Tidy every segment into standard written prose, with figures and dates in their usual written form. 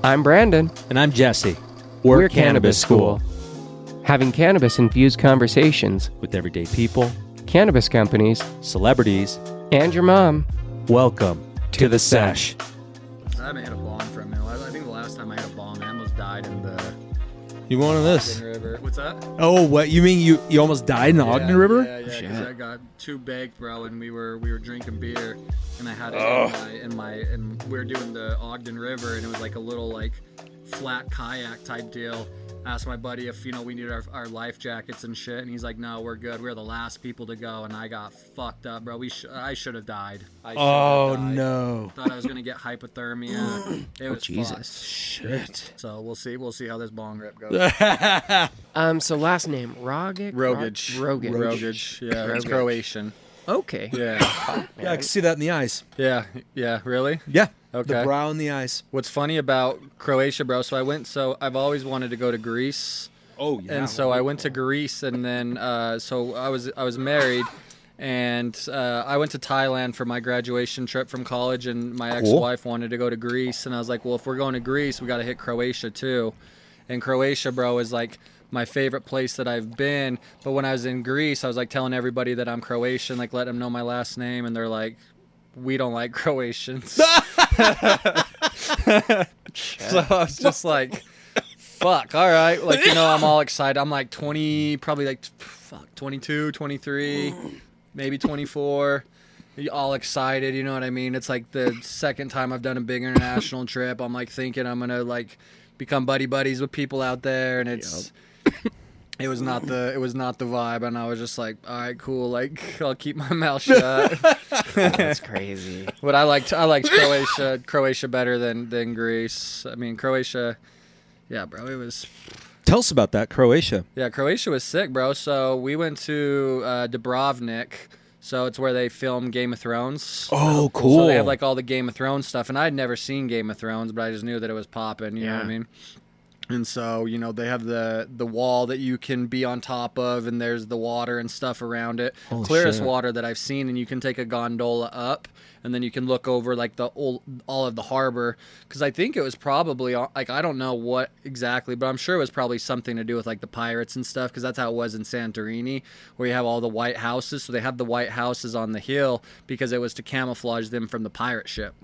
I'm Brandon. And I'm Jesse. We're Cannabis School. Having cannabis-infused conversations with everyday people, cannabis companies, celebrities, and your mom. Welcome to The Sesh. I haven't hit a bong for a minute. I think the last time I hit a bong, I almost died in the You wanted this? Ogden River. What's that? Oh, what? You mean you almost died in the Ogden River? Yeah, because I got too baked, bro, and we were drinking beer, and I had it and we were doing the Ogden River, and it was like a little like flat kayak type deal. I asked my buddy if we needed our life jackets and shit, and he's like, "No, we're good. We're the last people to go." And I got fucked up, bro. I should have died. No! Thought I was gonna get hypothermia. It was Jesus. fucked. Shit. So we'll see how this bong rip goes. So last name Rogich. Rogich. Yeah, it's Rogich. Croatian. Okay. Yeah. Yeah, I can see that in the eyes. Yeah. Really? Yeah. Okay. The brow and the eyes. What's funny about Croatia, bro? So I've always wanted to go to Greece. Oh yeah. And so I went to Greece, and then so I was married, and I went to Thailand for my graduation trip from college, and my ex-wife wanted to go to Greece, and I was like, well, if we're going to Greece, we got to hit Croatia too. And Croatia, bro, is like my favorite place that I've been. But when I was in Greece, I was like telling everybody that I'm Croatian, like let them know my last name, and they're like, we don't like Croatians. So I was just like, fuck, all right. Like, I'm all excited. I'm like 20, probably like 22, 23, maybe 24. All excited, you know what I mean? It's like the second time I've done a big international trip. I'm like thinking I'm going to like become buddies with people out there, and it was not the vibe, and I was just like, all right, cool, like I'll keep my mouth shut. That's crazy. But I liked Croatia better than Greece. I mean, Croatia, yeah, bro, it was. Tell us about that, Croatia. Yeah, Croatia was sick, bro. So we went to Dubrovnik. So it's where they film Game of Thrones. Oh, cool. So they have like all the Game of Thrones stuff, and I'd never seen Game of Thrones, but I just knew that it was popping. You know what I mean? And so, they have the wall that you can be on top of, and there's the water and stuff around it. Holy Clearest shit. water that I've seen, and you can take a gondola up, and then you can look over like all of the harbor. Because I think it was probably like, I don't know what exactly, but I'm sure it was probably something to do with like the pirates and stuff, because that's how it was in Santorini, where you have all the white houses. So they have the white houses on the hill because it was to camouflage them from the pirate ship.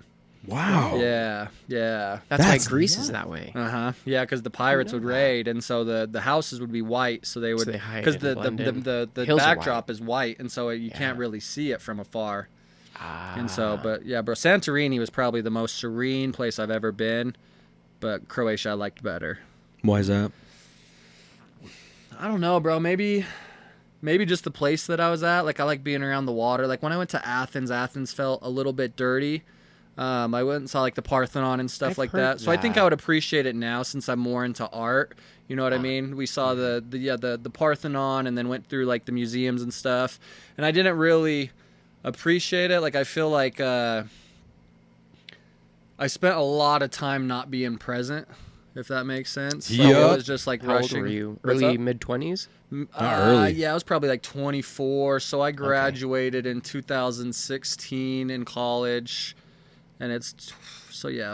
Wow. Yeah. That's why That's Greece nuts. is that way. Yeah, because the pirates would raid, and so the houses would be white, so they would, they hide because and the blend in. the Hills are backdrop is white, and so you can't really see it from afar. Ah. And so, but yeah, bro, Santorini was probably the most serene place I've ever been, but Croatia I liked better. Why is that? I don't know, bro. Maybe just the place that I was at. Like, I like being around the water. Like when I went to Athens felt a little bit dirty. I went and saw like the Parthenon and stuff like that. So I think I would appreciate it now since I'm more into art. You know what I mean? We saw the Parthenon, and then went through like the museums and stuff. And I didn't really appreciate it. Like, I feel like I spent a lot of time not being present, if that makes sense. Like, Yeah. it was just like How rushing. old were you? What's Early up? mid-20s? early. Yeah, I was probably like 24. So I graduated in 2016 in college. And I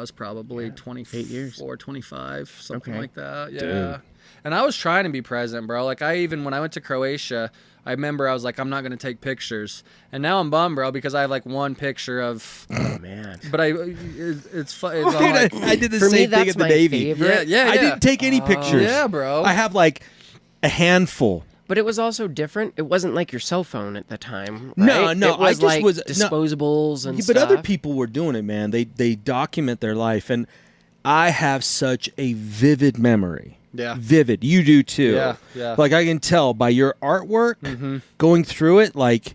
was probably 24, 8 years. 25, something Okay. like that. Yeah. Dude. And I was trying to be present, bro. Like, when I went to Croatia, I remember I was like, I'm not going to take pictures. And now I'm bummed, bro, because I have like one picture of. Oh, man. But it's fun. Dude, I did the For me, same thing that's at the my Navy. favorite. Yeah. I didn't take any pictures. Yeah, bro. I have like a handful. But it was also different. It wasn't like your cell phone at the time, No, right? no, It was I just like was- no. disposables and But stuff. other people were doing it, man. They document their life, and I have such a vivid memory. Yeah. Vivid. You do too. Yeah. Like, I can tell by your artwork, going through it, like,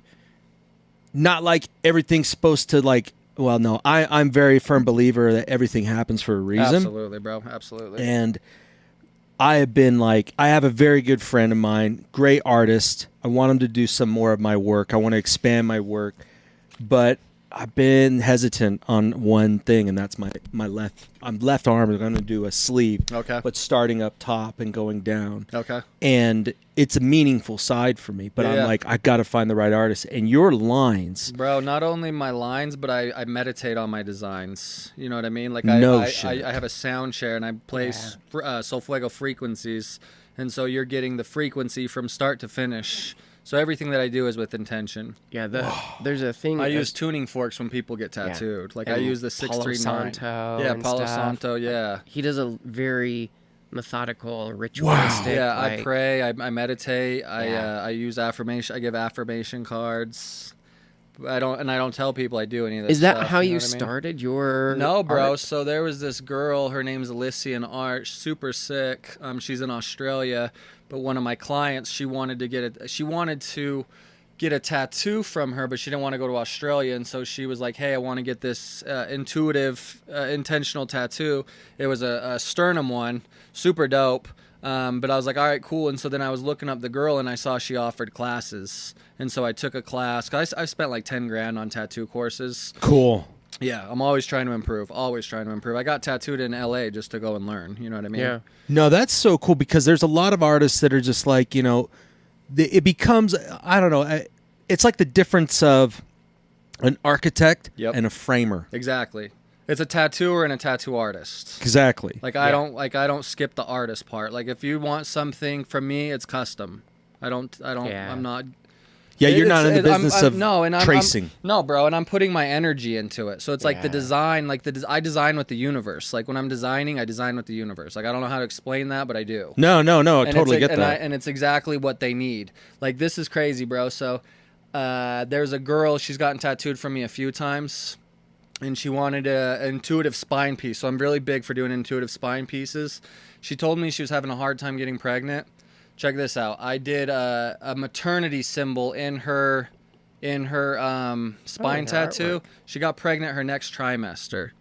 not like everything's supposed to, like, well, no, I'm very firm believer that everything happens for a reason. Absolutely, bro. Absolutely. And I have a very good friend of mine, great artist. I want him to do some more of my work. I want to expand my work. But I've been hesitant on one thing, and that's my left arm is going to do a sleeve. Okay. But starting up top and going down. Okay. And it's a meaningful side for me, but Yeah. I'm like, I got to find the right artist. And your lines, Bro, not only my lines, but I meditate on my designs. You know what I mean? Like No I shit. have a sound chair and I play Solfuego frequencies, and so you're getting the frequency from start to finish. So everything that I do is with intention. Yeah, there's a thing. I use tuning forks when people get tattooed. Like I And use the Palo 639. Santo Yeah, and Palo stuff. Santo. Yeah. He does a very methodical, ritualistic. Yeah, I like- pray. I meditate. Yeah. I use affirmation. I give affirmation cards. I don't tell people I do any of this. Is that stuff, how you know you what I mean? started your? No, bro. art? So there was this girl. Her name's Elysian Art. Super sick. She's in Australia. But one of my clients, she wanted to get a tattoo from her, but she didn't want to go to Australia, and so she was like, "Hey, I want to get this intuitive, intentional tattoo." It was a sternum one, super dope. But I was like, all right, cool. And so then I was looking up the girl, and I saw she offered classes, and so I took a class. I spent like 10 grand on tattoo courses. cool. Yeah, I'm always trying to improve. Always trying to improve. I got tattooed in LA just to go and learn. You know what I mean? Yeah. No, that's so cool because there's a lot of artists that are just like, you know, it becomes, I don't know, it's like the difference of an architect Yep. and a framer. Exactly. It's a tattooer and a tattoo artist. Exactly. Like I don't skip the artist part. Like if you want something from me, it's custom. Yeah. I'm not. Yeah, you're not in the I'm- business I'm- of no, and tracing. No, bro, and I'm putting my energy into it. So it's like the Yeah. design, I design with the universe. Like when I'm designing, I design with the universe. Like I don't know how to explain that, but I do. No, I And totally it's, get that. and it's exactly what they need. Like this is crazy, bro. So there's a girl, she's gotten tattooed from me a few times, and she wanted an intuitive spine piece. So I'm really big for doing intuitive spine pieces. She told me she was having a hard time getting pregnant. Check this out. I did a maternity symbol in her spine her tattoo. artwork. She got pregnant her next trimester.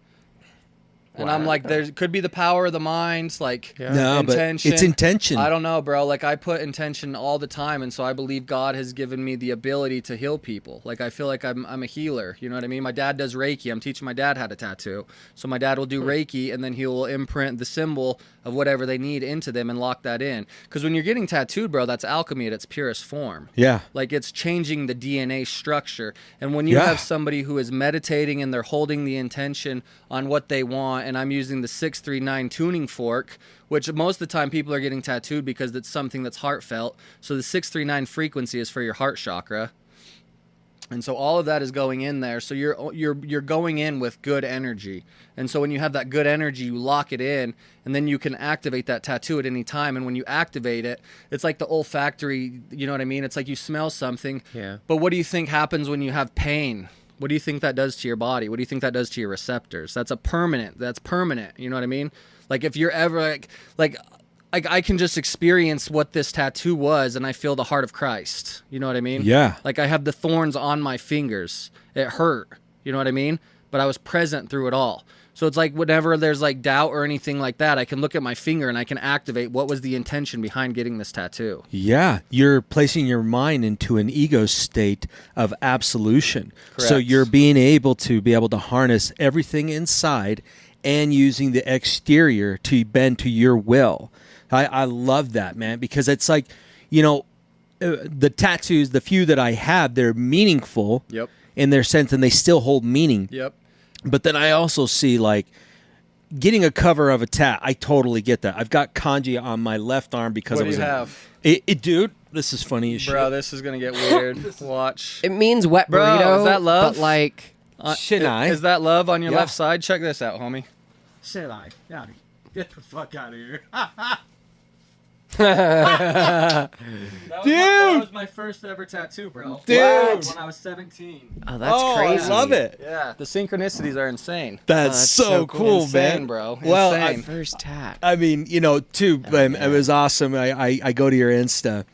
And Wow. I'm like, there could be the power of the mind, like Yeah. No, but intention. it's intention. I don't know, bro. Like I put intention all the time, and so I believe God has given me the ability to heal people. Like I feel like I'm a healer. You know what I mean? My dad does Reiki. I'm teaching my dad how to tattoo. So my dad will do Reiki, and then he'll imprint the symbol of whatever they need into them and lock that in. Because when you're getting tattooed, bro, that's alchemy at its purest form. Yeah. Like it's changing the DNA structure. And when you Yeah. have somebody who is meditating and they're holding the intention on what they want, and I'm using the 639 tuning fork, which most of the time people are getting tattooed because it's something that's heartfelt. So the 639 frequency is for your heart chakra. And so all of that is going in there. So you're going in with good energy. And so when you have that good energy, you lock it in, and then you can activate that tattoo at any time. And when you activate it, it's like the olfactory, you know what I mean? It's like you smell something. Yeah. But what do you think happens when you have pain? What do you think that does to your body? What do you think that does to your receptors? That's permanent. You know what I mean? Like if you're ever like I can just experience what this tattoo was, and I feel the heart of Christ. You know what I mean? Yeah. Like I have the thorns on my fingers. It hurt. You know what I mean? But I was present through it all. So it's like whenever there's like doubt or anything like that, I can look at my finger and I can activate what was the intention behind getting this tattoo. Yeah, you're placing your mind into an ego state of absolution. So Correct. you're being able to harness everything inside and using the exterior to bend to your will. I love that, man, because it's like, you know, the tattoos, the few that I have, they're meaningful Yep. in their sense, and they still hold meaning. Yep. But then I also see like getting a cover of a tat. I totally get that. I've got kanji on my left arm because What I do was you have? dude, this is funny as Bro, shit. this is going to get weird. Watch. It means wet Bro, burrito. is that love? But like, Shinai. Is that love on your Yeah. left side? Check this out, homie. Shinai. Get the fuck out of here. That Dude! was my first ever tattoo, bro. Dude! When I was 17. oh, that's crazy. I love it. Yeah, the synchronicities are insane. That's, that's so so cool, Insane, man. bro. Well, Insane. First tat. I mean, you know, too, it was awesome. I go to your Insta,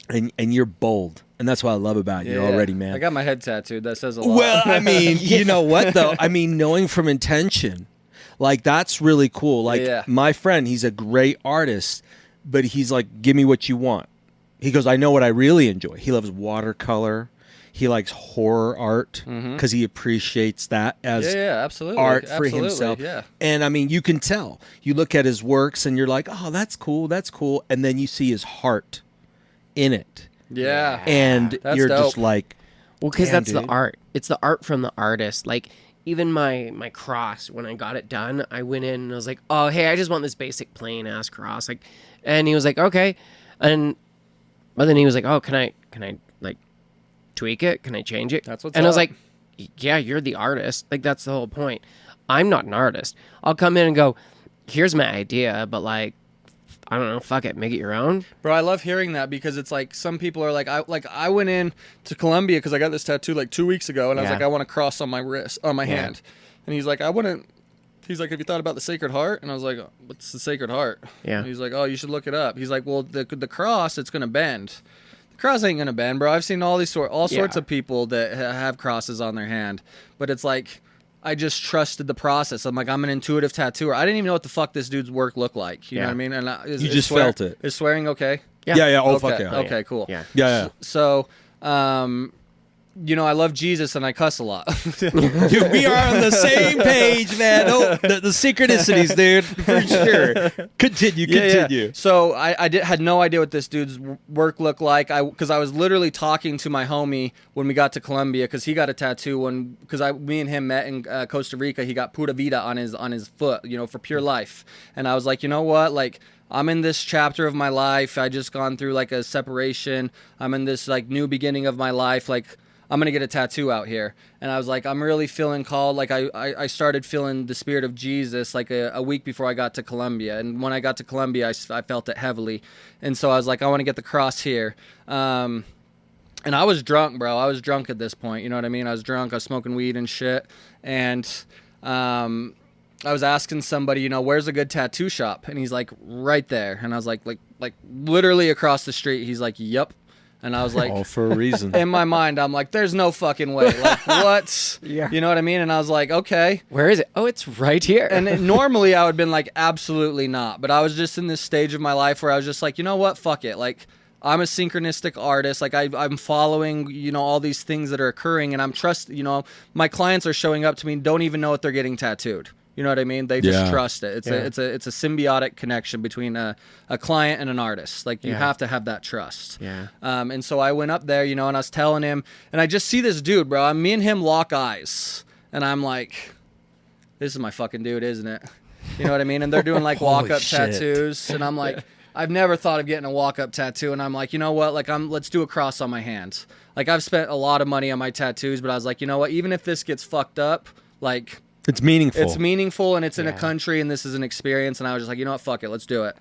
and you're bold, and that's what I love about you already, man. I got my head tattooed. That says a lot. Well, I mean, you know what though? I mean, knowing from intention, like that's really cool. Like Yeah. my friend, he's a great artist, but he's like, give me what you want. He goes, I know what I really enjoy. He loves watercolor. he likes horror art because he appreciates that as absolutely. art for Absolutely, himself. yeah. And I mean, you can tell. You look at his works and you're like, oh, that's cool. And then you see his heart in it. Yeah. And That's you're dope. just like, Well, because damn, that's the dude. art. It's the art from the artist. Like, even my cross, when I got it done, I went in and I was like, oh, hey, I just want this basic plain ass cross. Like, and he was like, okay. But then he was like, oh, can I like tweak it? Can I change it? That's what's And I was up. like, yeah, you're the artist. Like, that's the whole point. I'm not an artist. I'll come in and go, here's my idea, but like, I don't know, fuck it, make it your own. Bro, I love hearing that because it's like some people are like, I went in to Colombia because I got this tattoo like 2 weeks ago, and I was Yeah. like, I want a cross on my wrist, on my hand, and he's like, He's like, have you thought about the Sacred Heart? And I was like, what's the Sacred Heart? Yeah. And he's like, oh, you should look it up. He's like, well, the cross, it's gonna bend. The cross ain't gonna bend, bro. I've seen all sorts of people that have crosses on their hand, but it's like, I just trusted the process. I'm like, I'm an intuitive tattooer. I didn't even know what the fuck this dude's work looked like. You know what I mean? And You just felt it. Is swearing okay? Yeah. Oh, okay. fuck yeah. Okay, cool. Yeah. Yeah. So, I love Jesus and I cuss a lot. Dude, we are on the same page, man. Oh, the synchronicities, dude, for sure. Continue. So I had no idea what this dude's work looked like. Because I was literally talking to my homie when we got to Colombia because he got a tattoo me and him met in Costa Rica. He got Pura Vida on his foot, for pure life. And I was like, you know what, like, I'm in this chapter of my life. I just gone through like a separation. I'm in this like new beginning of my life. Like, I'm going to get a tattoo out here. And I was like, I'm really feeling called. Like I started feeling the spirit of Jesus like a week before I got to Colombia. And when I got to Colombia, I felt it heavily. And so I was like, I want to get the cross here. And I was drunk, bro. I was drunk at this point. You know what I mean? I was drunk. I was smoking weed and shit. And I was asking somebody, where's a good tattoo shop? And he's like, right there. And I was like literally across the street. He's like, yep. And I was like, all for a reason. in my mind, I'm like, there's no fucking way. Like, what? Yeah. You know what I mean? And I was like, okay. Where is it? Oh, it's right here. And normally I would have been like, absolutely not. But I was just in this stage of my life where I was just like, you know what? Fuck it. Like, I'm a synchronistic artist. Like, I'm following, all these things that are occurring. And I'm my clients are showing up to me and don't even know what they're getting tattooed. You know what I mean? They just trust it. It's a symbiotic connection between a client and an artist. Like, you have to have that trust. Yeah. And so I went up there, and I was telling him, and I just see this dude, bro. Me and him lock eyes, and I'm like, this is my fucking dude, isn't it? You know what I mean? And they're doing like walk-up tattoos, and I'm like, I've never thought of getting a walk-up tattoo, and I'm like, you know what? Like, let's do a cross on my hands. Like, I've spent a lot of money on my tattoos, but I was like, you know what? Even if this gets fucked up, like, It's meaningful. it's meaningful, and it's in a country, and this is an experience. And I was just like, you know what? Fuck it. Let's do it.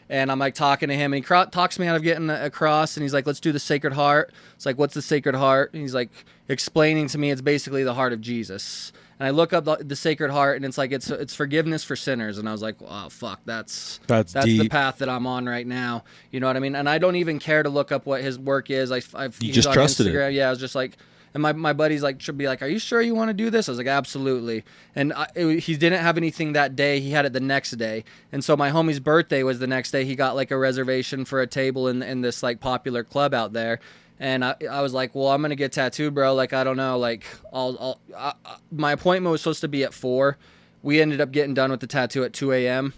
And I'm like talking to him, and he talks me out of getting a cross, and he's like, let's do the Sacred Heart. It's like, what's the Sacred Heart? And he's like explaining to me it's basically the heart of Jesus. And I look up the Sacred Heart, and it's like it's forgiveness for sinners. And I was like, oh, fuck, that's the deep. path that I'm on right now. You know what I mean? And I don't even care to look up what his work is. You just on trusted Instagram. it. Yeah, I was just like, and my buddies should be like, are you sure you want to do this? I was like, absolutely. And he didn't have anything that day. He had it the next day. And so my homie's birthday was the next day. He got like a reservation for a table in this like popular club out there. And I was like, well, I'm going to get tattooed, bro. Like, I don't know. Like, my appointment was supposed to be at 4. We ended up getting done with the tattoo at 2 a.m.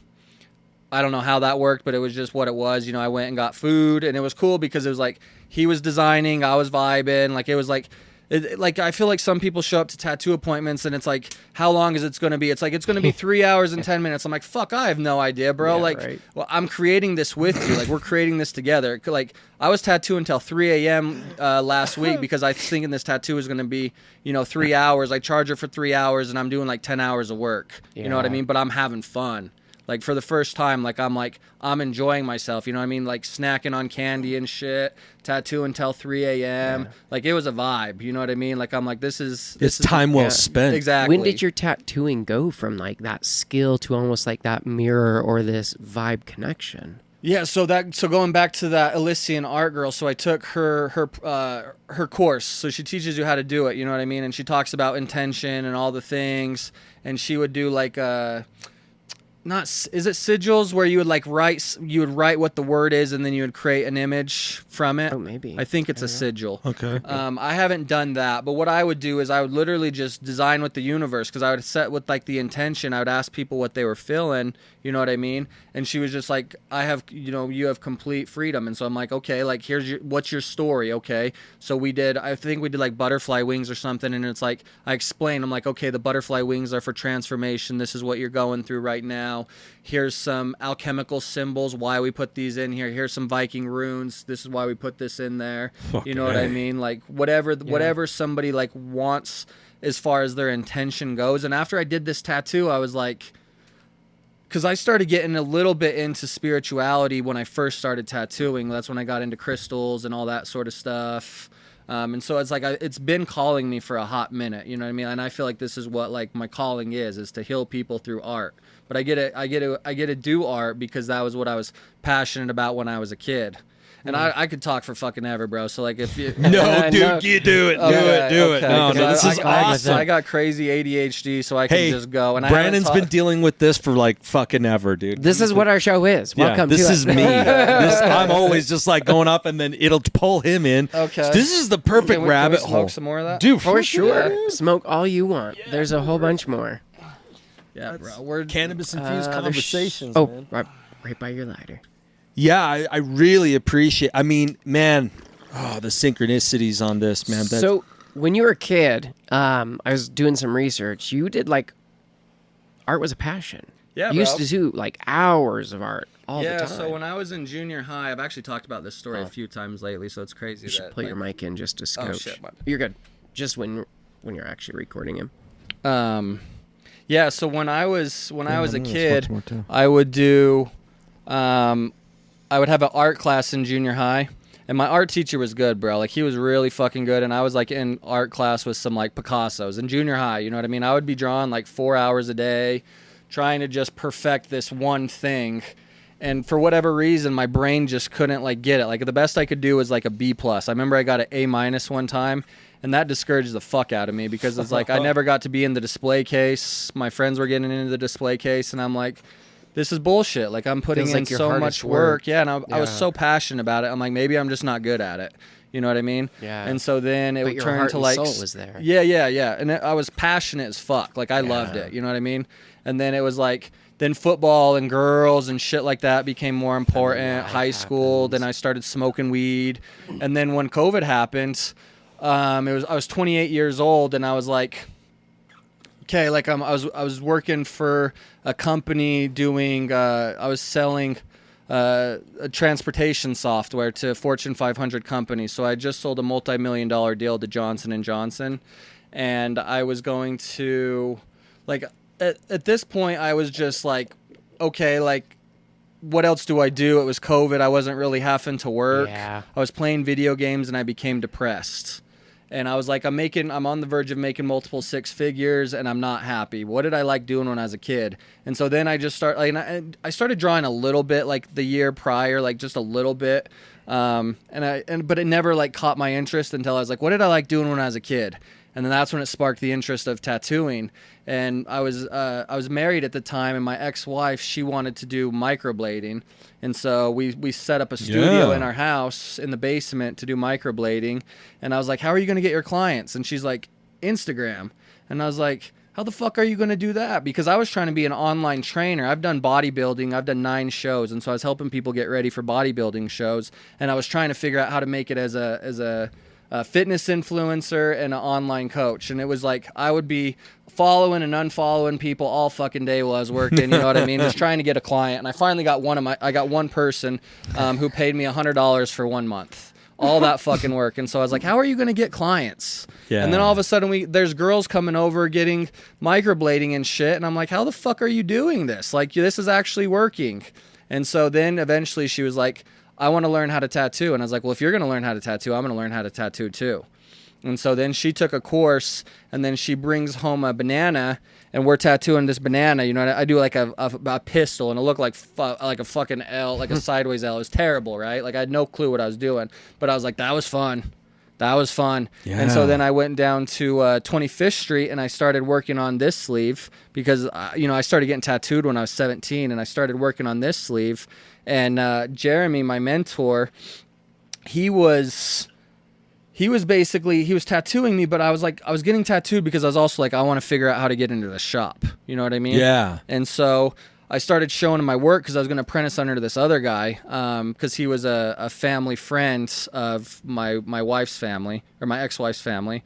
I don't know how that worked, but it was just what it was. I went and got food, and it was cool because it was like he was designing, I was vibing. Like, it was like, I feel like some people show up to tattoo appointments and it's like, how long is it going to be? It's like, it's going to be 3 hours and 10 minutes. I'm like, fuck, I have no idea, bro. Well, I'm creating this with you. Like, we're creating this together. Like, I was tattooing until 3 a.m. Last week because I was thinking this tattoo was going to be, 3 hours. I charge her for 3 hours and I'm doing like 10 hours of work. You know what I mean? But I'm having fun. Like, for the first time, I'm enjoying myself, you know what I mean? Like, snacking on candy and shit, tattoo until 3 a.m. Yeah. Like, it was a vibe, you know what I mean? Like, I'm like, this is time well spent. Exactly. When did your tattooing go from, like, that skill to almost like that mirror or this vibe connection? Yeah, so going back to that Elysian art girl, so I took her course. So she teaches you how to do it, you know what I mean? And she talks about intention and all the things, and she would do, like, is it sigils where you would like write what the word is and then you would create an image from it? Oh, maybe. I think it's a sigil. Okay. I haven't done that, but what I would do is I would literally just design with the universe, because I would set with like the intention. I would ask people what they were feeling, you know what I mean? And she was just like, you have complete freedom. And so I'm like, okay, like what's your story? Okay. So I think we did like butterfly wings or something. And it's like, I explained, I'm like, okay, the butterfly wings are for transformation. This is what you're going through right now. Here's some alchemical symbols, why we put these in here. Here's some Viking runes. This is why we put this in there. You know what I mean? Like whatever somebody like wants as far as their intention goes. And after I did this tattoo, I was like, because I started getting a little bit into spirituality when I first started tattooing. That's when I got into crystals and all that sort of stuff. And so it's like it's been calling me for a hot minute, you know what I mean? And I feel like this is what like my calling is to heal people through art. But I get to do art because that was what I was passionate about when I was a kid. And I could talk for fucking ever, bro. So like if you No, dude, you do it. Do it. No, this is awesome. I got crazy ADHD, so I can just go. And Brandon's been dealing with this for like fucking ever, dude. This is what our show is. Welcome to this it. is me. I'm always just like going up, and then it'll pull him in. Okay. So this is the perfect rabbit can we hole. Smoke some more of that, dude. For sure. Smoke all you want. There's a whole bunch more. Yeah, bro. We're Cannabis infused conversations. Man. Right by your lighter. Yeah, I really appreciate. I mean, man, the synchronicities on this, man. So when you were a kid, I was doing some research. You did like art was a passion. Yeah, you used to do like hours of art all the time. Yeah, so when I was in junior high, I've actually talked about this story a few times lately, so it's crazy. You should put your mic in just to scope. Oh shit, you're good. Just when you're actually recording him. Yeah. So when I was a kid, I would do. I would have an art class in junior high, and my art teacher was good, bro. Like, he was really fucking good, and I was, like, in art class with some, like, Picassos in junior high, you know what I mean? I would be drawing, like, 4 hours a day, trying to just perfect this one thing, and for whatever reason, my brain just couldn't, like, get it. Like, the best I could do was, like, a B+. I remember I got an A- one time, and that discouraged the fuck out of me, because it's like, I never got to be in the display case. My friends were getting into the display case, and I'm like, this is bullshit. Like, I'm putting in so much work. Yeah, and I was so passionate about it. I'm like, maybe I'm just not good at it. You know what I mean? Yeah. And so then it would turn to like, soul was there. Yeah. And I was passionate as fuck. Like, I loved it. You know what I mean? And then it was like, then football and girls and shit like that became more important. High school. Then I started smoking weed. And then when COVID happened, I was 28 years old, and I was like, okay, like I was working for a company doing I was selling a transportation software to Fortune 500 companies. So I just sold a multi-million-dollar deal to Johnson & Johnson, and I was going to, like, at this point I was just like, okay, like, what else do I do? It was COVID. I wasn't really having to work. Yeah. I was playing video games, and I became depressed. And I was like, I'm on the verge of making multiple six figures, and I'm not happy. What did I like doing when I was a kid? And so then I just I started drawing a little bit, like the year prior, like just a little bit. But it never like caught my interest until I was like, what did I like doing when I was a kid? And then that's when it sparked the interest of tattooing. And I was married at the time, and my ex-wife, she wanted to do microblading. And so we set up a studio in our house in the basement to do microblading. And I was like, how are you going to get your clients? And she's like, Instagram. And I was like, how the fuck are you going to do that? Because I was trying to be an online trainer. I've done bodybuilding. I've done 9 shows. And so I was helping people get ready for bodybuilding shows. And I was trying to figure out how to make it as a fitness influencer and an online coach. And it was like, I would be following and unfollowing people all fucking day while I was working, you know what I mean? Just trying to get a client. And I finally got one person who paid me $100 for 1 month. All that fucking work. And so I was like, how are you going to get clients? Yeah. And then all of a sudden there's girls coming over getting microblading and shit. And I'm like, how the fuck are you doing this? Like, this is actually working. And so then eventually she was like, I want to learn how to tattoo. And I was like, well, if you're going to learn how to tattoo, I'm going to learn how to tattoo too. And so then she took a course, and then she brings home a banana, and we're tattooing this banana. You know, I do like a pistol, and it looked like a fucking L, like a sideways L. It was terrible, right? Like, I had no clue what I was doing, but I was like, that was fun. That was fun. Yeah. And so then I went down to 25th Street and I started working on this sleeve because, I started getting tattooed when I was 17 and I started working on this sleeve. And Jeremy, my mentor, he was tattooing me, but I was getting tattooed because I was also like, I want to figure out how to get into the shop. You know what I mean? Yeah. And so I started showing him my work because I was going to apprentice under this other guy because he was a family friend of my wife's family, or my ex-wife's family.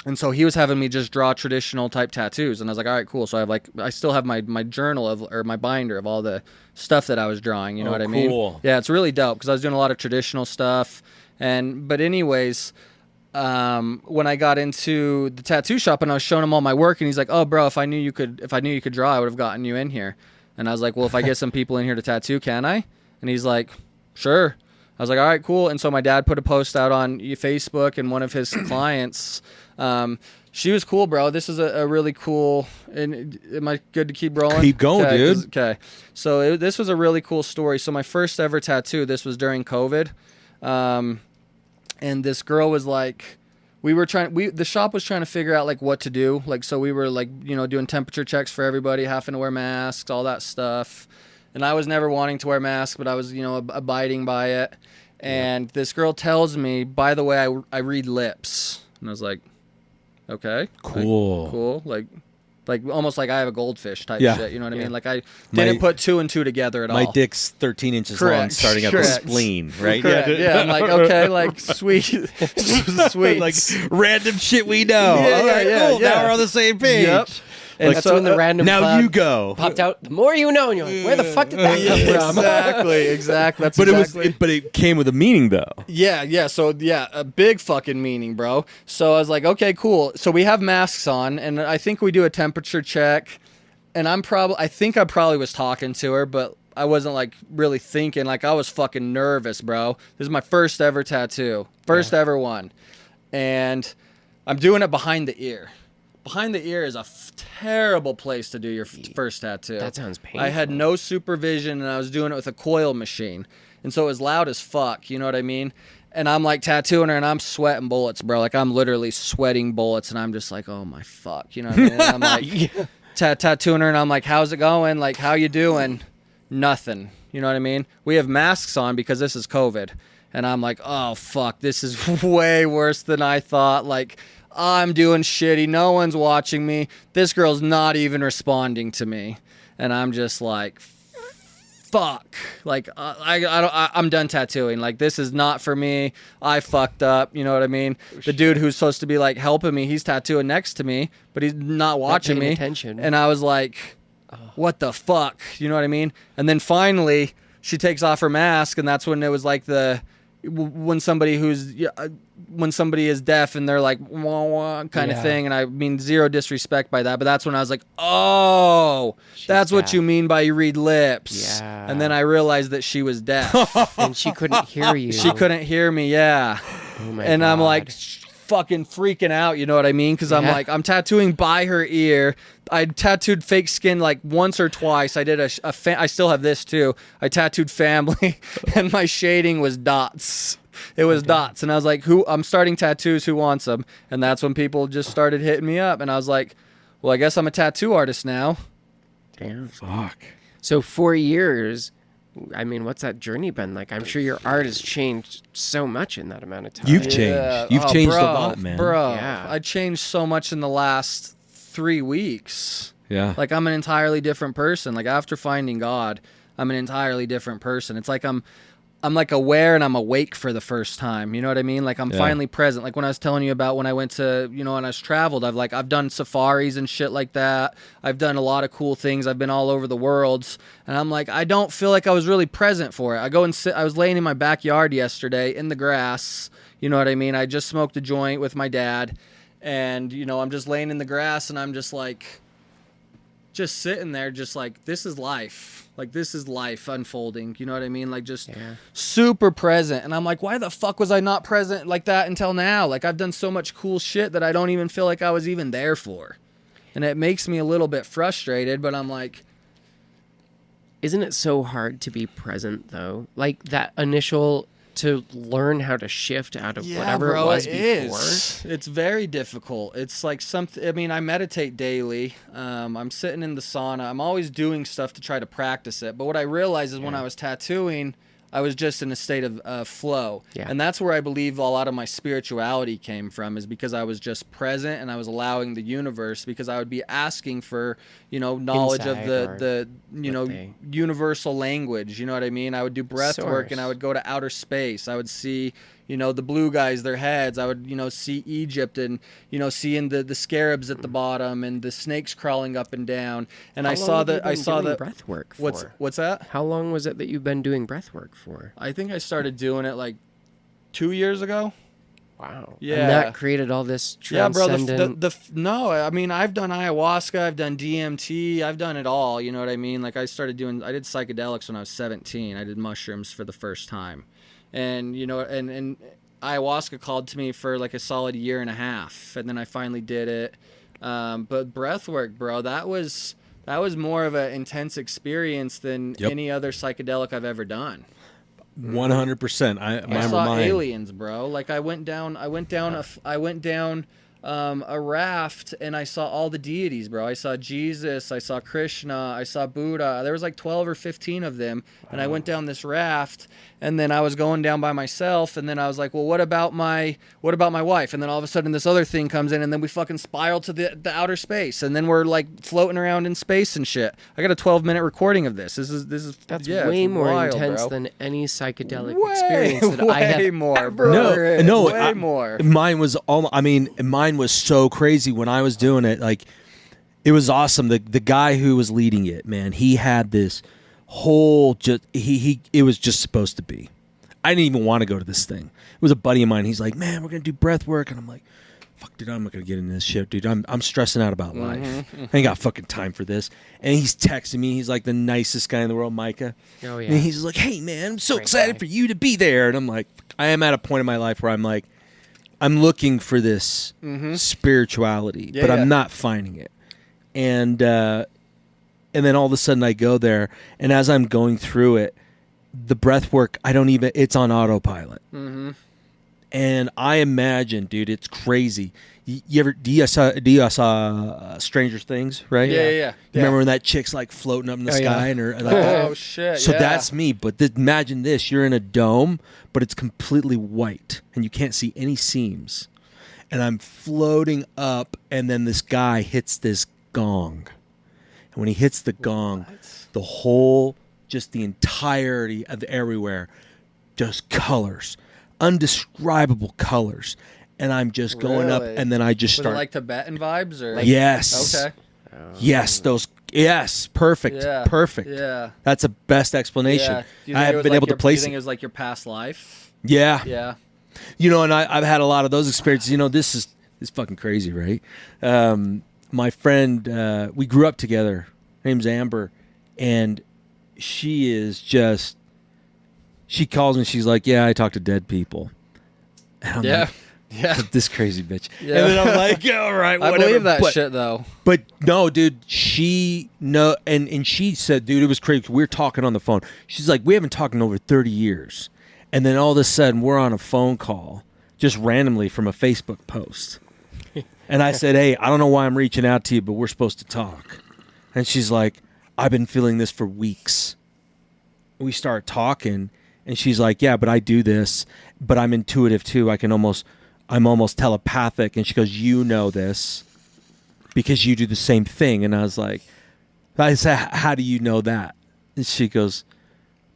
And so he was having me just draw traditional type tattoos. And I was like, all right, cool. So I still have my journal or my binder of all the stuff that I was drawing. You know what I mean? Cool. Yeah, it's really dope because I was doing a lot of traditional stuff. But anyways, when I got into the tattoo shop and I was showing him all my work and he's like, oh bro, if I knew you could draw, I would have gotten you in here. And I was like, well, if I get some people in here to tattoo, can I? And he's like, sure. I was like, all right, cool. And so my dad put a post out on Facebook and one of his clients, she was cool, bro. This is a really cool, and am I good to keep rolling? Keep going, dude. Okay. So this was a really cool story. So my first ever tattoo, this was during COVID. And this girl was like, the shop was trying to figure out like what to do. Like, so we were like, doing temperature checks for everybody, having to wear masks, all that stuff. And I was never wanting to wear masks, but I was, abiding by it. And this girl tells me, by the way, I read lips. And I was like, okay. Cool. Like, cool. Like almost like I have a goldfish type shit. You know what I mean? Like I didn't put two and two together at all. My dick's 13 inches long, starting at the spleen, right? Correct. Yeah. I'm like, okay, like sweet, sweet, like random shit we know. Yeah, all right, yeah, cool. yeah. Now we're on the same page. Yep. And that's when the random now cloud you go. popped out. The more you know, and you're like, where the fuck did that come from? Exactly. That's But exactly. but it came with a meaning though. Yeah. So a big fucking meaning, bro. So I was like, okay, cool. So we have masks on, and I think we do a temperature check. And I think I probably was talking to her, but I wasn't like really thinking. Like I was fucking nervous, bro. This is my first ever tattoo, first ever one, and I'm doing it behind the ear. Behind the ear is a terrible place to do your first tattoo. That sounds painful. I had no supervision, and I was doing it with a coil machine. And so it was loud as fuck, you know what I mean? And I'm like tattooing her, and I'm sweating bullets, bro. Like I'm literally sweating bullets, and I'm just like, oh my fuck, you know what I mean? And I'm like tattooing her, and I'm like, how's it going? Like, how you doing? Nothing, you know what I mean? We have masks on because this is COVID. And I'm like, oh fuck, this is way worse than I thought. Like, I'm doing shitty. No one's watching me. This girl's not even responding to me. And I'm just like, fuck. Like, I'm done tattooing. Like, this is not for me. I fucked up. You know what I mean? The dude who's supposed to be like helping me, he's tattooing next to me, but he's not watching me. Attention. And I was like, what the fuck? You know what I mean? And then finally, she takes off her mask, and that's when it was like when somebody is deaf and they're like wah, wah, kind of thing. And I mean zero disrespect by that, but that's when I was like, oh, that's what you mean by you read lips. Yeah. And then I realized that she was deaf. And she couldn't hear you. She couldn't hear me. Yeah. Oh my And God. I'm like fucking freaking out, you know what I mean? Because I'm like, I'm tattooing by her ear. I tattooed fake skin like once or twice. I did I still have this too. I tattooed family, and my shading was dots. It was dots, and I was like, I'm starting tattoos. Who wants them? And that's when people just started hitting me up, and I was like, well, I guess I'm a tattoo artist now. Damn. Fuck. So 4 years. I mean, what's that journey been like? I'm sure your art has changed so much in that amount of time. You've changed. You've changed a lot, man. Bro, Yeah. I changed so much in the last 3 weeks. Yeah. Like I'm an entirely different person. Like after finding God, I'm an entirely different person. It's like I'm like aware and I'm awake for the first time. You know what I mean? Like I'm finally present. Like when I was telling you about when I went to, and I was traveled, I've done safaris and shit like that. I've done a lot of cool things. I've been all over the world. And I'm like, I don't feel like I was really present for it. I was laying in my backyard yesterday in the grass. You know what I mean? I just smoked a joint with my dad. And, I'm just laying in the grass and I'm just like, just sitting there, just like, this is life. Like, this is life unfolding. You know what I mean? Like, just super present. And I'm like, why the fuck was I not present like that until now? Like, I've done so much cool shit that I don't even feel like I was even there for. And it makes me a little bit frustrated, but I'm like... Isn't it so hard to be present, though? Like, that initial to learn how to shift out of whatever it was before? It's very difficult. It's like something. I mean, I meditate daily. I'm sitting in the sauna. I'm always doing stuff to try to practice it. But what I realized is when I was tattooing, I was just in a state of flow. Yeah. And that's where I believe a lot of my spirituality came from, is because I was just present and I was allowing the universe, because I would be asking for, knowledge of the universal language. You know what I mean? I would do breath work and I would go to outer space. I would see, the blue guys, their heads. I would, see Egypt and, seeing the scarabs at the bottom and the snakes crawling up and down. And I saw the breath work for? What's that? How long was it that you've been doing breath work for? I think I started doing it like 2 years ago. Wow. Yeah. And that created all this transcendent... Yeah, bro. No, I mean, I've done ayahuasca, I've done DMT, I've done it all. You know what I mean? Like I did psychedelics when I was 17. I did mushrooms for the first time. And, and ayahuasca called to me for like a solid year and a half. And then I finally did it. But breath work, bro, that was more of an intense experience than any other psychedelic I've ever done. 100%. I saw aliens, bro. Like I went down a raft and I saw all the deities, bro. I saw Jesus, I saw Krishna, I saw Buddha. There was like 12 or 15 of them. And I went down this raft, and then I was going down by myself, and then I was like, well, what about my wife? And then all of a sudden this other thing comes in, and then we fucking spiral to the outer space, and then we're like floating around in space and shit. I got a 12-minute recording of this. That's way more wild, intense bro. than any psychedelic experience that I have way more, bro. No, more. Mine was so crazy when I was doing it. Like, it was awesome. The guy who was leading it, man, he had this whole it was just supposed to be. I didn't even want to go to this thing. It was a buddy of mine. He's like, man, we're gonna do breath work, and I'm like, fuck, dude, I'm not gonna get into this shit, dude. I'm stressing out about life. I ain't got fucking time for this. And he's texting me. He's like the nicest guy in the world, Micah. Oh yeah. And he's like, hey man, I'm so excited for you to be there. And I'm like, I am at a point in my life where I'm like, I'm looking for this spirituality, but I'm not finding it. And then all of a sudden I go there, and as I'm going through it, the breath work, it's on autopilot. Mm-hmm. And I imagine, dude, it's crazy. Do you saw Stranger Things, right? Yeah. Remember when that chick's like floating up in the sky and her like, oh shit. So that's me. But imagine this: you're in a dome, but it's completely white, and you can't see any seams. And I'm floating up, and then this guy hits this gong. And when he hits the gong, the entirety of everywhere, just colors, undescribable colors. And I'm just going up, and then I just start. Was it like Tibetan vibes, or? Yes. Okay. Yes, perfect. Yeah. Perfect. Yeah. That's the best explanation. Yeah. I haven't been able to place it. Do you think it. it was like your past life? Yeah. Yeah. And I've had a lot of those experiences. This is fucking crazy, right? My friend, we grew up together. Her name's Amber, and she calls me. She's like, yeah, I talk to dead people. And I'm like, this crazy bitch. Yeah. And then I'm like, yeah, all right, whatever. I believe that shit, though. But no, dude, and she said, dude, it was crazy. We were talking on the phone. She's like, we haven't talked in over 30 years. And then all of a sudden, we're on a phone call, just randomly from a Facebook post. And I said, hey, I don't know why I'm reaching out to you, but we're supposed to talk. And she's like, I've been feeling this for weeks. We start talking, and she's like, yeah, but I do this, but I'm intuitive too. I'm almost telepathic. And she goes, you know this because you do the same thing. And I said, how do you know that? And she goes,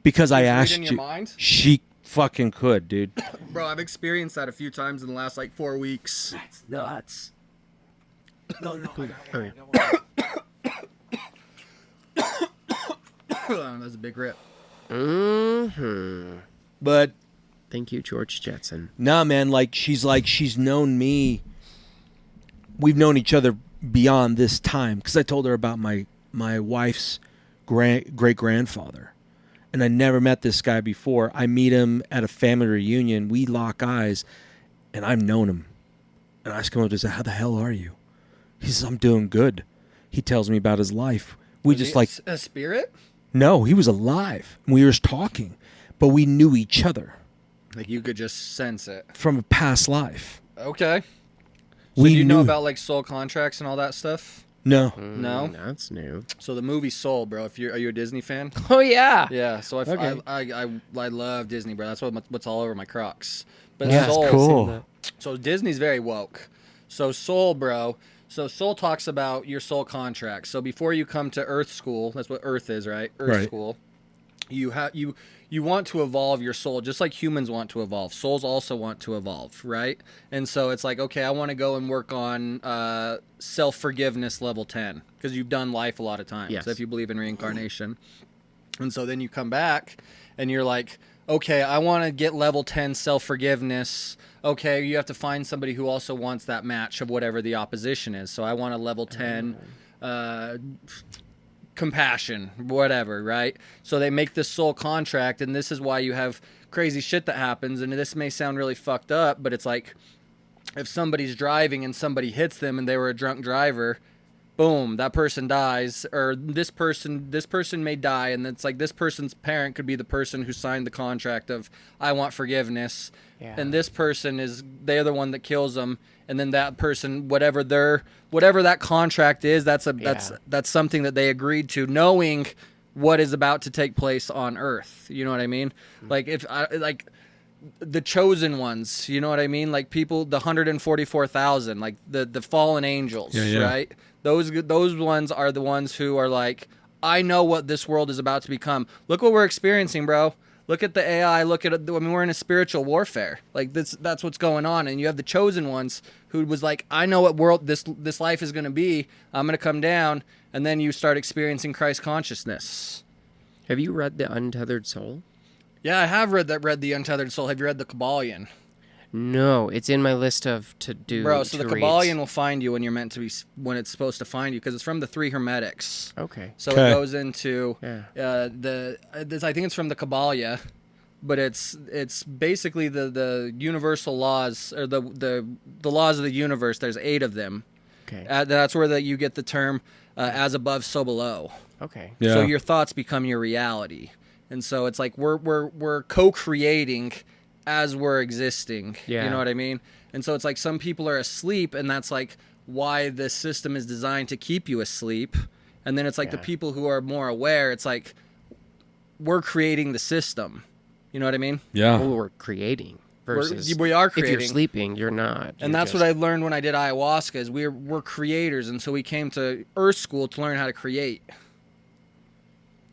because I asked you. Mind? She fucking could, dude. Bro, I've experienced that a few times in the last 4 weeks. That's nuts. No. That's a big rip. Mm-hmm. But thank you, George Jetson. nah, man, she's known me. We've known each other beyond this time, because I told her about my wife's great grandfather, and I never met this guy before. I meet him at a family reunion. We lock eyes, and I've known him. And I ask him, I say, how the hell are you? He says, I'm doing good. He tells me about his life. Was he a spirit? No, he was alive. We were just talking, but we knew each other. Like you could just sense it. from a past life. Okay. So We do you know knew- about like soul contracts and all that stuff? No. No? That's new. So the movie Soul, bro. Are you a Disney fan? Oh yeah. Yeah. So Okay. I love Disney, bro. That's what's all over my Crocs. But Yeah, Soul, it's cool. So Disney's very woke. So Soul, bro. So Soul talks about your soul contract. So before you come to Earth School, that's what Earth is, right? Earth Right. School. You want to evolve your soul just like humans want to evolve. Souls also want to evolve, right? And so it's like, okay, I want to go and work on self-forgiveness level 10 because you've done life a lot of times. Yes. If you believe in reincarnation. And so then you come back and you're like, okay, I want to get level 10 self-forgiveness. Okay, you have to find somebody who also wants that match of whatever the opposition is. So I want a level 10 compassion, whatever, right? So they make this soul contract, and this is why you have crazy shit that happens. And this may sound really fucked up, but it's like if somebody's driving and somebody hits them and they were a drunk driver, boom, that person dies, or this person may die, and it's like this person's parent could be the person who signed the contract of I want forgiveness, and this person they're the one that kills them, and then that person, whatever that contract is, that's something that they agreed to, knowing what is about to take place on Earth. You know what I mean? Like if I like. The chosen ones, you know what I mean? Like people, the 144,000, like the fallen angels, right? Those ones are the ones who are like, I know what this world is about to become. Look what we're experiencing, bro. Look at the AI. Look at it. I mean, we're in a spiritual warfare. Like that's what's going on. And you have the chosen ones who was like, I know what world this life is going to be. I'm going to come down, and then you start experiencing Christ consciousness. Have you read The Untethered Soul? Yeah, I have read The Untethered Soul. Have you read The Kabbalion? No, it's in my list of to do. Bro, so the reads. Kabbalion will find you when you're meant to be, when it's supposed to find you, because it's from the three Hermetics. Okay. So Okay. it goes into Yeah. I think it's from the Kabbalah, but it's basically the universal laws, or the laws of the universe. There's 8 of them. Okay. That's where you get the term as above, so below. Okay. Yeah. So your thoughts become your reality. And so it's like we're co-creating as we're existing. Yeah. You know what I mean? And so it's like some people are asleep, and that's like why this system is designed to keep you asleep. And then it's like the people who are more aware, it's like we're creating the system. You know what I mean? Yeah. Well, we're creating versus we are if creating. you're sleeping, you're not. And that's what I learned when I did ayahuasca is we're creators, and so we came to Earth School to learn how to create.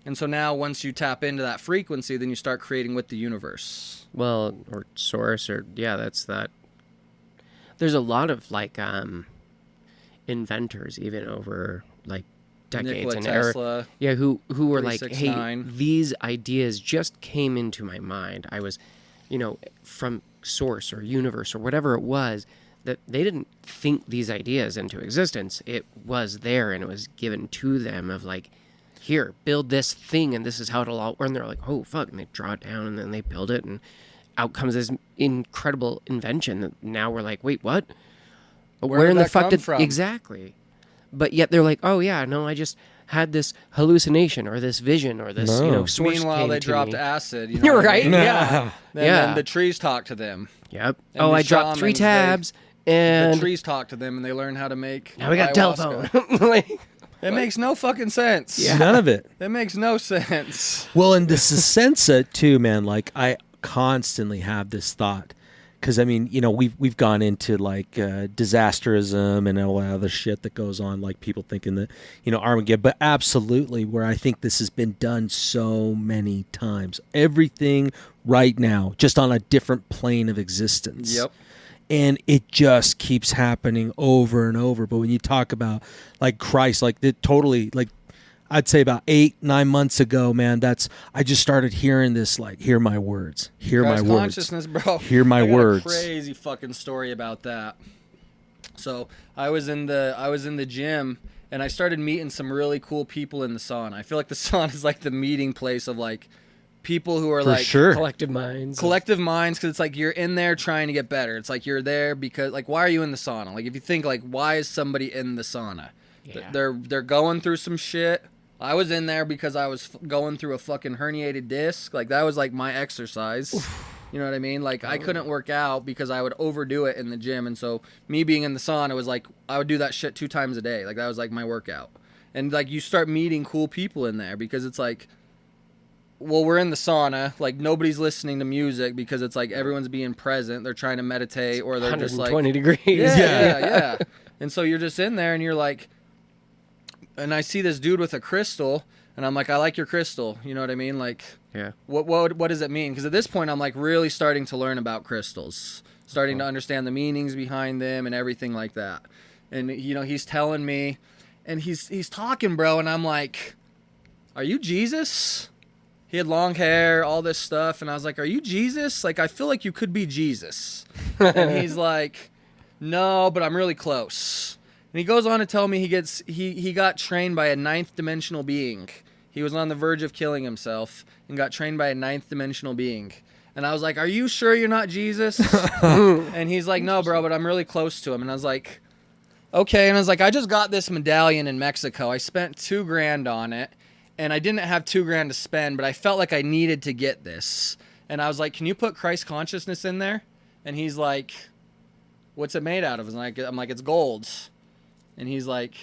And so now once you tap into that frequency, then you start creating with the universe. Well, or source, or that's that. There's a lot of like inventors even over like decades Nikola and Tesla. who were like, hey, 369. these ideas just came into my mind. I was, from source or universe or whatever it was, that they didn't think these ideas into existence. It was there and it was given to them of like, here, build this thing, and this is how it'll all work. And they're like, oh, fuck. And they draw it down, and then they build it, and out comes this incredible invention that now we're like, wait, what? Where in did the that fuck come did... from? Exactly. But yet they're like, oh, yeah, no, I just had this hallucination or this vision or this, source Meanwhile, came they to dropped me. acid. You know You're what I right, mean? yeah. Then the trees talk to them. Yep. And Oh, the I dropped 3 shamans, tabs, and The trees talk to them, and they learn how to make now we got a ayahuasca. telephone. Like, It makes no fucking sense. Yeah. None of it. That makes no sense. Well, and the Sensa too, man. Like I constantly have this thought, because I mean, we've gone into like disasterism and all that other shit that goes on, like people thinking that Armageddon, but absolutely, where I think this has been done so many times. Everything right now, just on a different plane of existence. Yep. And it just keeps happening over and over. But when you talk about like Christ, like it totally, like I'd say about 8-9 months ago, man, I just started hearing this, like, hear my words, hear Christ my words, consciousness, bro. hear my I got words. A crazy fucking story about that. So I was in the gym, and I started meeting some really cool people in the sauna. I feel like the sauna is like the meeting place of like people who are For like sure. collective minds. collective minds, because it's like you're in there trying to get better. It's like you're there because, like, why are you in the sauna? Like, if you think, like, why is somebody in the sauna? Yeah. They're going through some shit. I was in there because I was going through a fucking herniated disc. Like, that was like my exercise. You know what I mean? Like, I couldn't work out because I would overdo it in the gym. And so me being in the sauna was like, I would do that shit 2 times a day. Like, that was like my workout. And like, you start meeting cool people in there because it's like, well, we're in the sauna, like nobody's listening to music because it's like everyone's being present. They're trying to meditate, or they're just like 120 degrees. Yeah. And so you're just in there and you're like, and I see this dude with a crystal and I'm like, I like your crystal. You know what I mean? Like, Yeah. what does it mean? Because at this point I'm like really starting to learn about crystals, starting to understand the meanings behind them and everything like that. And you know, he's telling me, and he's talking, bro, and I'm like, are you Jesus? He had long hair, all this stuff, and I was like, are you Jesus? Like, I feel like you could be Jesus. And he's like, no, but I'm really close. And he goes on to tell me he got trained by a 9th dimensional being. He was on the verge of killing himself and got trained by a 9th dimensional being. And I was like, are you sure you're not Jesus? And he's like, no, bro, but I'm really close to him. And I was like, okay. And I was like, I just got this medallion in Mexico. I spent $2,000 on it. And I didn't have $2,000 to spend, but I felt like I needed to get this. And I was like, can you put Christ consciousness in there? And he's like, what's it made out of? I'm like, it's gold. And he's like,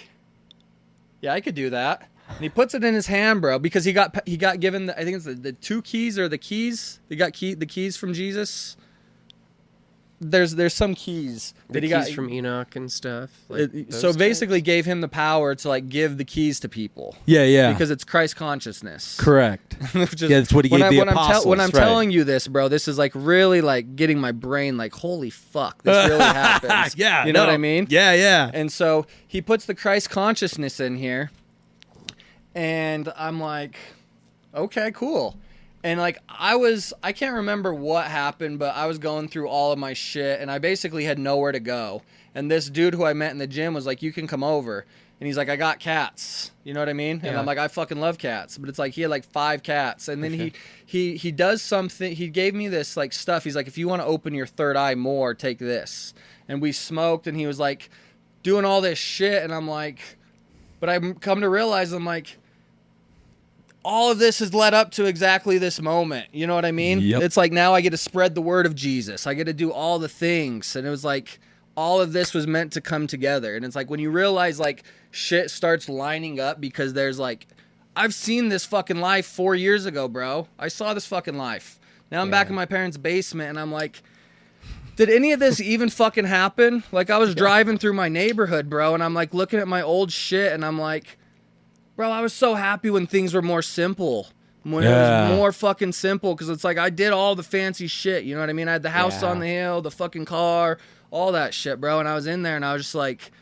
yeah, I could do that. And he puts it in his hand, bro, because he got given, I think it's the 2 keys or the keys. He got the keys from Jesus. There's some keys The keys from Enoch and stuff. Like so basically gave him the power to like give the keys to people. Yeah. Because it's Christ consciousness. Correct. That's what he gave the apostles. When I'm telling you this, bro, this is like really like getting my brain like, holy fuck, this really happens. Yeah. You know what I mean? Yeah. And so he puts the Christ consciousness in here. And I'm like, okay, cool. And like I can't remember what happened, but I was going through all of my shit and I basically had nowhere to go. And this dude who I met in the gym was like, you can come over. And he's like, I got cats. You know what I mean? And I'm like, I fucking love cats. But it's like he had like 5 cats. And then he does something. He gave me this like stuff. He's like, if you want to open your third eye more, take this. And we smoked and he was like doing all this shit. And I'm like, but I come to realize, I'm like, all of this has led up to exactly this moment. You know what I mean? Yep. It's like now I get to spread the word of Jesus. I get to do all the things. And it was like all of this was meant to come together. And it's like when you realize like shit starts lining up because there's like, I've seen this fucking life 4 years ago, bro. I saw this fucking life. Now I'm back in my parents' basement and I'm like, did any of this even fucking happen? Like I was driving through my neighborhood, bro. And I'm like looking at my old shit and I'm like, bro, I was so happy when things were more simple. When it was more fucking simple. Because it's like I did all the fancy shit. You know what I mean? I had the house on the hill, the fucking car, all that shit, bro. And I was in there and I was just like,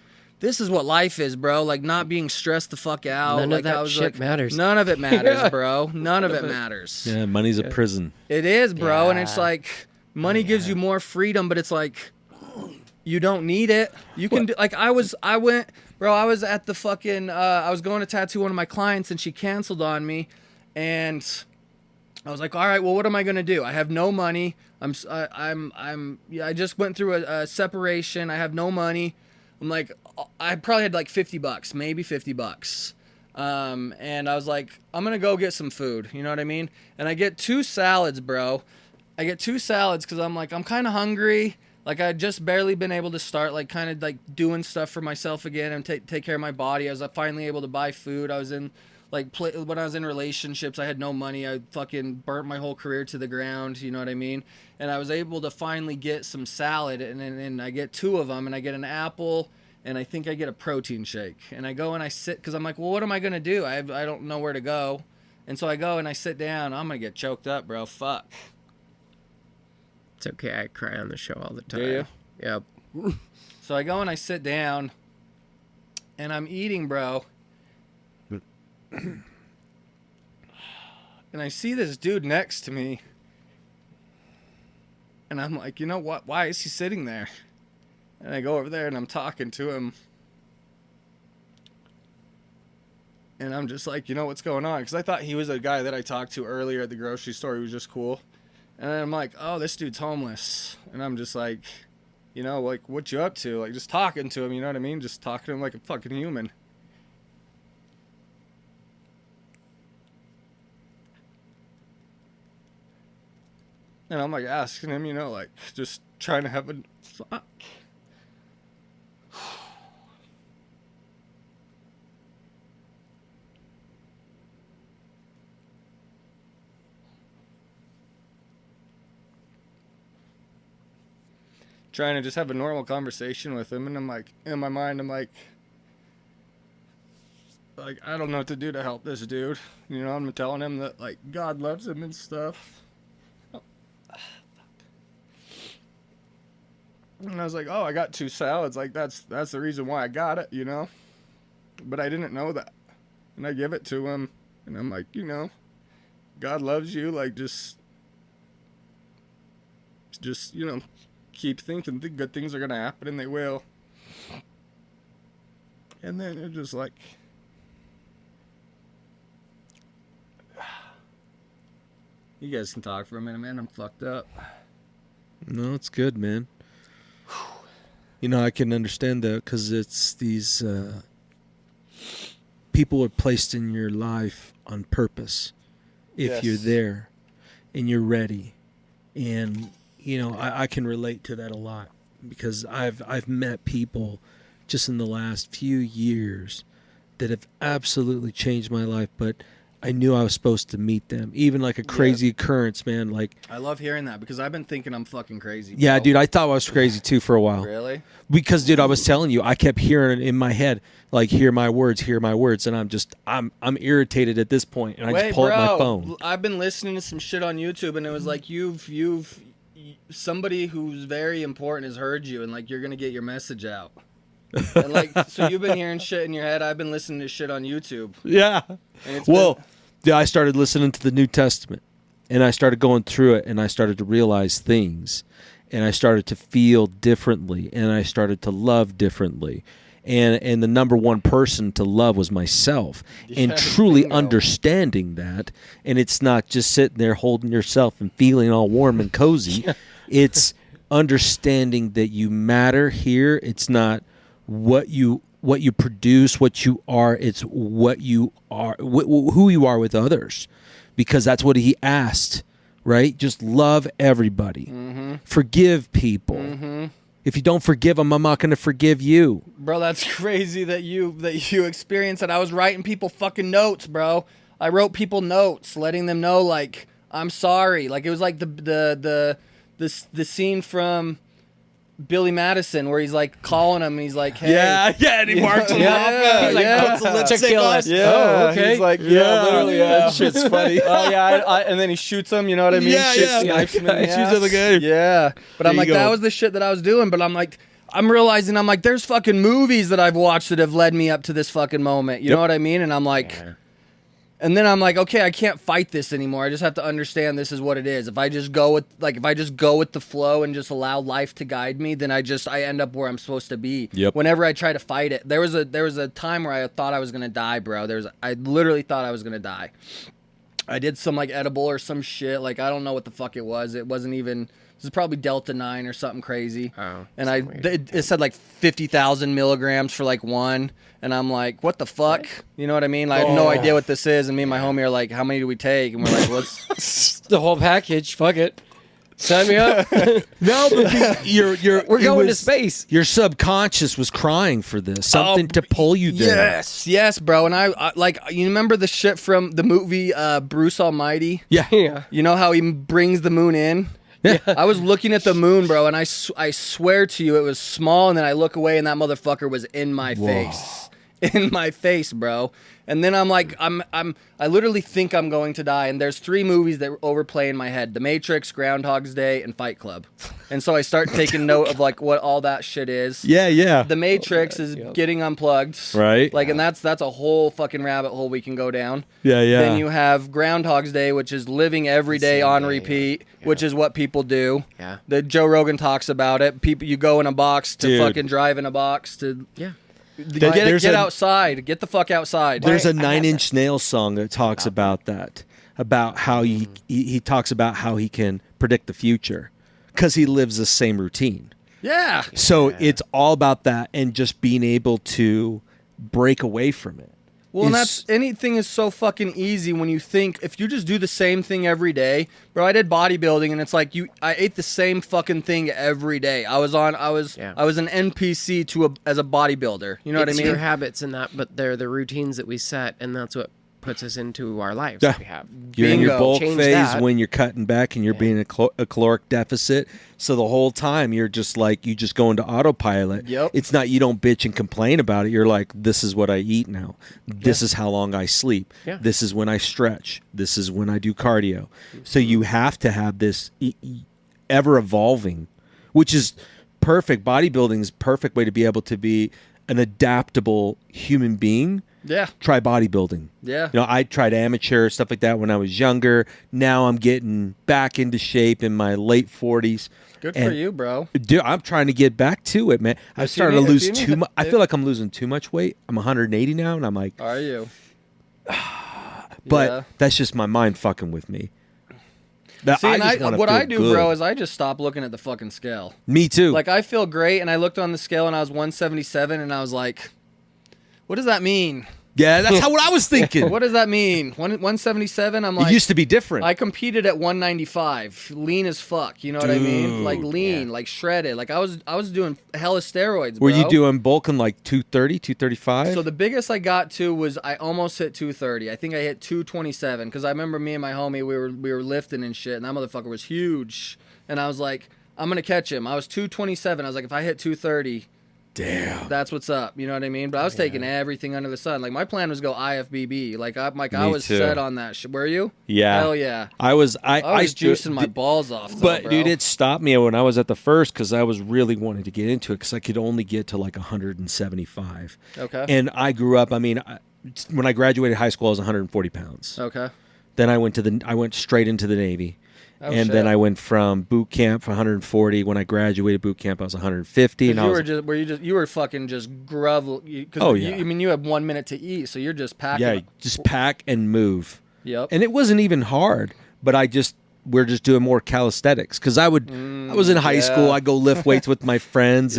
this is what life is, bro. Like not being stressed the fuck out. None like, of that I was shit like, matters. None of it matters, bro. None of it matters. Yeah, money's a prison. It is, bro. Yeah. And it's like money gives you more freedom, but it's like you don't need it. You can do, like I was at the fucking I was going to tattoo one of my clients and she canceled on me and I was like, all right, well, what am I going to do? I have no money. I just went through a separation. I have no money. I'm like, I probably had like $50, maybe $50. And I was like, I'm going to go get some food. You know what I mean? And I get 2 salads, bro. I get 2 salads because I'm like, I'm kind of hungry. Like I had just barely been able to start like kind of like doing stuff for myself again and take care of my body. I was finally able to buy food. I was in like when I was in relationships, I had no money. I fucking burnt my whole career to the ground. You know what I mean? And I was able to finally get some salad and I get 2 of them and I get an apple and I think I get a protein shake. And I go and I sit because I'm like, well, what am I going to do? I don't know where to go. And so I go and I sit down. I'm going to get choked up, bro. Fuck. It's okay. I cry on the show all the time. Do you? Yep. So I go and I sit down and I'm eating, bro. And I see this dude next to me. And I'm like, you know what? Why is he sitting there? And I go over there and I'm talking to him. And I'm just like, you know what's going on? Because I thought he was a guy that I talked to earlier at the grocery store. He was just cool. And I'm like, oh, this dude's homeless. And I'm just like, you know, like, what you up to? Like, just talking to him, you know what I mean? Just talking to him like a fucking human. And I'm like asking him, you know, like just trying to have a fuck. Trying to just have a normal conversation with him, and I'm like, in my mind, I'm like, I don't know what to do to help this dude. You know, I'm telling him that, like, God loves him and stuff. Oh. And I was like, oh, I got 2 salads. Like, that's the reason why I got it, you know? But I didn't know that. And I give it to him, and I'm like, you know, God loves you. Like, just, you know, keep thinking the good things are going to happen, and they will. And then it just like... You guys can talk for a minute, man. I'm fucked up. No, it's good, man. You know, I can understand that because it's these people are placed in your life on purpose. If Yes. you're there and you're ready, and you know, I can relate to that a lot because I've met people just in the last few years that have absolutely changed my life, but I knew I was supposed to meet them. Even like a crazy occurrence, man. Like, I love hearing that because I've been thinking I'm fucking crazy. Bro. yeah, dude, I thought I was crazy too for a while. Really? Because, dude, I was telling you, I kept hearing in my head, like, hear my words, and I'm irritated at this point, and I just pull up my phone. I've been listening to some shit on YouTube, and it was like somebody who's very important has heard you, and like you're gonna get your message out. And like, so you've been hearing shit in your head. I've been listening to shit on YouTube. Yeah. Well, I started listening to the New Testament, and I started going through it, and I started to realize things, and I started to feel differently, and I started to love differently. And the number one person to love was myself, and truly understanding that. And it's not just sitting there holding yourself and feeling all warm and cozy. It's understanding that you matter here. It's not what you produce, what you are. It's what you are, who you are with others, because that's what he asked, right? Just love everybody, forgive people. If you don't forgive them, I'm not going to forgive you. Bro, that's crazy that you experienced that. I was writing people fucking notes, bro. I wrote people notes, letting them know like I'm sorry. Like it was like the scene from Billy Madison where he's like calling him and he's like, hey. Yeah, and he marks him off. He's like, puts the lipstick on. Yeah, oh, okay. He's like, literally, that shit's funny. Oh yeah, and then he shoots him. You know what I mean? Snipes him in the He shoots him again. Yeah, but I'm like, that was the shit that I was doing. But I'm like, I'm realizing, I'm like, there's fucking movies that I've watched that have led me up to this fucking moment. You know what I mean? And I'm like. And then I'm like, okay, I can't fight this anymore. I just have to understand this is what it is. If I just go with the flow and just allow life to guide me, then I end up where I'm supposed to be. Yep. Whenever I try to fight it, there was a time where I thought I was gonna die, bro. I literally thought I was gonna die. I did some like edible or some shit. Like I don't know what the fuck it was. It wasn't even. This is probably Delta 9 or something crazy. Oh, and it said like 50,000 milligrams for like one. And I'm like, what the fuck? You know what I mean? Like, I have no idea what this is. And me and my homie are like, how many do we take? And we're like, let's... The whole package. Fuck it. Sign me up. No, but we're going to space. Your subconscious was crying for this. Something to pull you there. Yes, bro. And I like, you remember the shit from the movie Bruce Almighty? Yeah. You know how he brings the moon in? Yeah. I was looking at the moon, bro, and I swear to you, it was small, and then I look away, and that motherfucker was in my face. In my face, bro. And then I'm like, I literally think I'm going to die. And there's 3 movies that overplay in my head: The Matrix, Groundhog's Day, and Fight Club. And so I start taking note of like what all that shit is. Yeah. The Matrix is getting unplugged. Right. Like, and that's a whole fucking rabbit hole we can go down. Yeah. Then you have Groundhog's Day, which is living every day on repeat, which is what people do. Yeah. That Joe Rogan talks about it. People, you go in a box to fucking drive in a box to get outside. Get the fuck outside. There's a 9 Inch Nails song that talks about that. About how he talks about how he can predict the future because he lives the same routine. Yeah. So it's all about that and just being able to break away from it. Well, and that's anything is so fucking easy when you think if you just do the same thing every day, bro. I did bodybuilding and it's like I ate the same fucking thing every day. I was an NPC as a bodybuilder. You know what I mean? It's your habits and that, but they're the routines that we set, and that's what puts us into our lives. Yeah. That we have. You're in your bulk Change phase that. when you're cutting back and you're being a caloric deficit. So the whole time you're just like, you just go into autopilot. Yep. It's not, you don't bitch and complain about it. You're like, this is what I eat now. This is how long I sleep. Yeah. This is when I stretch. This is when I do cardio. So you have to have this ever evolving, which is perfect. Bodybuilding is a perfect way to be able to be an adaptable human being. Yeah. Try bodybuilding. Yeah. You know, I tried amateur stuff like that when I was younger. Now I'm getting back into shape in my late 40s. Good for you, bro. Dude, I'm trying to get back to it, man. I'm starting to lose too much. I feel like I'm losing too much weight. I'm 180 now, and I'm like, Are you? but that's just my mind fucking with me. See, I just wanna what feel I do, good. bro, is I just stop looking at the fucking scale. Me too. Like, I feel great, and I looked on the scale, and I was 177, and I was like, what does that mean? Yeah, that's what I was thinking. What does that mean? 177? I'm like, It used to be different. I competed at 195, lean as fuck. You know what I mean? Like lean, like shredded. Like I was doing hella steroids. Bro. Were you doing bulking like 230, 235? So the biggest I got to was I almost hit 230. I think I hit 227 because I remember me and my homie we were lifting and shit, and that motherfucker was huge. And I was like, I'm gonna catch him. I was 227. I was like, if I hit 230. Damn. That's what's up. You know what I mean? But I was taking everything under the sun. Like my plan was go IFBB. Like I was too. set on that shit. Were you? Yeah. Hell yeah. I was juicing my balls off. But bro. dude, it stopped me when I was at the first because I was really wanting to get into it because I could only get to like 175. Okay. And I grew up. I mean, when I graduated high school, I was 140 pounds. Okay. Then I went straight into the Navy. Oh, and shit. then I went from boot camp for 140. When I graduated boot camp, I was 150. And you were fucking just grovel. Oh, yeah. I mean, you had 1 minute to eat, so you're just packing. Yeah, just pack and move. Yep. And it wasn't even hard, but we're just doing more calisthenics because I was in high school. I'd go lift weights with my friends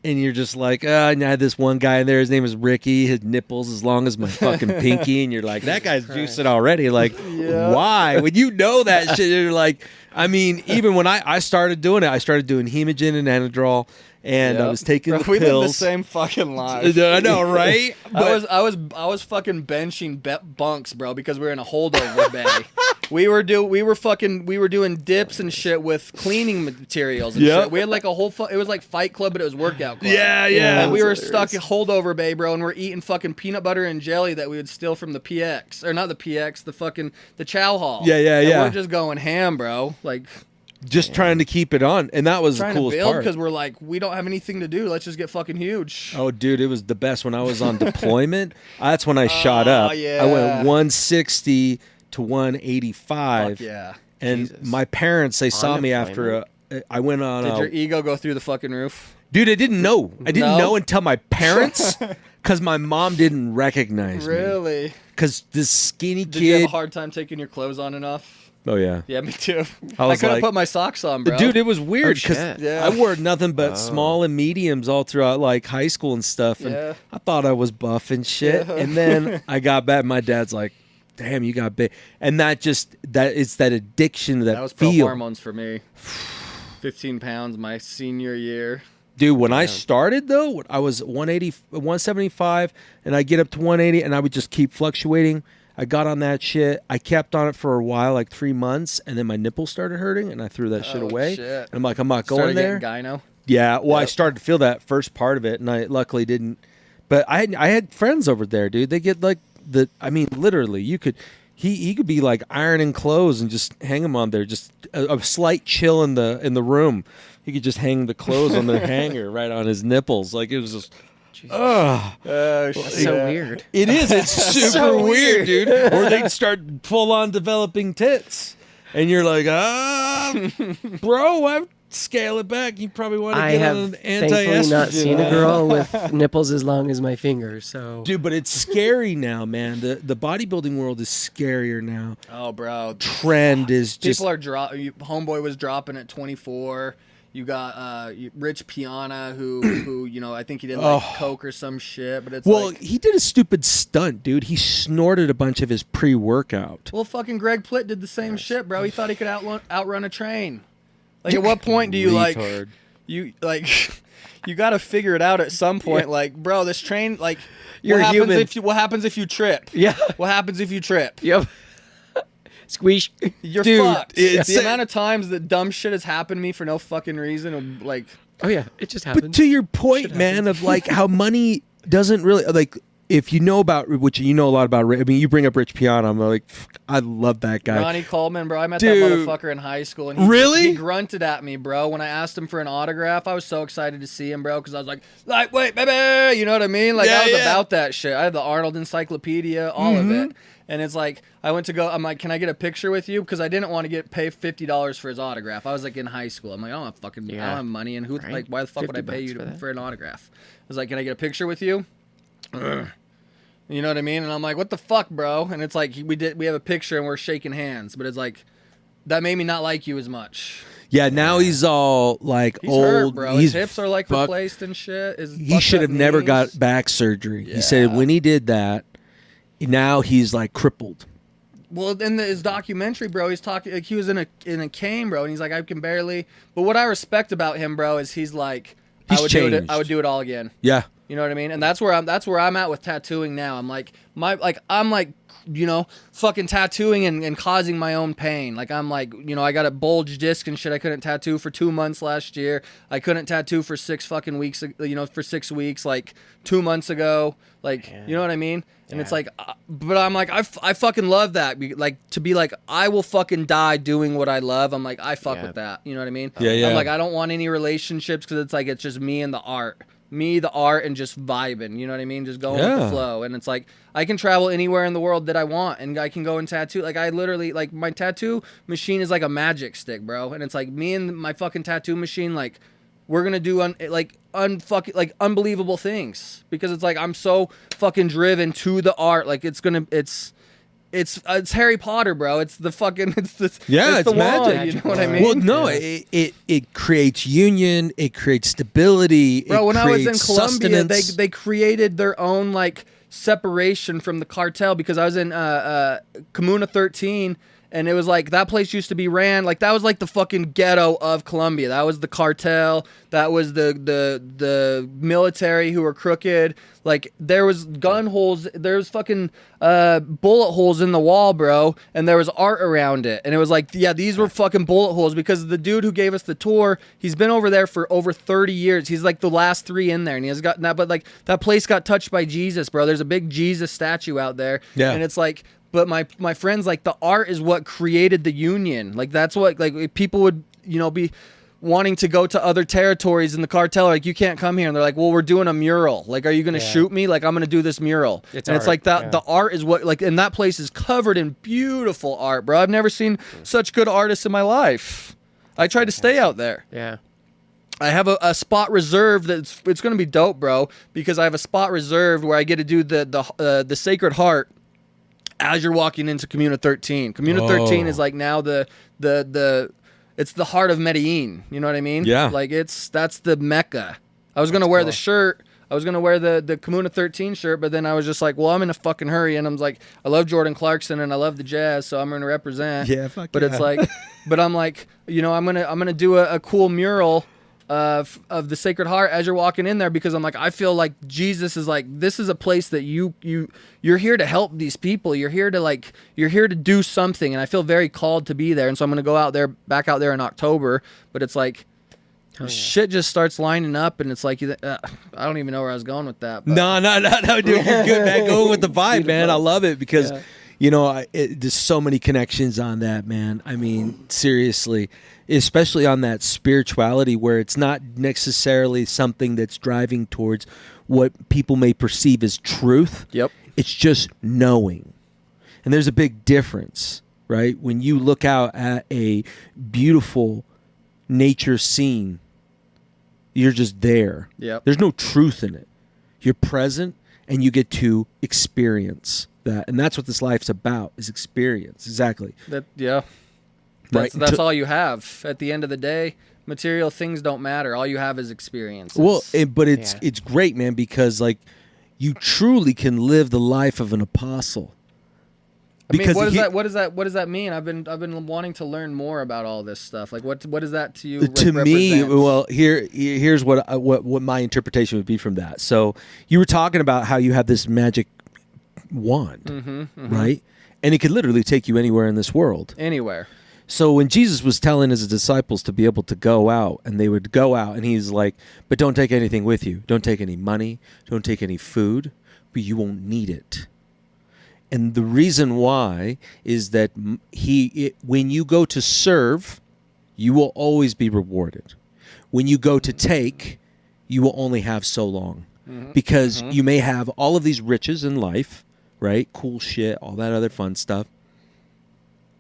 and you're just like, and I had this one guy in there. His name was Ricky. His nipples as long as my fucking pinky, and you're like, that guy's juicing already. Like, why? When you know that shit, you're like, I mean, even when I started doing it, I started doing Hemogen and Anadrol, and I was taking the we pills. live the same fucking life. I know, right? I was fucking benching bunks, bro, because we were in a holdover bay. We were doing dips and shit with cleaning materials and shit. We had like a whole it was like Fight Club, but it was workout club. Yeah. And we were stuck in holdover bay, bro, and we're eating fucking peanut butter and jelly that we would steal from the PX or not the PX, the Chow Hall. Yeah. And we're just going ham, bro. Like just trying to keep it on, and that was the coolest part. Because we're like, we don't have anything to do. Let's just get fucking huge. Oh, dude, it was the best when I was on deployment. That's when I shot up. Yeah. I went 160 to 185. Fuck yeah. And Jesus. my parents, they saw me after I went on. Did your ego go through the fucking roof? Dude, I didn't know. I didn't know until my parents, because my mom didn't recognize me. Really? Because this skinny kid. Did you have a hard time taking your clothes on enough? Oh yeah. Yeah, me too. I couldn't like, put my socks on, bro. Dude, it was weird because shit. I wore nothing but small and mediums all throughout like high school and stuff, and I thought I was buff and shit. Yeah. And then I got back. My dad's like, "Damn, you got big," and it's that addiction, that was feel. pro hormones for me. 15 pounds my senior year. Dude, when I started though, I was 180, 175, and I get up to 180, and I would just keep fluctuating. I got on that shit. I kept on it for a while, like 3 months, and then my nipples started hurting, and I threw that shit away. Shit. And I'm like, I'm not going Started there. getting gyno. Yeah, well, I started to feel that first part of it, and I luckily didn't. But I had friends over there, dude. They get like literally, you could. He could be like ironing clothes and just hang them on there. Just a slight chill in the room. He could just hang the clothes on their hanger right on his nipples. Like it was just. So weird. It is. It's super So weird, dude. Or they'd start full on developing tits, and you're like, bro, I scale it back. You probably want to I get have on an thankfully anti-estrogen. not seen a girl with nipples as long as my fingers. So, Dude, but it's scary now, man. The bodybuilding world is scarier now. Oh, bro. Trend is just People are homeboy was dropping at 24. You got Rich Piana, who you know, I think he did like coke or some shit. But it's he did a stupid stunt, dude. He snorted a bunch of his pre-workout. Well, fucking Greg Plitt did the same shit, bro. He thought he could outrun a train. Like, at what point do you you got to figure it out at some point. Yeah. Like, bro, this train, like, what happens if you trip? Yeah. What happens if you trip? Yep. Squeeze. You're fucked. The amount of times that dumb shit has happened to me for no fucking reason, like... Oh, yeah. It just happens. But to your point, man, of, like, how money doesn't really... Like, if you know about... Which you know a lot about... I mean, you bring up Rich Piana. I'm like, I love that guy. Ronnie Coleman, bro. I met that motherfucker in high school. And he grunted at me, bro. When I asked him for an autograph, I was so excited to see him, bro, because I was like, lightweight, baby! You know what I mean? Like, I was about that shit. I had the Arnold Encyclopedia, all of it. And it's like, I'm like, can I get a picture with you? Because I didn't want to pay $50 for his autograph. I was like in high school. I'm like, I don't don't have money. And like, why the fuck would I pay you for an autograph? I was like, can I get a picture with you? You know what I mean? And I'm like, what the fuck, bro? And it's like, we have a picture and we're shaking hands. But it's like, that made me not like you as much. Yeah, now he's all like he's old. Hurt, bro. His hips are like replaced and shit. He should have never got back surgery. Yeah. He said when he did that, now he's like crippled. Well, in his documentary, bro, he's talking like he was in a cane, bro, and he's like, I can barely. But what I respect about him, bro, is he's like, I would do it all again. Yeah, you know what I mean. And that's where I'm at with tattooing now. I'm like you know, fucking tattooing and causing my own pain. Like, I'm like, you know, I got a bulge disc and shit. I couldn't tattoo for 2 months last year. I couldn't tattoo for 6 fucking weeks, you know, for 6 weeks, like 2 months ago. Like, you know what I mean? And it's like, but I'm like, I fucking love that. Like, to be like, I will fucking die doing what I love. I'm like, I fuck with that. You know what I mean? Yeah. I'm like, I don't want any relationships because it's like, it's just me and the art. Me, the art, and just vibing, you know what I mean? Just going with the flow. And it's like, I can travel anywhere in the world that I want, and I can go and tattoo. Like, I literally, like, my tattoo machine is like a magic stick, bro. And it's like, me and my fucking tattoo machine, like, we're gonna do unbelievable things, because it's like, I'm so fucking driven to the art. Like, it's Harry Potter, bro. It's the fucking it's the magic. Wand, you know what I mean? Well, no, it creates union, it creates stability. Bro, when I was in Colombia, sustenance. they created their own like separation from the cartel, because I was in Comuna 13. And it was like, that place used to be ran, like, that was like the fucking ghetto of Colombia. That was the cartel. That was the military who were crooked. Like, there was gun holes. There was fucking bullet holes in the wall, bro. And there was art around it. And it was like, yeah, these were fucking bullet holes, because the dude who gave us the tour, he's been over there for over 30 years. He's like the last 3 in there. And he has got that, but like, that place got touched by Jesus, bro. There's a big Jesus statue out there. Yeah. And it's like, but my friends, like, the art is what created the union. Like, that's what, like, people would, you know, be wanting to go to other territories in the cartel. Like, you can't come here. And they're like, well, we're doing a mural. Like, are you going to shoot me? Like, I'm going to do this mural. It's like that. Yeah. The art is what, like, and that place is covered in beautiful art, bro. I've never seen such good artists in my life. I tried to stay out there. Yeah. I have a spot reserved it's going to be dope, bro, because I have a spot reserved where I get to do the Sacred Heart as you're walking into Comuna 13. Comuna 13 is like now it's the heart of Medellin. You know what I mean? Yeah. Like, that's the Mecca. I was going to wear the shirt. I was going to wear the Comuna 13 shirt, but then I was just like, well, I'm in a fucking hurry. And I'm like, I love Jordan Clarkson and I love the Jazz, so I'm going to represent. Yeah, fuck But yeah. it's like, but I'm like, you know, I'm going to do a cool mural of the Sacred Heart as you're walking in there, because I'm like, I feel like Jesus is like, this is a place that you're here to help these people. You're here to do something, and I feel very called to be there. And so I'm gonna go back out there in October. But it's like, shit just starts lining up, and it's like, I don't even know where I was going with that. But. No, dude, you're good, man. Going with the vibe, man. I love it, because you know, there's so many connections on that, man. I mean, seriously, especially on that spirituality, where it's not necessarily something that's driving towards what people may perceive as truth. Yep. It's just knowing. And there's a big difference, right? When you look out at a beautiful nature scene, you're just there. Yep. There's no truth in it. You're present, and you get to experience that. And that's what this life's about, is experience. Exactly. That's all you have at the end of the day. Material things don't matter. All you have is experience. Well, but it's great, man, because like you truly can live the life of an apostle. Because what does that mean? I've been wanting to learn more about all this stuff. Like what is that to you? To me, well, here's what my interpretation would be from that. So you were talking about how you have this magic wand, right? And it could literally take you anywhere in this world. Anywhere. So when Jesus was telling his disciples to be able to go out, and they would go out, and he's like, but don't take anything with you. Don't take any money. Don't take any food, but you won't need it. And the reason why is that when you go to serve, you will always be rewarded. When you go to take, you will only have so long. Because you may have all of these riches in life, right? Cool shit, all that other fun stuff.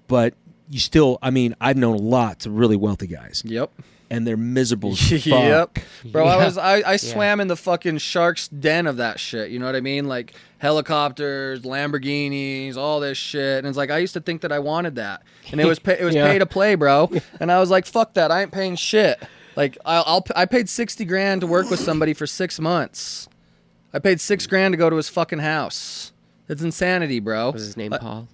But you still, I mean, I've known lots of really wealthy guys. Yep. And they're miserable as fuck. Yep. Bro, I swam in the fucking shark's den of that shit. You know what I mean? Like helicopters, Lamborghinis, all this shit. And it's like I used to think that I wanted that. And it was pay to play, bro. And I was like, fuck that. I ain't paying shit. Like I paid $60,000 to work with somebody for 6 months. I paid $6,000 to go to his fucking house. It's insanity, bro. Was his name Paul?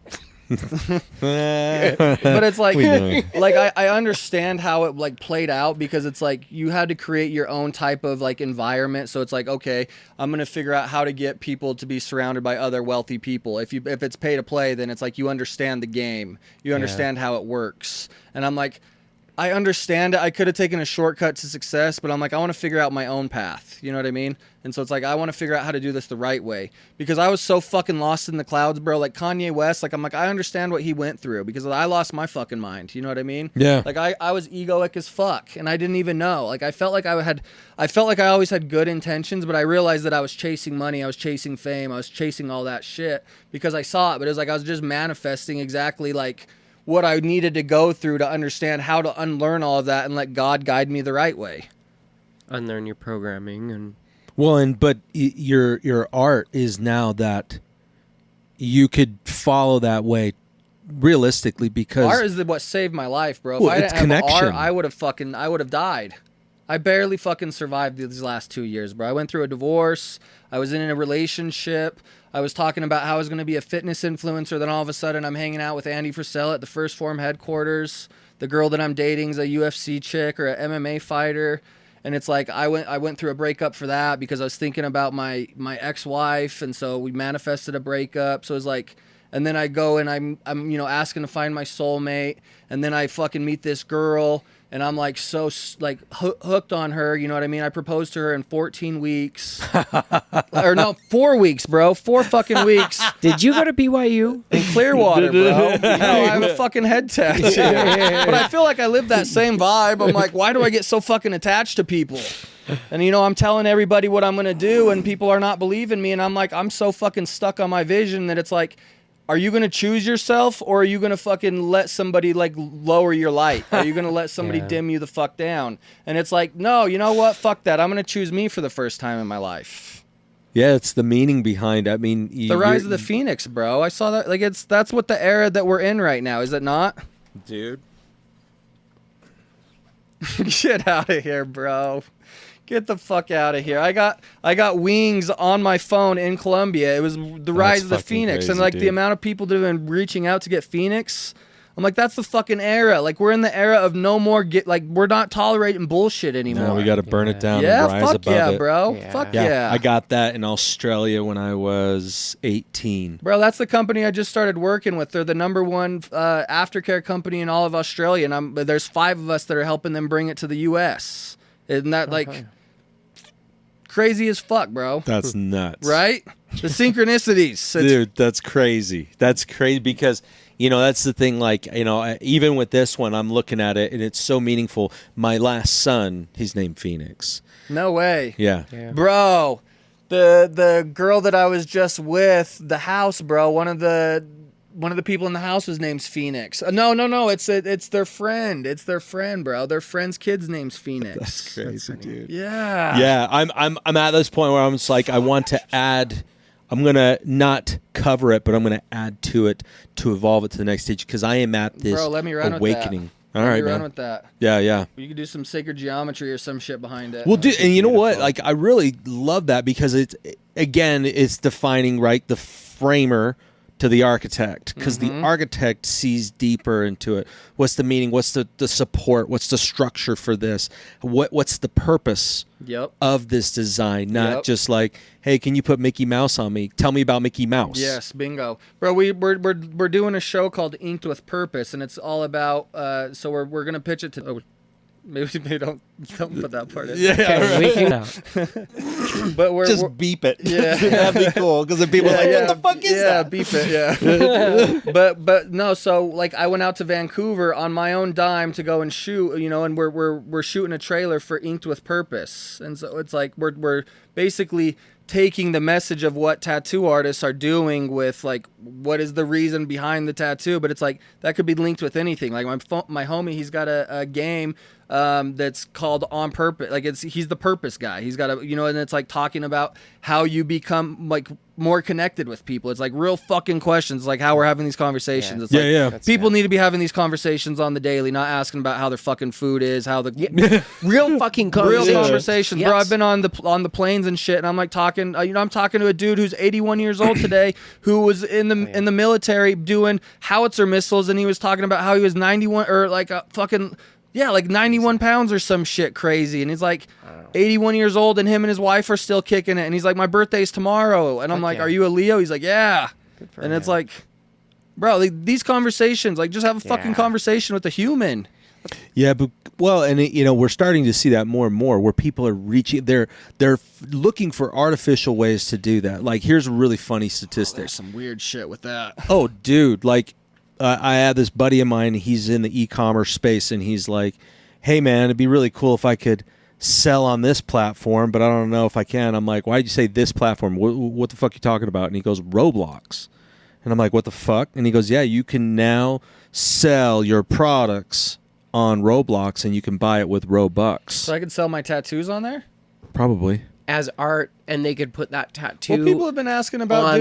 But it's like I understand how it like played out, because it's like you had to create your own type of like environment. So it's like, okay, I'm gonna figure out how to get people to be surrounded by other wealthy people. If it's pay to play, then it's like you understand the game, you understand how it works. And I'm like, I understand it. I could have taken a shortcut to success, but I'm like, I want to figure out my own path. You know what I mean? And so it's like, I want to figure out how to do this the right way, because I was so fucking lost in the clouds, bro. Like Kanye West, like I'm like, I understand what he went through, because I lost my fucking mind. You know what I mean? Yeah. Like I was egoic as fuck, and I didn't even know. Like I felt like I always had good intentions, but I realized that I was chasing money, I was chasing fame, I was chasing all that shit because I saw it. But it was like I was just manifesting exactly like what I needed to go through to understand how to unlearn all of that and let God guide me the right way. Unlearn your programming and but your art is now that you could follow that way realistically, because art is what saved my life, bro. Well, if I it's didn't have connection. art, I would have died. I barely fucking survived these last 2 years, bro. I went through a divorce. I was in a relationship. I was talking about how I was going to be a fitness influencer. Then all of a sudden I'm hanging out with Andy Frisell at the First Form headquarters. The girl that I'm dating is a UFC chick or an MMA fighter. And it's like I went through a breakup for that because I was thinking about my ex-wife. And so we manifested a breakup. So it's like, and then I go and I'm asking to find my soulmate. And then I fucking meet this girl. And I'm like so like hooked on her, you know what I mean? I proposed to her in 14 weeks. Or no, 4 weeks, bro. 4 fucking weeks. Did you go to BYU? In Clearwater, bro. No, I have a fucking head tattoo. But I feel like I live that same vibe. I'm like, why do I get so fucking attached to people? And I'm telling everybody what I'm going to do, and people are not believing me. And I'm like, I'm so fucking stuck on my vision that it's like, are you going to choose yourself, or are you going to fucking let somebody like lower your light? Are you going to let somebody dim you the fuck down? And it's like, no, you know what? Fuck that. I'm going to choose me for the first time in my life. Yeah, it's the meaning behind it. I mean, the rise of the Phoenix, bro. I saw that. Like that's what the era that we're in right now, is it not? Dude. Get out of here, bro. Get the fuck out of here. I got wings on my phone in Colombia. It was the rise of the Phoenix. Crazy, and like dude. the amount of people that have been reaching out to get Phoenix. I'm like, that's the fucking era. Like we're in the era of no more we're not tolerating bullshit anymore. No, we got to burn it down Yeah, and rise fuck above yeah, it. bro. Yeah. Fuck Yeah, yeah. I got that in Australia when I was 18. Bro, that's the company I just started working with. They're the number one aftercare company in all of Australia. And there's 5 of us that are helping them bring it to the U.S. Isn't that crazy as fuck, bro? That's nuts. Right? The synchronicities. Dude, that's crazy. That's crazy because, that's the thing. Like, even with this one, I'm looking at it and it's so meaningful. My last son, he's named Phoenix. No way. Yeah. Bro, the girl that I was just with, the house, bro, one of the people in the house was named Phoenix. No, it's their friend. It's their friend, bro. Their friend's kid's name's Phoenix. That's crazy, dude. Yeah. Yeah, I'm at this point where I'm just like, I want to add. I'm gonna not cover it, but I'm gonna add to it to evolve it to the next stage because I am at this Bro, let me run awakening. with that. All right, run man. with that. Yeah. You could do some sacred geometry or some shit behind it. Well, and you know what? Like, I really love that because it's defining, right, the framer to the architect, because the architect sees deeper into it. What's the meaning? What's the support? What's the structure for this? What's the purpose of this design? Not just like, hey, can you put Mickey Mouse on me? Tell me about Mickey Mouse. Yes, bingo, bro. We're doing a show called Inked with Purpose, and it's all about. So we're gonna pitch it to. Oh, maybe don't put that part in. Yeah, We can But we're just beep it. Yeah. That'd be cool because then people are like, what the fuck is that? Yeah, beep it. Yeah. but no. So like, I went out to Vancouver on my own dime to go and shoot. You know, and we're shooting a trailer for Inked with Purpose, and so it's like we're basically taking the message of what tattoo artists are doing with like what is the reason behind the tattoo, but it's like that could be linked with anything. Like my homie, he's got a game that's called On Purpose. Like he's the purpose guy. He's got and it's like talking about how you become like more connected with people. It's like real fucking questions, like how we're having these conversations. It's like people need to be having these conversations on the daily, not asking about how their fucking food is, how the real fucking conversations. Real conversations, bro. I've been on the planes and shit, and I'm like talking. I'm talking to a dude who's 81 years old today, who was in the military doing howitzer missiles, and he was talking about how he was 91 or like a fucking. Yeah, like 91 pounds or some shit crazy. And he's like 81 years old, and him and his wife are still kicking it. And he's like, my birthday's tomorrow. And I'm like, are you a Leo? He's like, yeah. And it's like, bro, like, these conversations, like, just have a fucking conversation with a human. Yeah, but we're starting to see that more and more where people are reaching, they're looking for artificial ways to do that. Like, here's a really funny statistic. There's some weird shit with that. Oh, dude, like, I had this buddy of mine, he's in the e-commerce space, and he's like, hey, man, it'd be really cool if I could sell on this platform, but I don't know if I can. I'm like, why did you say this platform? What the fuck are you talking about? And he goes, Roblox. And I'm like, what the fuck? And he goes, yeah, you can now sell your products on Roblox, and you can buy it with Robux. So I could sell my tattoos on there? Probably. As art, and they could put that tattoo Well, people have been asking about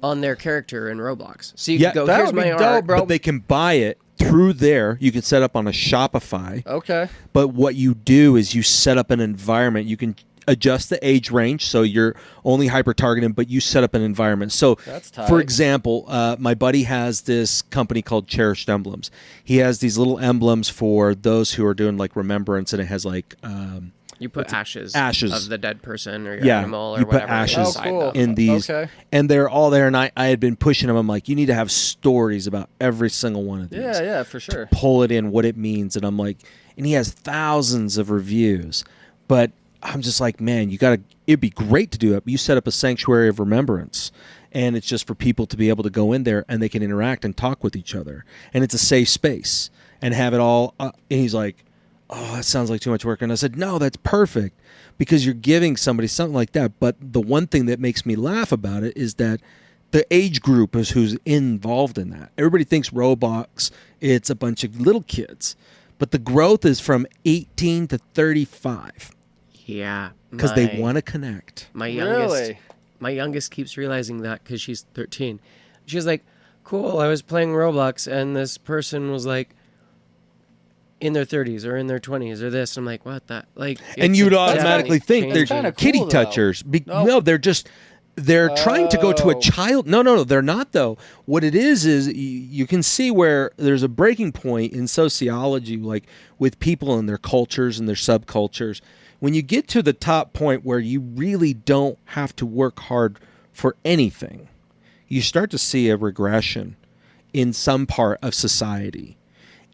on their character in Roblox. So you can go, that here's would be my dope, art. bro. But they can buy it through there. You can set up on a Shopify. Okay. But what you do is you set up an environment. You can adjust the age range, so you're only hyper-targeting, but you set up an environment. So, that's tight. For example, my buddy has this company called Cherished Emblems. He has these little emblems for those who are doing, like, remembrance, and it has, like... you put ashes of the dead person or your animal or you whatever. put ashes in these, and they're all there. And I had been pushing them. I'm like, you need to have stories about every single one of these. Yeah, for sure. To pull it in, what it means. And I'm like, and he has thousands of reviews, but I'm just like, man, it'd be great to do it. You set up a sanctuary of remembrance, and it's just for people to be able to go in there and they can interact and talk with each other, and it's a safe space and have it all. And he's like, oh, that sounds like too much work. And I said, no, that's perfect, because you're giving somebody something like that. But the one thing that makes me laugh about it is that the age group is who's involved in that. Everybody thinks Roblox, it's a bunch of little kids, but the growth is from 18 to 35. Yeah. Because they want to connect. My youngest keeps realizing that because she's 13. She's like, cool, I was playing Roblox, and this person was like, in their 30s or in their 20s or this. I'm like, what that? Like, and you'd automatically think they're cool, kitty touchers. No, they're trying to go to a child. No, they're not, though. What it is you can see where there's a breaking point in sociology, like with people and their cultures and their subcultures. When you get to the top point where you really don't have to work hard for anything, you start to see a regression in some part of society.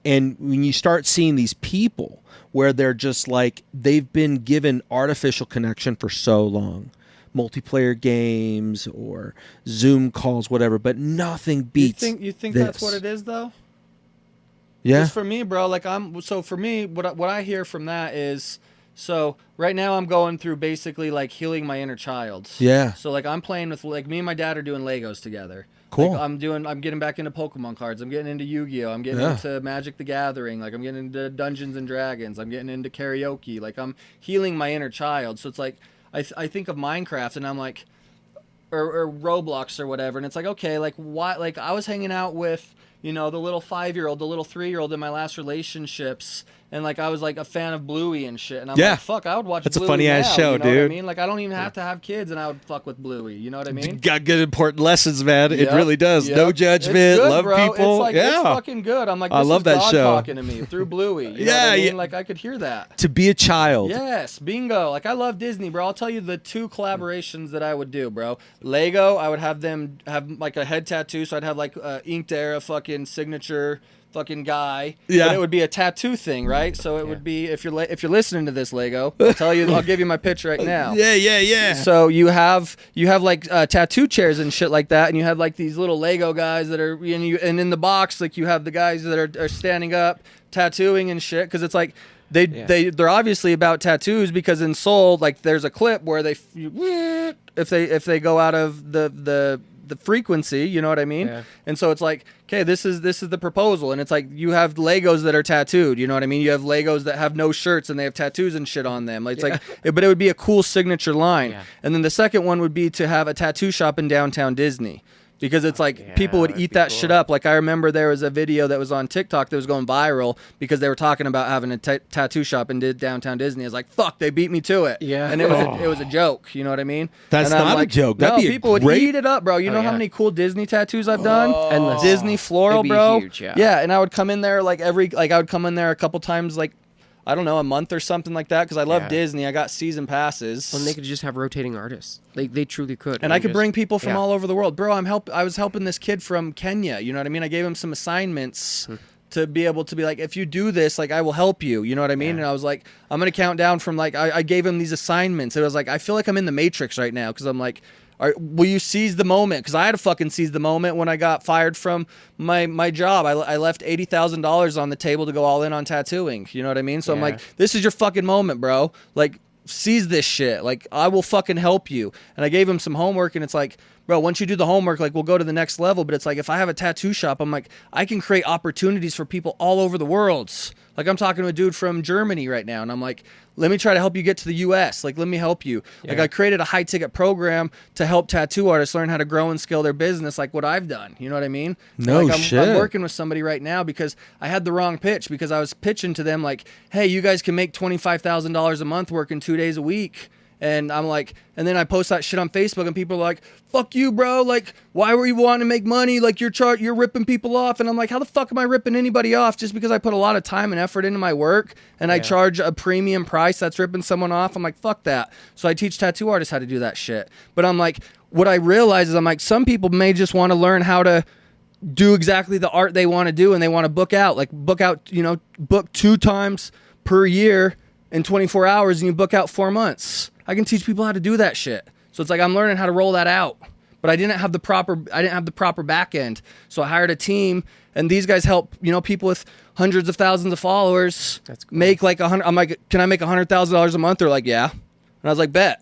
And when you start seeing these people where they're just like, they've been given artificial connection for so long, multiplayer games or Zoom calls, whatever, but nothing beats You think this. that's what it is, though? Yeah. Just for me, bro, like for me, what I hear from that is, so right now I'm going through basically like healing my inner child. Yeah. So like I'm playing with, like, me and my dad are doing Legos together. Cool. Like, I'm getting back into Pokemon cards. I'm getting into Yu-Gi-Oh. I'm getting into Magic the Gathering. Like, I'm getting into Dungeons and Dragons. I'm getting into karaoke. Like, I'm healing my inner child. So it's like, I think of Minecraft, and I'm like, or Roblox or whatever, and it's like, okay, like, why? Like, I was hanging out with you know, the little 5-year-old, the little 3-year-old in my last relationships. And like I was like a fan of Bluey and shit, and I'm like, fuck, I would watch. That's Bluey a funny ass now, show, you know dude. What I mean, like I don't even have to have kids, and I would fuck with Bluey. You know what I mean? Got good important lessons, man. It Yep, really does. yep. No It's judgment, good, love bro. people. It's like, yeah, it's fucking good. I'm like, this I love is that God show. talking to me through Bluey. You know what I mean? Like I could hear that. To be a child. Yes, bingo. Like I love Disney, bro. I'll tell you the 2 collaborations that I would do, bro. Lego, I would have them have like a head tattoo, so I'd have like Inked Era fucking signature fucking guy. Yeah. But it would be a tattoo thing, right? So it would be if you're listening to this, Lego, I'll give you my pitch right now. Yeah. So you have like tattoo chairs and shit like that, and you have like these little Lego guys that are and in the box like you have the guys that are standing up tattooing and shit, because it's like they're obviously about tattoos, because in Soul like there's a clip where if they go out of the frequency, you know what I mean? Yeah. And so it's like, okay, this is the proposal, and it's like you have Legos that are tattooed, you know what I mean? You have Legos that have no shirts and they have tattoos and shit on them. It's like, but it would be a cool signature line. Yeah. And then the second one would be to have a tattoo shop in downtown Disney. Because it's like people would eat that shit up. Like I remember there was a video that was on TikTok that was going viral because they were talking about having a tattoo shop in downtown Disney. I was like, fuck, they beat me to it. Yeah. And it was a joke. You know what I mean? That's and not like, a joke. That'd be people would eat it up, bro. You know how yeah. many cool Disney tattoos I've done? Endless. Disney floral, It'd be bro. huge, yeah. Yeah, and I would come in there I would come in there a couple times, like, I don't know, a month or something like that, because I love Disney. I got season passes. And they could just have rotating artists. They truly could. And I could bring people from all over the world. Bro, I was helping this kid from Kenya, you know what I mean? I gave him some assignments to be able to be like, if you do this, like, I will help you, you know what I mean? And I was like, I'm going to count down from, like, I gave him these assignments. It was like, I feel like I'm in the Matrix right now, because I'm like, will you seize the moment? Because I had to fucking seize the moment when I got fired from my job. I left $80,000 on the table to go all in on tattooing. You know what I mean? So I'm like, this is your fucking moment, bro. Like, seize this shit. Like, I will fucking help you. And I gave him some homework, and it's like, bro, once you do the homework, like, we'll go to the next level. But it's like, if I have a tattoo shop, I'm like, I can create opportunities for people all over the world. Like, I'm talking to a dude from Germany right now, and I'm like, let me try to help you get to the U.S. Like, let me help you. Like, I created a high-ticket program to help tattoo artists learn how to grow and scale their business, like what I've done. You know what I mean? No shit. I'm working with somebody right now because I had the wrong pitch, because I was pitching to them like, hey, you guys can make $25,000 a month working 2 days a week. And I'm like, and then I post that shit on Facebook, and people are like, fuck you, bro. Like, why were you wanting to make money? Like, you're ripping people off. And I'm like, how the fuck am I ripping anybody off just because I put a lot of time and effort into my work and I charge a premium price that's ripping someone off? I'm like, fuck that. So I teach tattoo artists how to do that shit. But I'm like, what I realize is I'm like, some people may just want to learn how to do exactly the art they want to do, and they want to book out, you know, book 2 times per year in 24 hours, and you book out 4 months. I can teach people how to do that shit. So it's like I'm learning how to roll that out. But I didn't have the proper back end. So I hired a team, and these guys help, you know, people with hundreds of thousands of followers. That's cool. Make like $100. I'm like, can I make $100,000 a month? They're like, yeah. And I was like, bet.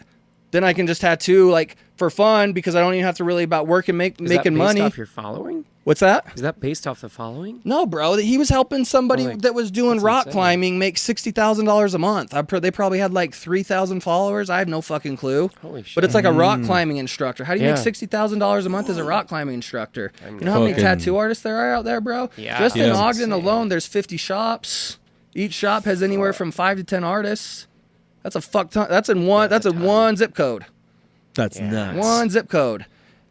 Then I can just tattoo like for fun, because I don't even have to really about working making money. Is that based off your following? What's that? Is that based off the following? No, bro. He was helping somebody that was doing rock climbing make $60,000 a month. They probably had like 3,000 followers. I have no fucking clue. Holy shit. But it's like a rock climbing instructor. How do you make $60,000 a month as a rock climbing instructor? You know how many tattoo artists there are out there, bro? Yeah. Just in Ogden alone, there's 50 shops. Each shop has anywhere from 5 to 10 artists. That's a fuck ton. That's in one. That's a one zip code. That's nuts. One zip code.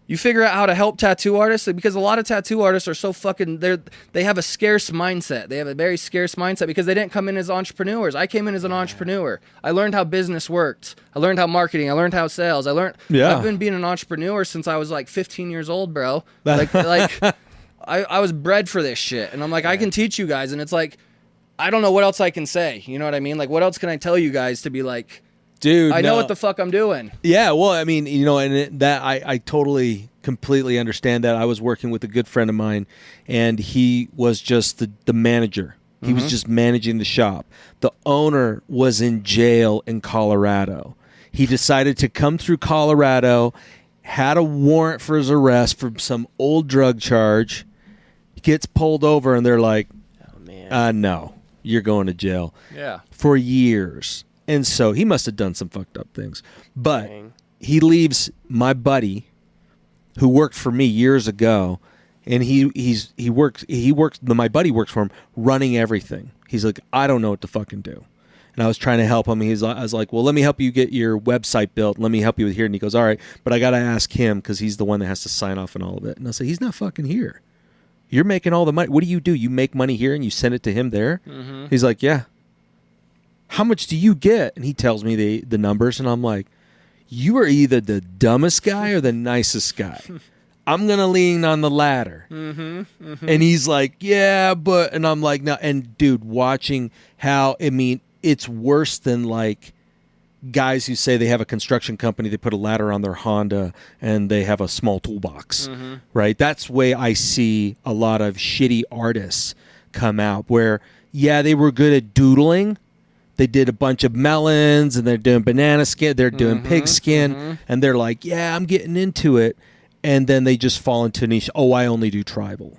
You figure out how to help tattoo artists, because a lot of tattoo artists are so fucking, they have a scarce mindset. They have a very scarce mindset because they didn't come in as entrepreneurs. I came in as an entrepreneur. I learned how business worked. I learned how marketing. I learned how sales. I've been being an entrepreneur since I was like 15 years old, bro. Like I was bred for this shit. And I'm like, I can teach you guys. And it's like, I don't know what else I can say. You know what I mean? Like, what else can I tell you guys to be like, dude, I know what the fuck I'm doing. Yeah, well, I mean, you know, and that I totally, completely understand that. I was working with a good friend of mine, and he was just the manager. He was just managing the shop. The owner was in jail in Colorado. He decided to come through Colorado, had a warrant for his arrest for some old drug charge, gets pulled over, and they're like, oh, man. No, you're going to jail. Yeah. For years. And so he must have done some fucked up things. But he leaves my buddy, who worked for me years ago, and he works. My buddy works for him, running everything. He's like, I don't know what to fucking do. And I was trying to help him. I was like, well, let me help you get your website built. Let me help you with here. And he goes, all right, but I got to ask him because he's the one that has to sign off on all of it. And I said, he's not fucking here. You're making all the money. What do? You make money here and you send it to him there? Mm-hmm. He's like, yeah. How much do you get? And he tells me the numbers. And I'm like, you are either the dumbest guy or the nicest guy. I'm going to lean on the latter. Mm-hmm, mm-hmm. And he's like, yeah, but, and I'm like, no. And dude, watching how, it's worse than like guys who say they have a construction company, they put a ladder on their Honda and they have a small toolbox, mm-hmm. right? That's the way I see a lot of shitty artists come out where, yeah, they were good at doodling. They did a bunch of melons and they're doing banana skin, they're doing mm-hmm, pig skin, mm-hmm. and they're like, yeah, I'm getting into it. And then they just fall into a niche. Oh, I only do tribal.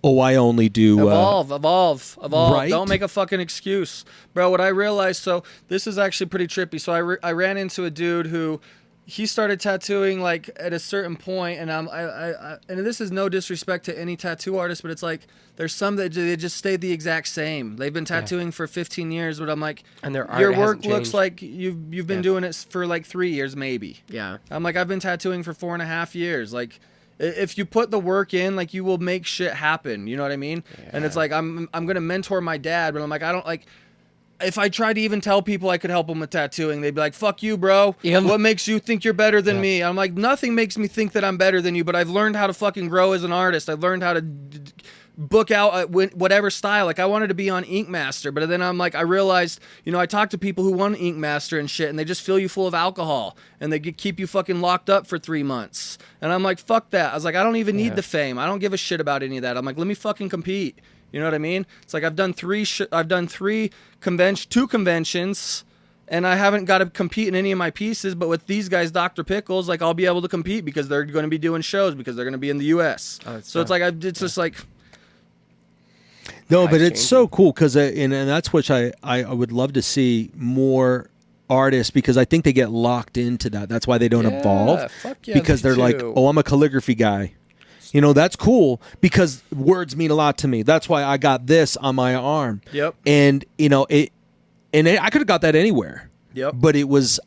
Oh, I only do... Evolve. Right? Don't make a fucking excuse. Bro, what I realized, so this is actually pretty trippy. So I ran into a dude who... He started tattooing like at a certain point, and and this is no disrespect to any tattoo artist, but it's like there's some that they just stay the exact same. They've been tattooing for 15 years, but I'm like, and their art your work hasn't looks changed. like you've been doing it for like 3 years maybe. Yeah. I'm like, I've been tattooing for 4.5 years. Like, if you put the work in, like you will make shit happen. You know what I mean? Yeah. And it's like I'm gonna mentor my dad, but I'm like, I don't like. If I tried to even tell people I could help them with tattooing, they'd be like, fuck you, bro. Yeah. What makes you think you're better than me? I'm like, nothing makes me think that I'm better than you, but I've learned how to fucking grow as an artist. I've learned how to book out whatever style. Like, I wanted to be on Ink Master, but then I'm like, I realized, I talked to people who won Ink Master and shit, and they just fill you full of alcohol, and they keep you fucking locked up for 3 months. And I'm like, fuck that. I was like, I don't even need the fame. I don't give a shit about any of that. I'm like, let me fucking compete. You know what I mean? It's like I've done two conventions, and I haven't got to compete in any of my pieces. But with these guys, Dr. Pickles, like I'll be able to compete because they're going to be doing shows because they're going to be in the U.S. So it's like it's just like. No, but it's so cool because and that's what I would love to see more artists because I think they get locked into that. That's why they don't evolve because they're like, oh, I'm a calligraphy guy. That's cool because words mean a lot to me. That's why I got this on my arm. Yep. And I could have got that anywhere. Yep. But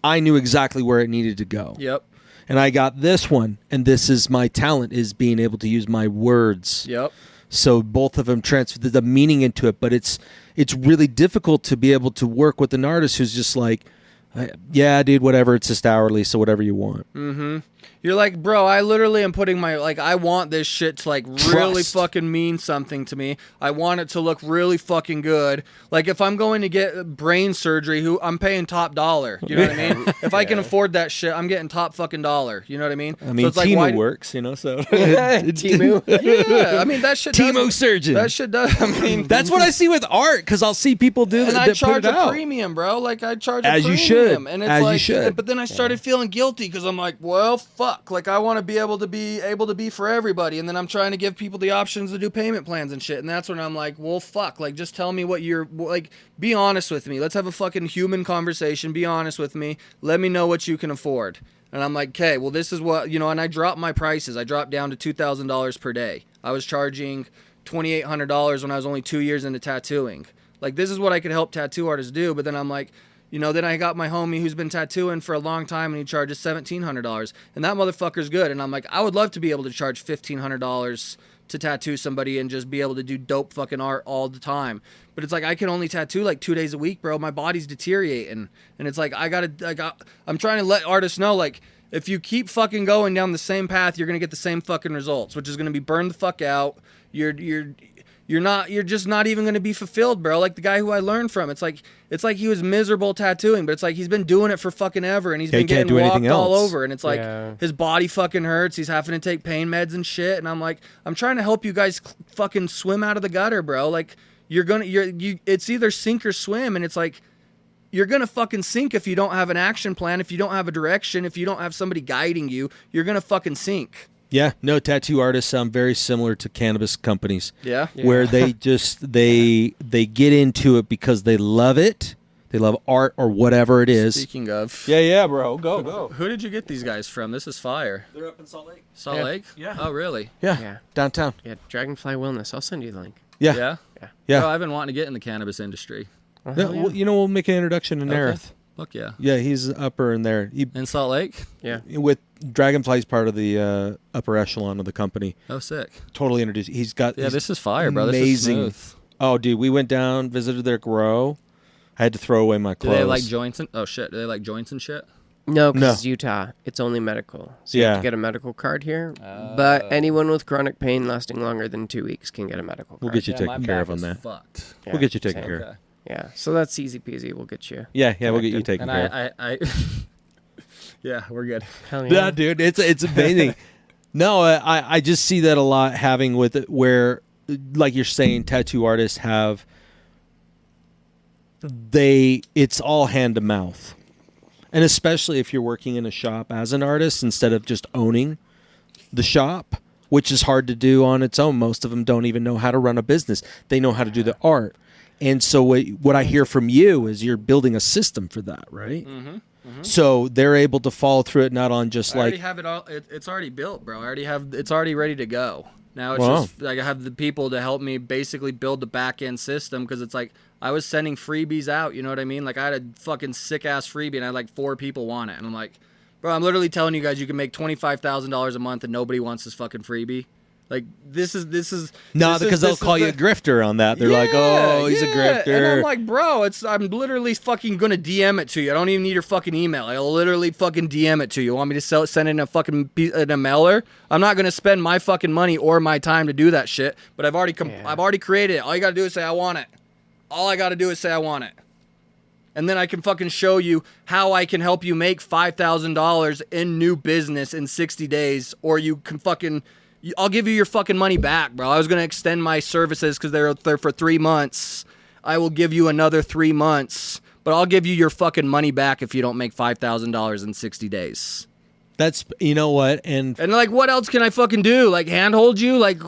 I knew exactly where it needed to go. Yep. And I got this one, and this is my talent, is being able to use my words. Yep. So both of them transfer the meaning into it, but it's really difficult to be able to work with an artist who's just like, yeah, dude, whatever, it's just hourly, so whatever you want. Mm-hmm. You're like, bro, I literally am putting I want this shit to really fucking mean something to me. I want it to look really fucking good. Like if I'm going to get brain surgery, I'm paying top dollar. You know what I mean? If I can afford that shit, I'm getting top fucking dollar. You know what I mean? I mean, so Timo works, so. Timo. Yeah, I mean, that shit does. Timo surgeon. That shit does. I mean, that's what I see with art, because I'll see people do that. And I charge a premium, bro. Like I charge a premium. As you should. And it's as you should. But then I started feeling guilty because I'm like, well, fuck. Like I want to be able to be for everybody, and then I'm trying to give people the options to do payment plans and shit, and that's when I'm like, well, fuck. Like just tell me what you're like. Be honest with me. Let's have a fucking human conversation. Be honest with me. Let me know what you can afford. And I'm like, okay, well, this is what and I dropped my prices. I dropped down to $2,000 per day. I was charging $2,800 when I was only 2 years into tattooing. Like this is what I could help tattoo artists do, but then I'm like, then I got my homie who's been tattooing for a long time, and he charges $1,700, and that motherfucker's good. And I'm like, I would love to be able to charge $1,500 to tattoo somebody and just be able to do dope fucking art all the time. But it's like I can only tattoo like 2 days a week, bro. My body's deteriorating, and it's like I'm trying to let artists know, like, if you keep fucking going down the same path, you're gonna get the same fucking results, which is gonna be burned the fuck out. You're just not even going to be fulfilled, bro. Like the guy who I learned from, it's like he was miserable tattooing, but it's like he's been doing it for fucking ever, and he's been getting walked all over, and it's like his body fucking hurts. He's having to take pain meds and shit, and I'm like, I'm trying to help you guys fucking swim out of the gutter, bro. Like it's either sink or swim, and it's like you're gonna fucking sink if you don't have an action plan, if you don't have a direction, if you don't have somebody guiding you, you're gonna fucking sink. Yeah, no, tattoo artists sound very similar to cannabis companies. Yeah. Where they just they get into it because they love it. They love art or whatever it is. Speaking of, Yeah, bro. Go. who did you get these guys from? This is fire. They're up in Salt Lake. Salt Yeah. Lake? Yeah. Oh, really? Yeah. Yeah. Downtown. Yeah, Dragonfly Wellness. I'll send you the link. Yeah. Yeah. Yeah. Bro, I've been wanting to get in the cannabis industry. Yeah, well, we'll make an introduction to Nerith. Fuck yeah. Yeah, he's upper in there. In Salt Lake? Yeah. With Dragonfly's part of the upper echelon of the company. Oh, sick. Totally introduced. He's got Yeah, these this is fire, bro. This amazing. is smooth. Oh, dude, we went down, visited their grow. I had to throw away my Do clothes. they like joints and do they like joints and shit? No, because No. it's Utah. It's only medical. So you have Yeah. to get a medical card here. But anyone with chronic pain lasting longer than 2 weeks can get a medical card. We'll get you Yeah, my taken care back of on is that. Fucked. Yeah, We'll get you taken same. care of. Okay. Yeah, so that's easy peasy. We'll get you. Yeah, we'll get you Connected. taken And care of. I yeah, we're good. Hell Yeah, dude, it's amazing. No, I just see that a lot having with it where, like you're saying, tattoo artists have it's all hand to mouth, and especially if you're working in a shop as an artist instead of just owning the shop, which is hard to do on its own. Most of them don't even know how to run a business. They know how to do the art, and so what I hear from you is you're building a system for that, right? Mm-hmm. So they're able to follow through it, not on just I already like have it all. It's already built, bro. It's already ready to go. Now it's Wow. just like I have the people to help me basically build the back end system because it's like I was sending freebies out. You know what I mean? Like I had a fucking sick ass freebie and I had like 4 people want it, and I'm like, bro, I'm literally telling you guys you can make $25,000 a month and nobody wants this fucking freebie. Like this is no, because they'll call you a grifter on that. They're like, oh, he's a grifter. And I'm like, bro, I'm literally fucking gonna DM it to you. I don't even need your fucking email. I'll literally fucking DM it to you. Want me to send it in a fucking in a mailer? I'm not gonna spend my fucking money or my time to do that shit. But I've already created it. All you gotta do is say I want it. All I gotta do is say I want it. And then I can fucking show you how I can help you make $5,000 in new business in 60 days, or you can fucking. I'll give you your fucking money back, bro. I was going to extend my services because they're there for 3 months. I will give you another 3 months, but I'll give you your fucking money back if you don't make $5,000 in 60 days. That's, you know what? And like, what else can I fucking do? Like, handhold you? Like,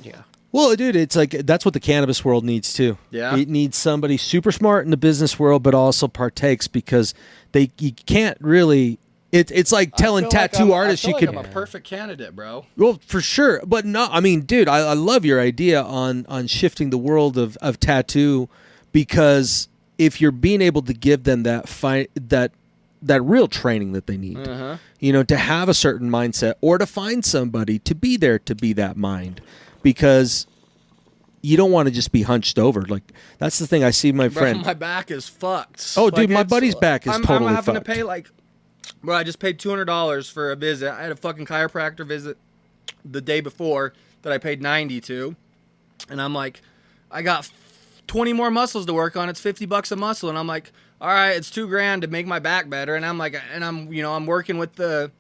Yeah. well, dude, it's like that's what the cannabis world needs too. Yeah. It needs somebody super smart in the business world, but also partakes because you can't really. It's like telling tattoo artists you could. I'm a perfect candidate, bro. Well, for sure, but no, I mean, dude, I love your idea on shifting the world of tattoo, because if you're being able to give them that real training that they need, to have a certain mindset, or to find somebody to be there to be that mind, because you don't want to just be hunched over. Like that's the thing I see my friend. Bro, my back is fucked. Oh, dude, my buddy's back is totally I'm having fucked. to pay like. Bro, I just paid $200 for a visit. I had a fucking chiropractor visit the day before that I paid $90 to. And I'm like, I got 20 more muscles to work on. It's $50 a muscle. And I'm like, all right, it's $2,000 to make my back better. And I'm like, I'm working with the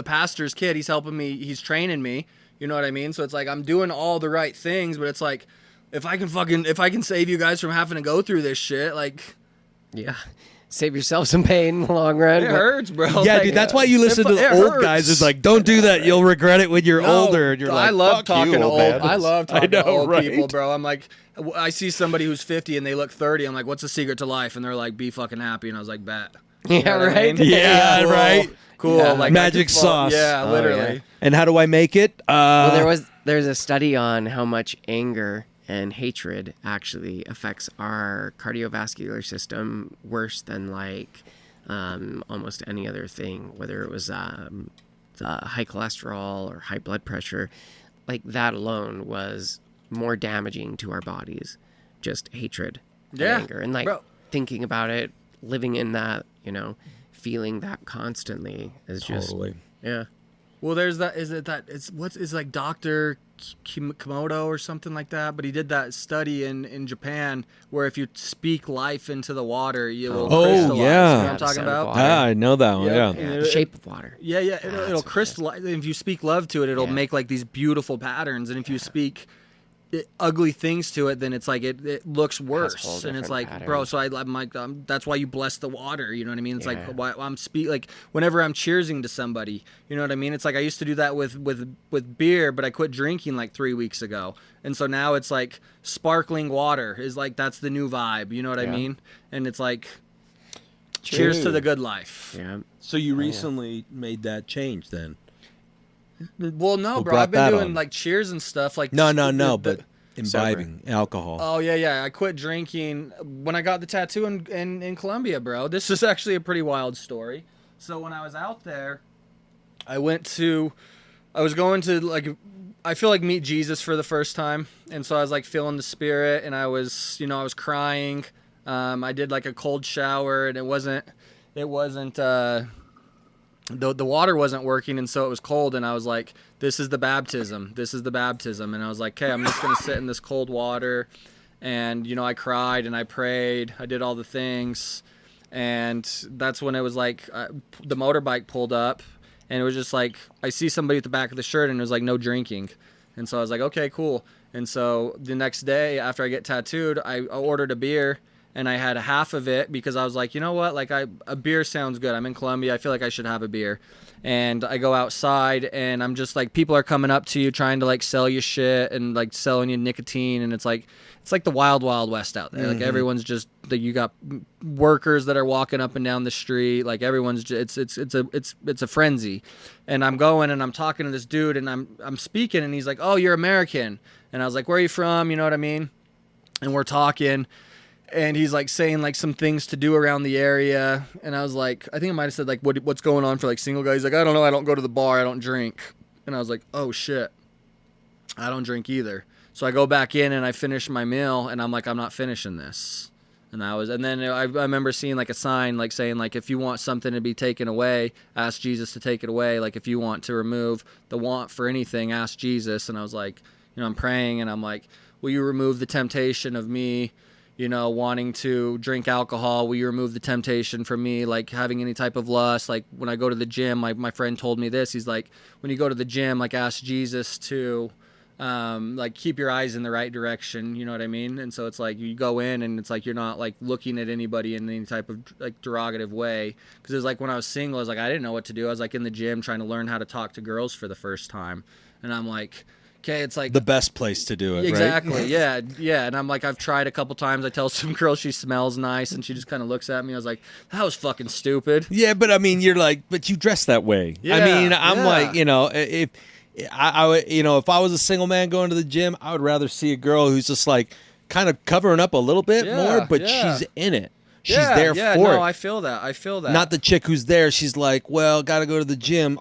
pastor's kid. He's helping me. He's training me. You know what I mean? So it's like, I'm doing all the right things, but it's like, if I can save you guys from having to go through this shit, like, Yeah. Save yourself some pain in the long run. it but- hurts, bro. Yeah, Like, dude, that's why you listen to the it old hurts. guys. It's like, don't do that. You'll regret it when you're No, older. And you're like, I love fuck talking you, to old man. I love talking know, to old right? people, bro. I'm like, I see somebody who's 50 and they look 30. I'm like, what's the secret to life? And they're like, be fucking happy. And I was like, bet. You Yeah, know what I right? mean? Yeah, Cool. right. Cool. Yeah. Like Magic I could sauce. Yeah, Oh, literally. yeah. And how do I make it? Well, there's a study on how much anger and hatred actually affects our cardiovascular system worse than like almost any other thing, whether it was high cholesterol or high blood pressure. Like that alone was more damaging to our bodies, just hatred Yeah, and anger, and like bro. thinking about it, living in that, feeling that constantly is just Totally. yeah. Well, there's that. It's like Dr. Komodo or something like that. But he did that study in Japan where if you speak life into the water, you will Oh, crystallize. yeah. You know what Yeah, I'm talking sound of about? water. I know that one. Yeah. Yeah, the shape of water. Yeah, it'll That's what it is. crystallize. If you speak love to it, it'll Yeah. make like these beautiful patterns. And if you speak ugly things to it, then it's like it looks Has a worse, whole and it's different like, pattern. bro. So I'm like, that's why you bless the water. You know what I mean? It's Yeah. like why I'm like whenever I'm cheersing to somebody, you know what I mean? It's like I used to do that with beer, but I quit drinking like 3 weeks ago, and so now it's like sparkling water is like that's the new vibe. You know what I Yeah. mean? And it's like, cheers to the good life. Yeah. So you recently made that change then? Well, no, Who bro. brought I've been that doing on? like cheers and stuff. Like No, the- but imbibing alcohol. Oh yeah. I quit drinking when I got the tattoo in Colombia, bro. This is actually a pretty wild story. So when I was out there, I was going to like, I feel like meet Jesus for the first time, and so I was like feeling the spirit, and I was crying. I did like a cold shower, and it wasn't. The water wasn't working, and so it was cold, and I was like, this is the baptism, and I was like, okay, I'm just gonna sit in this cold water. And I cried and I prayed, I did all the things, and that's when it was like the motorbike pulled up, and it was just like I see somebody at the back of the shirt, and it was like no drinking. And so I was like, okay, cool. And so the next day after I get tattooed, I ordered a beer, and I had a half of it because I was like, you know what, like a beer sounds good. I'm in Colombia, I feel like I should have a beer. And I go outside, and I'm just like, people are coming up to you trying to like sell you shit and like selling you nicotine, and it's like the wild west out there. Like everyone's just like, you got workers that are walking up and down the street, like everyone's just, it's a frenzy. And I'm going and I'm talking to this dude, and I'm speaking, and he's like, oh, you're American. And I was like, where are you from? You know what I mean? And we're talking, and he's like saying like some things to do around the area, and I was like, I think I might have said like, what's going on for like single guys? He's like, I don't know, I don't go to the bar, I don't drink. And I was like, oh shit, I don't drink either. So I go back in and I finish my meal, and I'm like, I'm not finishing this. And then I remember seeing like a sign like saying like, if you want something to be taken away, ask Jesus to take it away. Like if you want to remove the want for anything, ask Jesus. And I was like, I'm praying, and I'm like, will you remove the temptation of me, wanting to drink alcohol? Will you remove the temptation from me, like having any type of lust? Like when I go to the gym, my friend told me this. He's like, when you go to the gym, like ask Jesus to like keep your eyes in the right direction, you know what I mean? And so it's like you go in, and it's like you're not like looking at anybody in any type of like derogative way. Because it's like when I was single, I was like, I didn't know what to do. I was like in the gym trying to learn how to talk to girls for the first time, and I'm like, okay, it's like the best place to do it, exactly, right? yeah. And I'm like, I've tried a couple times. I tell some girl she smells nice, and she just kind of looks at me. I was like, that was fucking stupid. Yeah, but I mean, you're like, but you dress that way. Yeah, I mean, I'm yeah. like, if I would, if I was a single man going to the gym, I would rather see a girl who's just like kind of covering up a little bit more, but she's in it. She's there for it. I feel that. Not the chick who's there. She's like, well, got to go to the gym.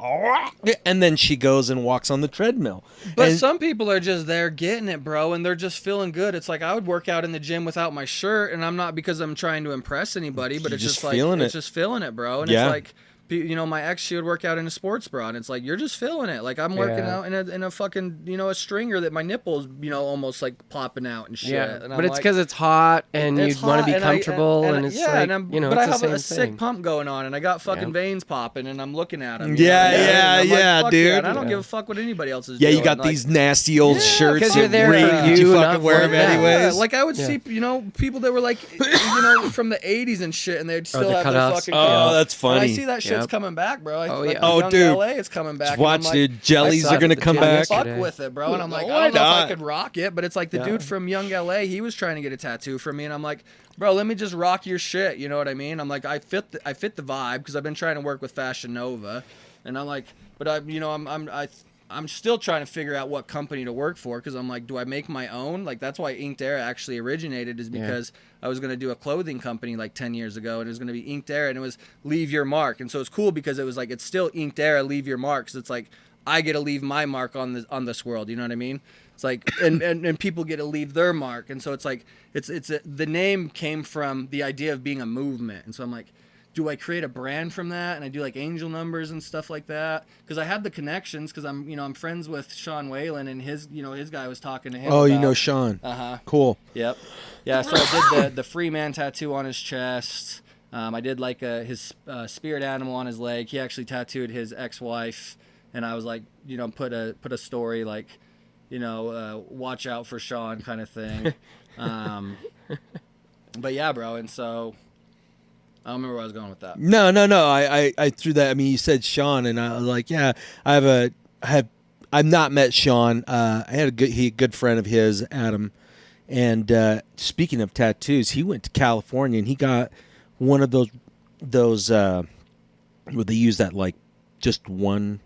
And then she goes and walks on the treadmill. But And- some people are just there getting it, bro, and they're just feeling good. It's like I would work out in the gym without my shirt, and I'm not because I'm trying to impress anybody, but You're it's just just like feeling it's it. just feeling it, bro. And Yeah. it's like, my ex, she would work out in a sports bra, and it's like you're just feeling it. Like I'm working Yeah. out in a fucking a stringer that my nipples almost like popping out and shit. Yeah, And but I'm it's like, because it's hot and you it's want to hot, be and comfortable, and, and it's yeah, like, and I'm, it's but I the have same a sick thing. pump going on, and I got fucking Yeah. veins popping, and I'm looking at them. Yeah, dude. And I don't Yeah. give a fuck what anybody else is yeah, doing. you got Like, these nasty old Yeah, shirts. 'cause you're that there rake, for but you you, fucking not wear for them them. anyways. like I would see, people that were like, from the 80s and shit, and they'd still the have their cutoffs. fucking. Oh, cutoffs. that's funny. And I see that shit's Yep. coming back, bro. Oh, Like, yeah. Oh, Young dude. LA, it's coming back. Just and I'm watch, like, dude. Jellies I are gonna saw come the back. fuck today. with it, bro. And I'm like, Why I don't know if not? I could rock it, but it's like the Yeah. dude from Young LA, he was trying to get a tattoo from me, and I'm like, bro, let me just rock your shit. You know what I mean? I'm like, I fit the vibe because I've been trying to work with Fashion Nova, and I'm like, but I'm still trying to figure out what company to work for because I'm like, do I make my own? Like that's why Inked Air actually originated is because I was going to do a clothing company like 10 years ago, and it was going to be Inked Air, and it was Leave Your Mark. And so it's cool because it was like, it's still Inked Air, Leave Your Mark. So it's like, I get to leave my mark on this world. You know what I mean? It's like, and people get to leave their mark. And so it's like, the name came from the idea of being a movement. And so I'm like, do I create a brand from that? And I do like angel numbers and stuff like that. Cause I have the connections cause I'm friends with Sean Whalen, and his guy was talking to him. Oh, you about- know Sean. Uh-huh. Cool. Yep. Yeah, so I did the free man tattoo on his chest. I did like his spirit animal on his leg. He actually tattooed his ex-wife, and I was like, put a story like, watch out for Sean kind of thing. But yeah, bro. And so I don't remember where I was going with that. No. I threw that. I mean, you said Sean, and I was like, yeah, I've not met Sean. I had a good friend of his, Adam. And speaking of tattoos, he went to California and he got one of those where they use that like just one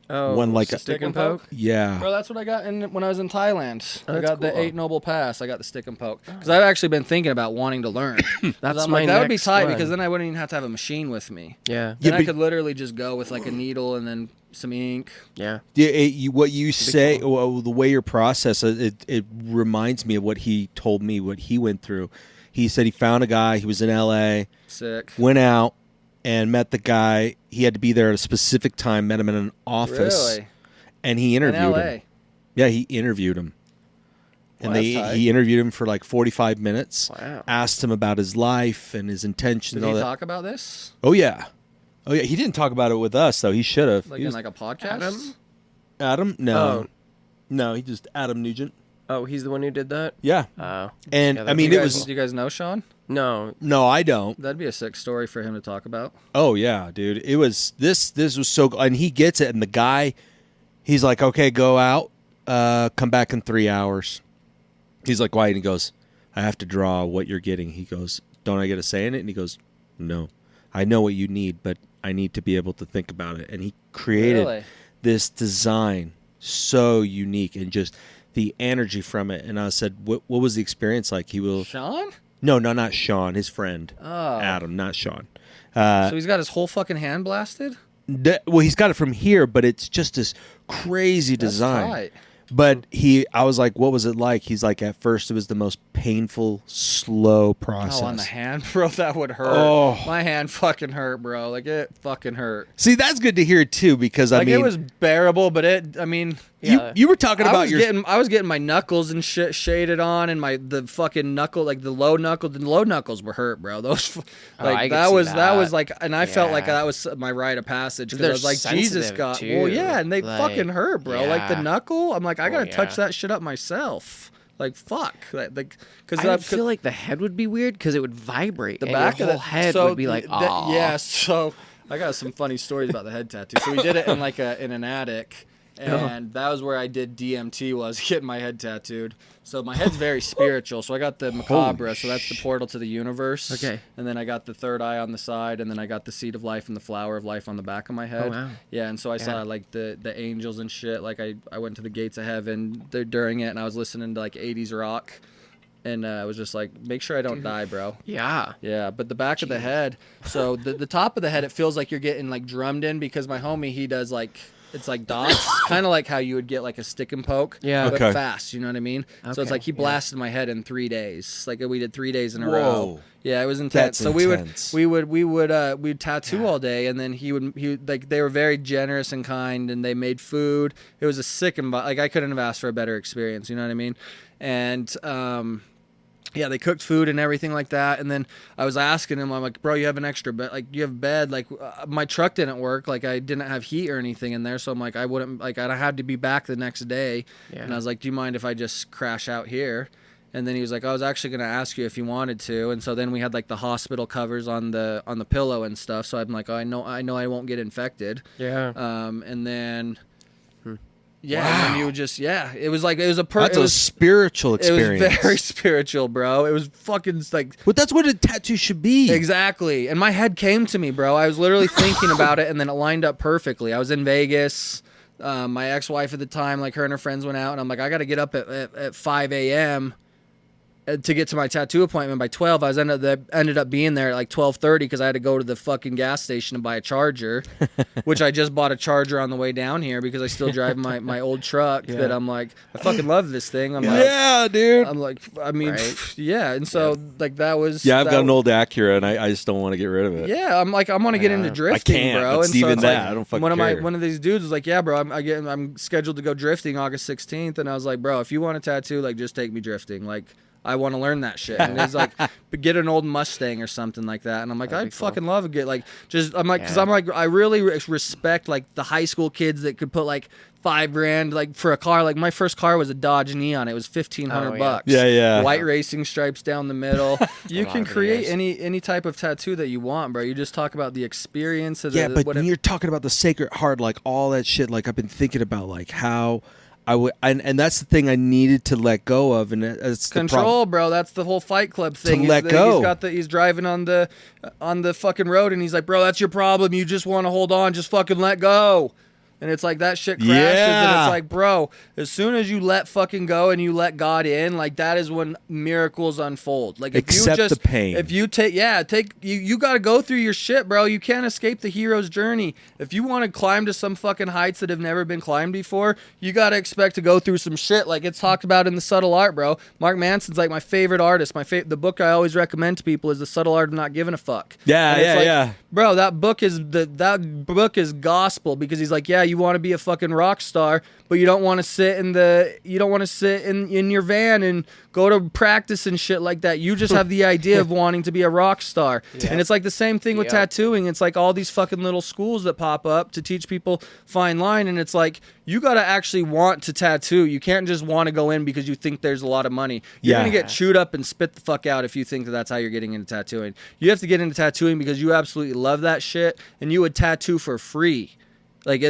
like a stick and poke. Yeah, Bro, that's what I got when I was in Thailand. I got the cool. 8 Noble Pass. I got the stick and poke because I've actually been thinking about wanting to learn. That's I'm my like, that would be next tight one. because then I wouldn't even have to have a machine with me. Yeah. Then Yeah, I but- could literally just go with like a needle and then some ink. Yeah. what you say, well, the way you process it reminds me of what he told me, what he went through. He said he found a guy. He was in L.A. Sick. Went out and met the guy. He had to be there at a specific time. Met him in an office. Really? And he In interviewed LA. him. Yeah, he interviewed him. And Wow, that's tight. he interviewed him for like 45 minutes. Wow. Asked him about his life and his intentions. Did and all he that. talk about this? Oh yeah. He didn't talk about it with us though. He should have. Like in like a podcast? Adam? No. Oh. No, he just Adam Nugent. Oh, he's the one who did that? Yeah. Oh. And Yeah, I that'd mean Do it you guys, was do you guys know Sean? No. no, I don't. That'd be a sick story for him to talk about. Oh yeah, dude. It was this was so, and he gets it, and the guy, he's like, okay, go out, come back in 3 hours. He's like, why? And he goes, I have to draw what you're getting. He goes, don't I get a say in it? And he goes, no, I know what you need, but I need to be able to think about it. And he created Really? this design so unique and just the energy from it. And I said, what was the experience like? He will, Sean? no, not Sean, his friend, Oh. Adam, not Sean. So he's got his whole fucking hand blasted? Well, he's got it from here, but it's just this crazy That's design. tight. But I was like, what was it like? He's like, at first it was the most painful, slow process. Oh, on the hand, bro, that would hurt. Oh. My hand fucking hurt, bro. Like, it fucking hurt. See, that's good to hear too, because Like, I mean, it was bearable, but I mean... Yeah. you were talking about your I was getting my knuckles and shit shaded on, and the fucking knuckle, like the low knuckles were hurt, bro. Those I could that see was that. like, and I felt like Yeah. that was my rite of passage because They're I was like, Jesus sensitive, God, too. well, yeah, and they Like, fucking hurt, bro. Like the yeah. knuckle, I'm like, I gotta touch yeah. that shit up myself. Like fuck, like because I feel like the head would be weird because it would vibrate. the and back your of whole the head so would be like, the- oh. yeah. So I got some funny stories about the head tattoo. So we did it in like in an attic, and that was where I did DMT, was getting my head tattooed. So my head's very spiritual. So I got the macabre, so that's the portal to the universe. Okay. And then I got the third eye on the side, and then I got the seed of life and the flower of life on the back of my head. Oh, wow. Yeah, and so I saw Yeah. like the angels and shit. Like I went to the gates of heaven during it, and I was listening to like 80s rock. And I was just like, make sure I don't die, bro. Yeah. Yeah, but the back of the head, so the top of the head, it feels like you're getting like drummed in because my homie, he does like, it's like dots, kind of like how you would get like a stick and poke, Yeah. but Okay. fast, you know what I mean? So it's Okay, like he yeah. blasted my head in 3 days. Like we did 3 days in a Whoa. row. Yeah, it was intense. That's So intense. we'd tattoo all day, and then he would like, they were very generous and kind, and they made food. It was a sick and like I couldn't have asked for a better experience, you know what I mean? And yeah, they cooked food and everything like that. And then I was asking him, I'm like, bro, you have an extra bed? Like, you have a bed? Like, my truck didn't work. Like, I didn't have heat or anything in there. So I'm like, I wouldn't, like, I had to be back the next day. Yeah. And I was like, do you mind if I just crash out here? And then he was like, I was actually going to ask you if you wanted to. And so then we had like the hospital covers on the pillow and stuff. So I'm like, oh, I know I won't get infected. Yeah. And then, yeah, Wow. and then you would just, it was like, that's it a was spiritual experience. It was very spiritual, bro. It was fucking like, But that's what a tattoo should be. exactly. And my head came to me, bro. I was literally thinking about it, and then it lined up perfectly. I was in Vegas. My ex-wife at the time, like her and her friends went out, and I'm like, I got to get up at 5 a.m. to get to my tattoo appointment by 12. I was ended up being there at like 12:30 because I had to go to the fucking gas station and buy a charger, which I just bought a charger on the way down here because I still drive my old truck that I'm like, I fucking love this thing. I'm like, Yeah, dude. I'm like, I mean, Right. yeah. And so like that was, Yeah, I've that got an old Acura, and I just don't want to get rid of it. Yeah, I'm like, I want to get into drifting, can't. bro. It's And so even it's that. like, I don't fucking one care. of these dudes was like, yeah, bro, I'm scheduled to go drifting August 16th, and I was like, bro, if you want a tattoo, like, just take me drifting. Like, I want to learn that shit. And he's like, get an old Mustang or something like that. And I'm like, I'd fucking love to get like, just, I'm like, because I'm like, I really respect like the high school kids that could put like $5,000 like for a car. Like my first car was a Dodge Neon. It was $1,500. Yeah. White racing stripes down the middle. You can create any type of tattoo that you want, bro. You just talk about the experience of but when you're talking about the Sacred Heart, like all that shit, like I've been thinking about like how I would, and that's the thing I needed to let go of, and it's control, bro. That's the whole Fight Club thing. Let go. He's driving on the fucking road, and he's like, bro, that's your problem. You just want to hold on, just fucking let go. And it's like that shit crashes, and it's like, bro, as soon as you let fucking go and you let God in, like that is when miracles unfold. Like if accept you just, the pain. If you you got to go through your shit, bro. You can't escape the hero's journey. If you want to climb to some fucking heights that have never been climbed before, you got to expect to go through some shit. Like it's talked about in The Subtle Art, bro. Mark Manson's like my favorite artist. The book I always recommend to people is The Subtle Art of Not Giving a Fuck. Yeah. Bro, that book is gospel, because he's like, yeah, you want to be a fucking rock star, but you don't want to sit in your van and go to practice and shit like that. You just have the idea of wanting to be a rock star. And it's like the same thing with tattooing. It's like all these fucking little schools that pop up to teach people fine line, and it's like you got to actually want to tattoo. You can't just want to go in because you think there's a lot of money. You're going to get chewed up and spit the fuck out if you think that that's how you're getting into tattooing. You have to get into tattooing because you absolutely love that shit, and you would tattoo for free. Like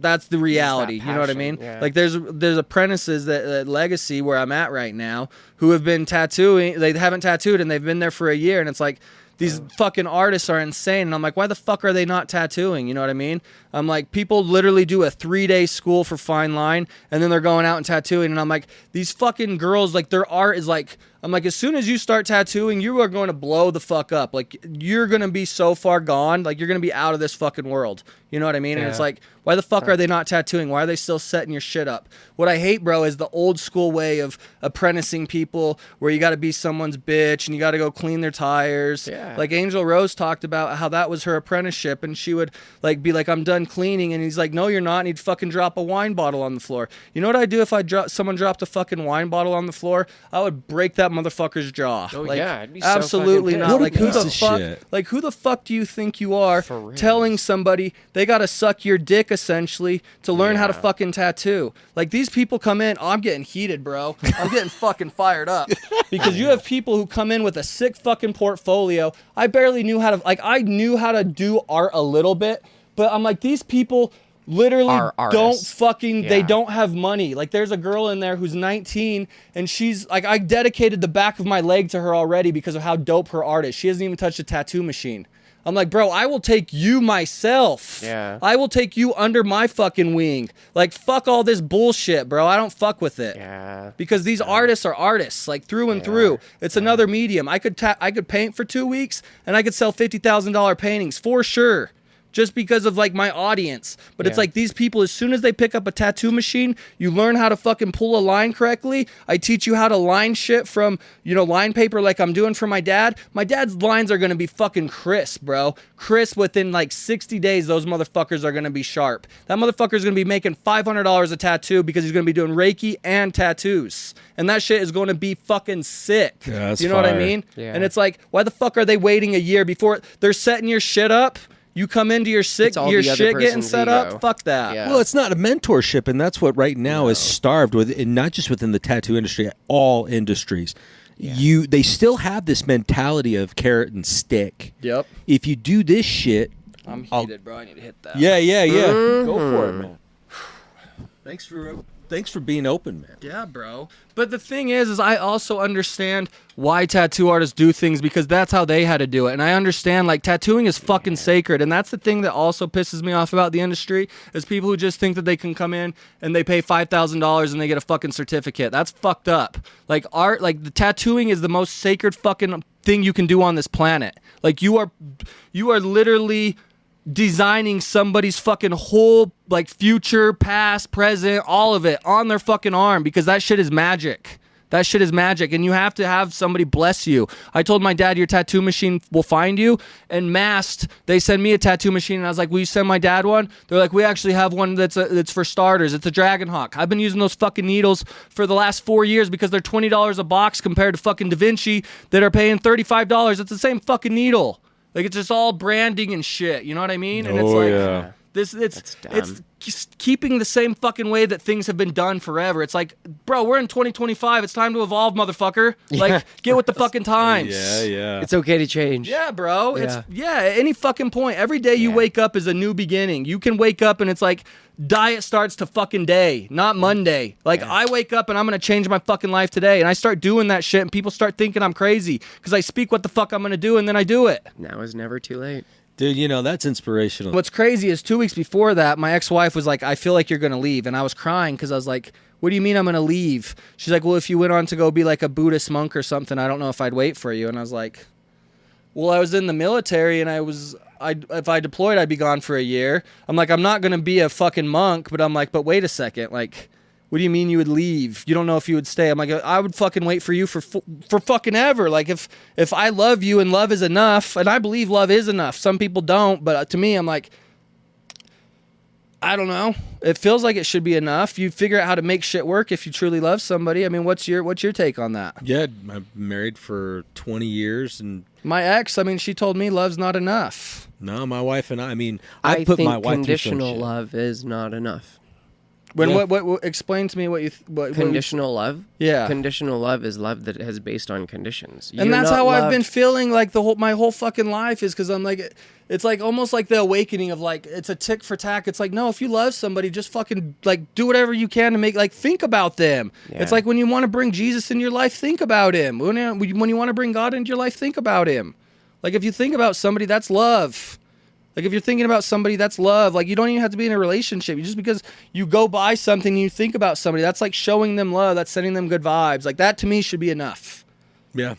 that's the reality. You know what I mean? Yeah. Like there's apprentices at Legacy where I'm at right now who have been tattooing. They haven't tattooed and they've been there for a year, and it's like these fucking artists are insane. And I'm like, why the fuck are they not tattooing? You know what I mean? I'm like, people literally do a 3-day school for fine line, and then they're going out and tattooing. And I'm like, these fucking girls, like their art is like, I'm like, as soon as you start tattooing, you are going to blow the fuck up. Like, you're going to be so far gone. Like, you're going to be out of this fucking world. You know what I mean? And it's like, why the fuck are they not tattooing? Why are they still setting your shit up? What I hate, bro, is the old school way of apprenticing people where you got to be someone's bitch and you got to go clean their tires. Yeah. Like, Angel Rose talked about how that was her apprenticeship, and she would, like, be like, I'm done cleaning. And he's like, no, you're not. And he'd fucking drop a wine bottle on the floor. You know what I'd do if someone dropped a fucking wine bottle on the floor? I would break that motherfucker's jaw. Oh, like, yeah, I'd be absolutely so not. What a Like, who the piece of fuck? shit. Like, who the fuck do you think you are For real. telling somebody they gotta suck your dick essentially to learn how to fucking tattoo? Like, these people come in. Oh, I'm getting heated, bro. I'm getting fucking fired up because you have people who come in with a sick fucking portfolio. I barely knew how to, like, I knew how to do art a little bit, but I'm like, these people literally Are don't artists. fucking, they Yeah. don't have money. Like, there's a girl in there who's 19, and she's like, I dedicated the back of my leg to her already because of how dope her art is. She hasn't even touched a tattoo machine. I'm like, bro, I will take you myself. Yeah. I will take you under my fucking wing. Like, fuck all this bullshit, bro. I don't fuck with it. Yeah. Because these artists are artists, like, through and through. It's another medium. I could paint for 2 weeks, and I could sell $50,000 paintings for sure. Just because of, like, my audience. But it's like, these people, as soon as they pick up a tattoo machine, you learn how to fucking pull a line correctly. I teach you how to line shit from, line paper like I'm doing for my dad. My dad's lines are going to be fucking crisp, bro. Crisp within, like, 60 days, those motherfuckers are going to be sharp. That motherfucker's going to be making $500 a tattoo because he's going to be doing Reiki and tattoos. And that shit is going to be fucking sick. Yeah, that's you know what I fire. mean? Yeah. And it's like, why the fuck are they waiting a year before they're setting your shit up? You come into your It's all your the other shit getting person's set ego. up. Fuck that. Yeah. Well, it's not a mentorship, and that's what right now is starved with, and not just within the tattoo industry, all industries. They still have this mentality of carrot and stick. Yep. If you do this shit, I'm heated, bro. I need to hit that. yeah. Go for it, man. Thanks for being open, man. Yeah, bro. But the thing is I also understand why tattoo artists do things, because that's how they had to do it. And I understand, like, tattooing is fucking sacred. And that's the thing that also pisses me off about the industry is people who just think that they can come in and they pay $5,000 and they get a fucking certificate. That's fucked up. Like, art, like, the tattooing is the most sacred fucking thing you can do on this planet. Like, you are literally designing somebody's fucking whole, like, future, past, present, all of it on their fucking arm, because that shit is magic. That shit is magic, and you have to have somebody bless you. I told my dad, your tattoo machine will find you, and Mast, they send me a tattoo machine, and I was like, will you send my dad one? They're like, we actually have one that's for starters. It's a Dragon Hawk. I've been using those fucking needles for the last 4 years because they're $20 a box compared to fucking Da Vinci that are paying $35. It's the same fucking needle. Like, it's just all branding and shit, you know what I mean? And it's like, yeah. It's just keeping the same fucking way that things have been done forever. It's like, bro, we're in 2025. It's time to evolve, motherfucker. Like, get with the fucking times. Yeah. It's okay to change. Yeah, bro. Yeah. It's at any fucking point. Every day you wake up is a new beginning. You can wake up and it's like diet starts to fucking day, not Monday. Like, I wake up and I'm gonna change my fucking life today, and I start doing that shit, and people start thinking I'm crazy because I speak what the fuck I'm gonna do, and then I do it. Now is never too late. Dude, you know, that's inspirational. What's crazy is 2 weeks before that, my ex-wife was like, I feel like you're going to leave. And I was crying because I was like, what do you mean I'm going to leave? She's like, well, if you went on to go be like a Buddhist monk or something, I don't know if I'd wait for you. And I was like, well, I was in the military, and if I deployed, I'd be gone for a year. I'm like, I'm not going to be a fucking monk. But I'm like, but wait a second. Like, what do you mean you would leave? You don't know if you would stay. I'm like, I would fucking wait for you for fucking ever. Like, if I love you and love is enough, and I believe love is enough. Some people don't, but to me, I'm like, I don't know. It feels like it should be enough. You figure out how to make shit work if you truly love somebody. I mean, what's your take on that? Yeah, I'm married for 20 years, and my ex, I mean, she told me love's not enough. no, my wife and I mean, I put think my wife conditional through love is not enough. What explain to me what you Conditional love? Yeah. Conditional love is love that is based on conditions. And that's how I've been feeling like my whole fucking life is, because I'm like, it's like almost like the awakening of like, it's a tick for tack. It's like, no, if you love somebody, just fucking like do whatever you can to make, like, think about them. Yeah. It's like when you want to bring Jesus into your life, think about him. When you want to bring God into your life, think about him. Like, if you think about somebody, that's love. Like, if you're thinking about somebody, that's love. Like, you don't even have to be in a relationship. Just because you go buy something and you think about somebody, that's like showing them love. That's sending them good vibes. Like, that to me should be enough. Yeah.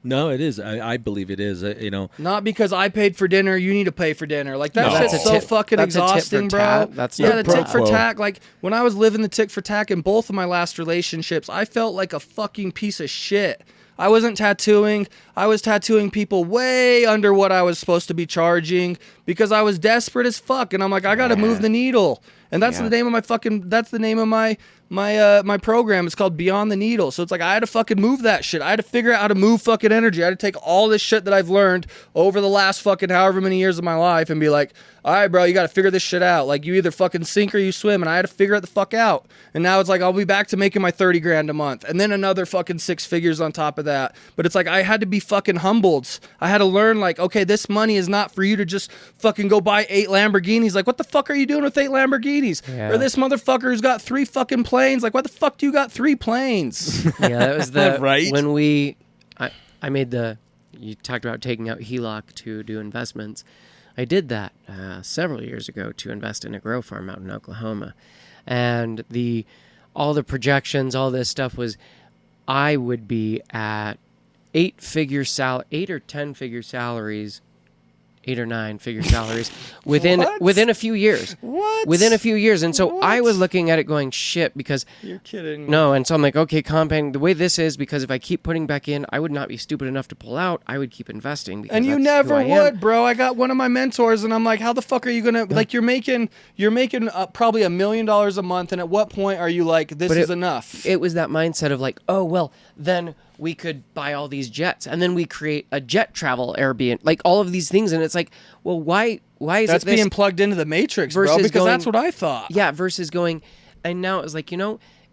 No, it is. I believe it is. You know, not because I paid for dinner, you need to pay for dinner. Like, that No. shit's That's so fucking exhausting, bro. Tat. That's not the tick for Whoa. tack. Like, when I was living the tick for tack in both of my last relationships, I felt like a fucking piece of shit. I wasn't tattooing. I was tattooing people way under what I was supposed to be charging because I was desperate as fuck. And I'm like, I got to move the needle. And that's the name of my program. It's called Beyond the Needle. So it's like, I had to fucking move that shit. I had to figure out how to move fucking energy. I had to take all this shit that I've learned over the last fucking however many years of my life and be like, all right, bro, you got to figure this shit out. Like, you either fucking sink or you swim. And I had to figure it the fuck out. And now it's like, I'll be back to making my 30 grand a month. And then another fucking 6 figures on top of that. But it's like, I had to be fucking humbled. I had to learn, like, okay, this money is not for you to just fucking go buy 8 Lamborghinis. Like, what the fuck are you doing with 8 Lamborghinis? Yeah. Or this motherfucker who's got 3 fucking planes. Like, what the fuck do you got 3 planes? Yeah, that was the Right? when I made you talked about taking out HELOC to do investments. I did that several years ago to invest in a grow farm out in Oklahoma, and all the projections, all this stuff was, I would be at 8 or 10 figure salaries, 8 or 9 figure salaries within a few years. What? Within a few years. And so What? I was looking at it going, shit, because You're kidding. no, and so I'm like, okay, compounding the way this is, because if I keep putting back in, I would not be stupid enough to pull out. I would keep investing. Because And you that's never who I am. would, bro. I got one of my mentors, and I'm like, how the fuck are you gonna like? You're making probably $1 million a month, and at what point are you like, this is enough? It was that mindset of like, oh well, then we could buy all these jets, and then we create a jet travel Airbnb, like all of these things, and it's like, well, why is That's it this? being plugged into the matrix, bro. versus Because going- that's what I thought. Yeah, versus going, and now it's like,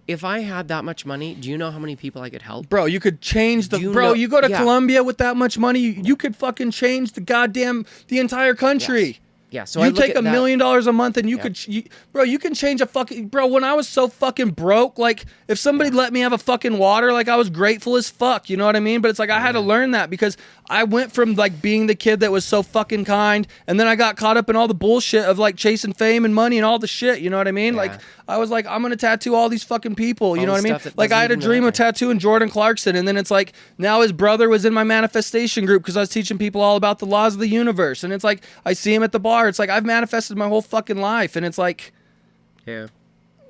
if I had that much money, do you know how many people I could help? Bro, you could change the... You Bro, know- you go to yeah. Colombia with that much money, you could fucking change the entire country. Yes. Yeah, so I You look take at $1 that- million a month and you could... bro, you can change a fucking... Bro, when I was so fucking broke, like, if somebody let me have a fucking water, like, I was grateful as fuck, you know what I mean? But it's like, I had to learn that because I went from, like, being the kid that was so fucking kind, and then I got caught up in all the bullshit of, like, chasing fame and money and all the shit, you know what I mean? Yeah. Like, I was like, I'm gonna tattoo all these fucking people, you All know the what I mean? stuff that Like, I had a doesn't dream even of tattooing Jordan Clarkson, and then it's like, now his brother was in my manifestation group because I was teaching people all about the laws of the universe, and it's like, I see him at the bar, it's like, I've manifested my whole fucking life, and it's like, Yeah.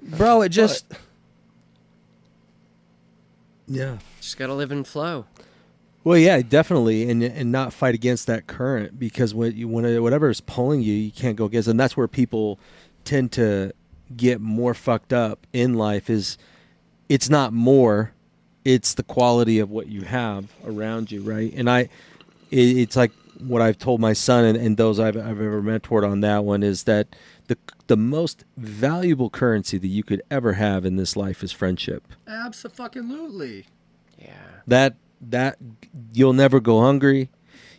bro, it just... Yeah. Just gotta live in flow. Well, yeah, definitely, and not fight against that current, because whatever is pulling you, you can't go against, and that's where people tend to get more fucked up in life. Is it's not more, it's the quality of what you have around you, right? And it's like what I've told my son and those I've ever mentored on that one is that the most valuable currency that you could ever have in this life is friendship. Abso-fucking-lutely. Yeah. That you'll never go hungry.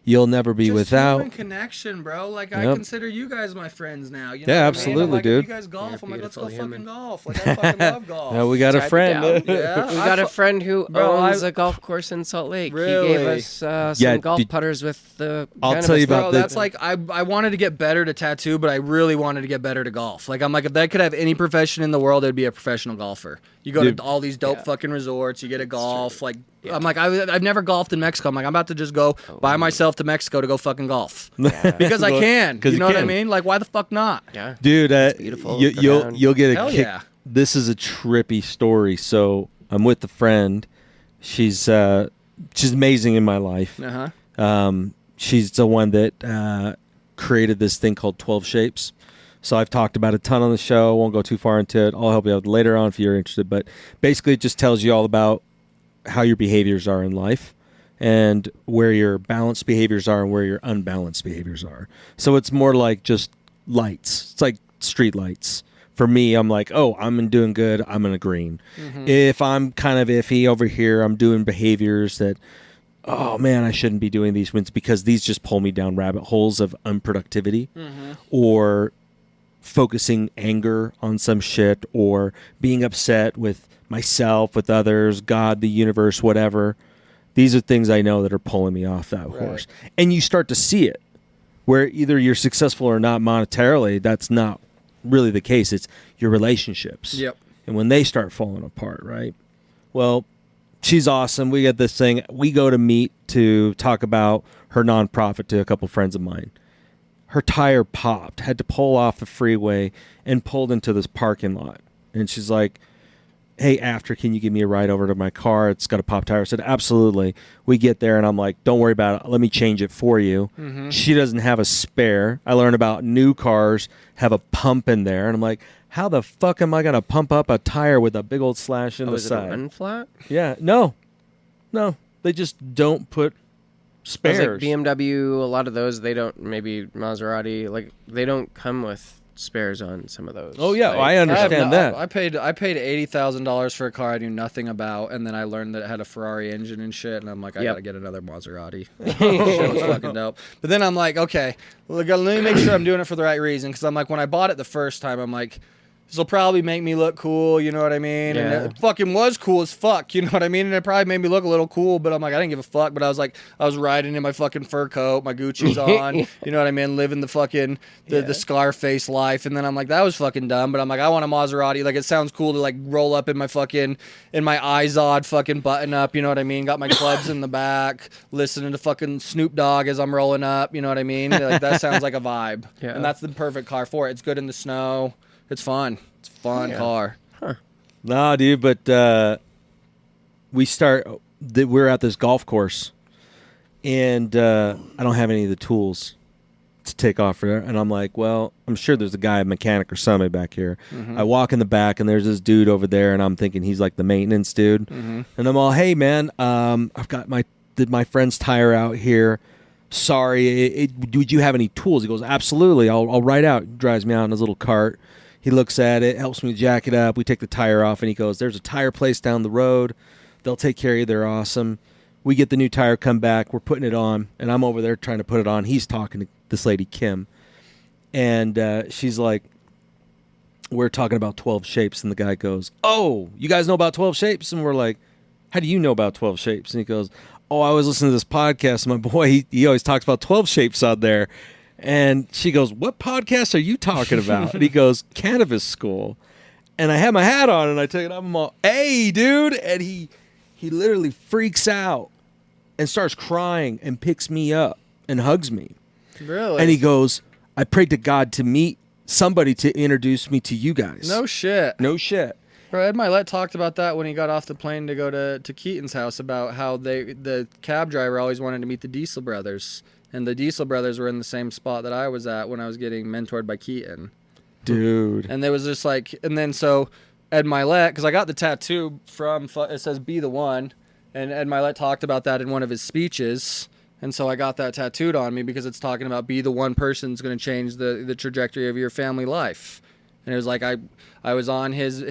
You'll never be Just without. human connection, bro. Like, I Yep. consider you guys my friends now. You know Yeah, what I mean? absolutely, I'm like, dude. If you guys golf, You're I'm like, let's go beautiful fucking human. golf. Like, I fucking love golf. Now we got a Check it friend. out. Yeah, We got a friend who Bro, owns I- a golf course in Salt Lake. Really? He gave us some Yeah, golf putters with the I'll cannabis tell you stuff. about Bro, the- that's like I wanted to get better to tattoo, but I really wanted to get better to golf. Like, I'm like, if I could have any profession in the world, it'd be a professional golfer. You go Dude. to all these dope Yeah. fucking resorts, you get a golf. Like, Yeah. I'm like, I've never golfed in Mexico. I'm like, I'm about to just go by myself to Mexico to go fucking golf because I can. 'Cause You you know what I can. mean? Like, why the fuck not? Yeah. Dude, beautiful. Go you'll down. you'll get a Hell kick. yeah. This is a trippy story. So I'm with a friend. She's amazing in my life. Uh huh. She's the one that created this thing called 12 Shapes. So I've talked about a ton on the show. Won't go too far into it. I'll help you out later on if you're interested. But basically, it just tells you all about how your behaviors are in life and where your balanced behaviors are and where your unbalanced behaviors are. So it's more like just lights. It's like street lights. For me, I'm like, oh, I'm doing good. I'm in a green. If I'm kind of iffy over here, I'm doing behaviors that, oh man, I shouldn't be doing these ones because these just pull me down rabbit holes of unproductivity or focusing anger on some shit or being upset with myself, with others, God, the universe, whatever. These are things I know that are pulling me off that horse. And you start to see it where either you're successful or not monetarily. That's not really the case. It's your relationships. Yep. And when they start falling apart, right? Well, she's awesome. We got this thing. We go to meet to talk about her nonprofit to a couple friends of mine. Her tire popped, had to pull off the freeway and pulled into this parking lot. And she's like, hey, can you give me a ride over to my car? It's got a pop tire. I said, absolutely. We get there and I'm like, don't worry about it. Let me change it for you. She doesn't have a spare. I learned about new cars have a pump in there. And I'm like, how the fuck am I going to pump up a tire with a big old slash in the Is it a side? run flat? Yeah. No. They just don't put spares. Like BMW, a lot of those, they don't, maybe Maserati, like, they don't come with spares on some of those. Oh, yeah. Like, I understand that. I paid $80,000 for a car I knew nothing about, and then I learned that it had a Ferrari engine and shit, and I'm like, I Yep. gotta get another Maserati. Shit was fucking dope. But then I'm like, okay, let me make sure I'm doing it for the right reason, because I'm like, when I bought it the first time, I'm like, this will probably make me look cool, you know what I mean? Yeah. And it fucking was cool as fuck, you know what I mean? And it probably made me look a little cool, but I'm like, I didn't give a fuck. But I was like, I was riding in my fucking fur coat, my Gucci's on, you know what I mean? Living the fucking, the Scarface life. And then I'm like, that was fucking dumb. But I'm like, I want a Maserati. Like, it sounds cool to like roll up in my Izod fucking button up, you know what I mean? Got my clubs in the back, listening to fucking Snoop Dogg as I'm rolling up, you know what I mean? Like, that sounds like a vibe. Yeah. And that's the perfect car for it. It's good in the snow. It's fun. It's a fun car. Nah, dude, but we're at this golf course, and I don't have any of the tools to take off for it. And I'm like, well, I'm sure there's a guy, a mechanic or somebody back here. I walk in the back, and there's this dude over there, and I'm thinking he's like the maintenance dude. And I'm all, hey, man, I've got my friend's tire out here. Sorry, would you have any tools? He goes, absolutely. I'll ride out. He drives me out in his little cart. He looks at it, helps me jack it up. We take the tire off, and he goes, there's a tire place down the road. They'll take care of you. They're awesome. We get the new tire, come back. We're putting it on, and I'm over there trying to put it on. He's talking to this lady, Kim, and she's like, we're talking about 12 shapes, and the guy goes, oh, you guys know about 12 shapes? And we're like, how do you know about 12 shapes? And he goes, oh, I was listening to this podcast. My boy, he always talks about 12 shapes out there. And she goes, what podcast are you talking about? And he goes, Cannabis School. And I had my hat on, and I took it up. I'm all, hey, dude. And he literally freaks out and starts crying and picks me up and hugs me. Really? And he goes, I prayed to God to meet somebody to introduce me to you guys. No shit. No shit. Bro, Ed Milet talked about that when he got off the plane to go to Keaton's house, about how the cab driver always wanted to meet the Diesel brothers. And the Diesel brothers were in the same spot that I was at when I was getting mentored by Keaton. Dude. And there was just like, and then so Ed Milet, because I got the tattoo from, it says Be the One. And Ed Milet talked about that in one of his speeches. And so I got that tattooed on me because it's talking about be the one person that's going to change the trajectory of your family life. And it was like I was on his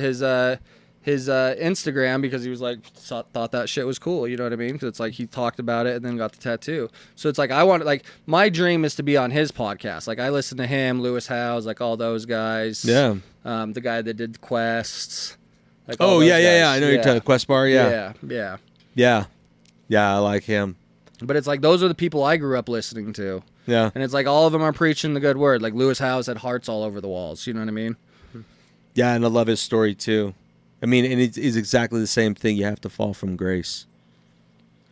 Instagram because he was like thought that shit was cool. You know what I mean? Because it's like he talked about it and then got the tattoo. So it's like I want, like, my dream is to be on his podcast. Like I listen to him, Lewis Howes, like all those guys. Yeah. The guy that did Quests. Like Oh yeah. I know you're talking Quest Bar. Yeah. I like him. But it's like those are the people I grew up listening to. Yeah. And it's like all of them are preaching the good word. Like Lewis Howes had hearts all over the walls. You know what I mean? Yeah, and I love his story too. I mean, and it's exactly the same thing. You have to fall from grace.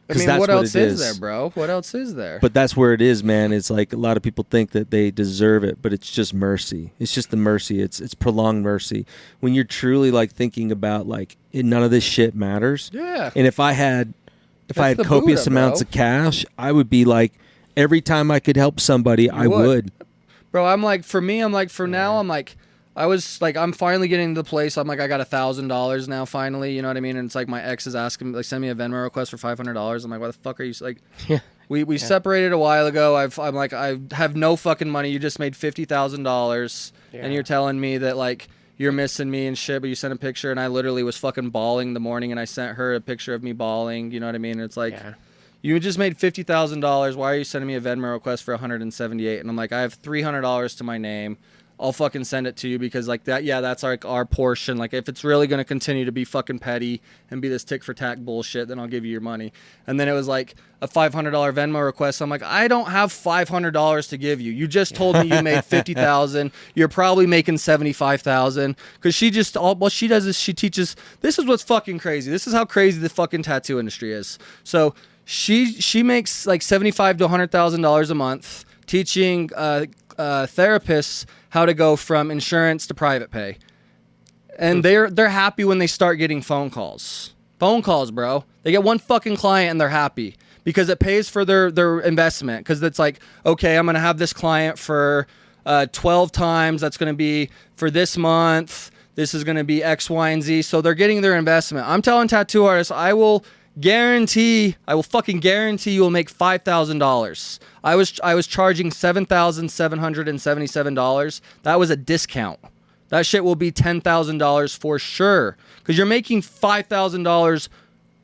I mean, what else is there, bro? What else is there? But that's where it is, man. It's like a lot of people think that they deserve it, but it's just mercy. It's just the mercy. It's prolonged mercy. When you're truly like thinking about like none of this shit matters. Yeah. And if I had copious Buddha, amounts of cash, I would be like, every time I could help somebody, I would. Bro, I'm like, for me, I'm like, for now, I'm like, I was like, I'm finally getting to the place. I'm like, I got $1,000 now, finally. You know what I mean? And it's like, my ex is asking, like, send me a Venmo request for $500. I'm like, why the fuck are you like? Yeah. We separated a while ago. I'm like, I have no fucking money. You just made $50,000, and you're telling me that like you're missing me and shit. But you sent a picture, and I literally was fucking bawling the morning, and I sent her a picture of me bawling. You know what I mean? And it's like. Yeah. You just made $50,000. Why are you sending me a Venmo request for $178? And I'm like, I have $300 to my name. I'll fucking send it to you because like that. Yeah, that's like our portion. Like if it's really gonna continue to be fucking petty and be this tick for tack bullshit, then I'll give you your money. And then it was like a $500 Venmo request. I'm like, I don't have $500 to give you. You just told me you made $50,000. You're probably making $75,000 because she just what she does is she teaches. This is what's fucking crazy. This is how crazy the fucking tattoo industry is. So. She makes like $75,000 to $100,000 a month teaching therapists how to go from insurance to private pay, and they're happy when they start getting phone calls. Phone calls, bro. They get one fucking client and they're happy because it pays for their investment. Because it's like, okay, I'm gonna have this client for 12 times. That's gonna be for this month. This is gonna be X, Y, and Z. So they're getting their investment. I'm telling tattoo artists, I will fucking guarantee you will make $5,000. I was charging $7,777. That was a discount. That shit will be $10,000 for sure. Because you're making $5,000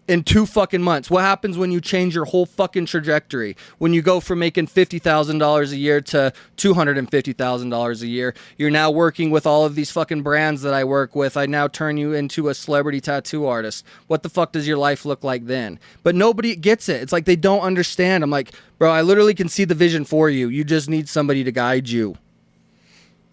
in 2 fucking months. What happens when you change your whole fucking trajectory? When you go from making $50,000 a year to $250,000 a year, you're now working with all of these fucking brands that I work with. I now turn you into a celebrity tattoo artist. What the fuck does your life look like then? But nobody gets it. It's like they don't understand. I'm like, bro, I literally can see the vision for you. You just need somebody to guide you.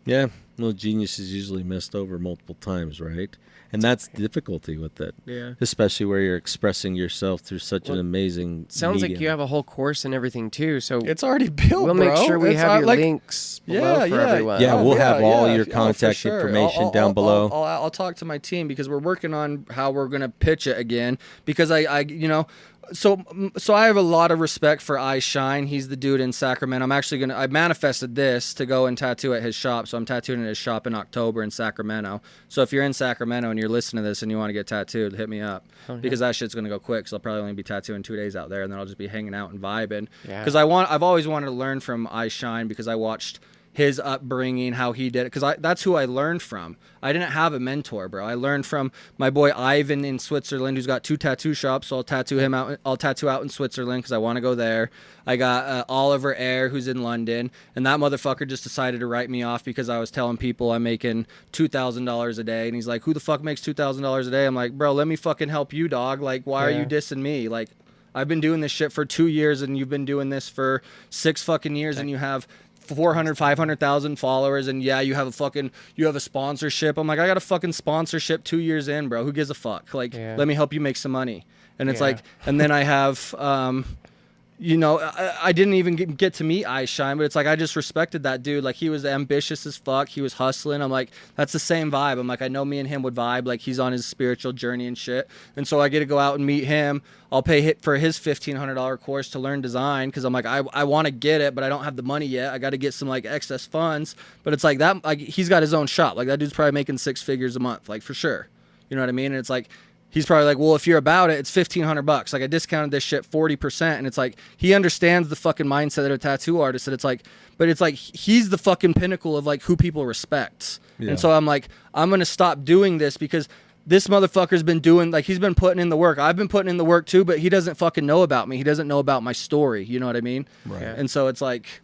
Yeah. Well, genius is usually messed over multiple times, right? And that's the difficulty with it. Yeah. Especially where you're expressing yourself through such an amazing sounds medium. like you have a whole course and everything too. So it's already built, we'll bro. make sure we have your links below for everyone. Yeah, we'll have all your contact information down below. I'll talk to my team because we're working on how we're going to pitch it again because I you know, so I have a lot of respect for I Shine. He's the dude in Sacramento. I manifested this to go and tattoo at his shop. So I'm tattooing at his shop in October in Sacramento. So if you're in Sacramento and you're listening to this and you want to get tattooed, hit me up because that shit's going to go quick. So I'll probably only be tattooing 2 days out there and then I'll just be hanging out and vibing. Because I've always wanted to learn from I Shine because I watched his upbringing, how he did it, because that's who I learned from. I didn't have a mentor, bro. I learned from my boy Ivan in Switzerland, who's got 2 tattoo shops, so I'll tattoo him out. I'll tattoo out in Switzerland because I want to go there. I got Oliver Air, who's in London, and that motherfucker just decided to write me off because I was telling people I'm making $2,000 a day, and he's like, who the fuck makes $2,000 a day? I'm like, bro, let me fucking help you, dog. Like, why are you dissing me? Like, I've been doing this shit for 2 years, and you've been doing this for 6 fucking years, and you have 500,000 followers, and you have a sponsorship. I'm like, I got a fucking sponsorship 2 years in, bro. Who gives a fuck? Like, let me help you make some money. And it's like, and then I have you know, I didn't even get to meet Ice Shine, but it's like I just respected that dude. Like, he was ambitious as fuck. He was hustling. I'm like, that's the same vibe. I'm like, I know me and him would vibe. Like, he's on his spiritual journey and shit. And so I get to go out and meet him. I'll pay for his $1,500 course to learn design because I'm like, I want to get it, but I don't have the money yet. I got to get some like excess funds. But it's like that. Like, he's got his own shop. Like, that dude's probably making 6 figures a month. Like, for sure. You know what I mean? And it's like, he's probably like, well, if you're about it, it's $1,500. Like, I discounted this shit 40%. And it's like, he understands the fucking mindset of a tattoo artist. And it's like, but it's like, he's the fucking pinnacle of like who people respect. Yeah. And so I'm like, I'm going to stop doing this because this motherfucker's been doing, like, he's been putting in the work. I've been putting in the work too, but he doesn't fucking know about me. He doesn't know about my story. You know what I mean? Right. Yeah. And so it's like,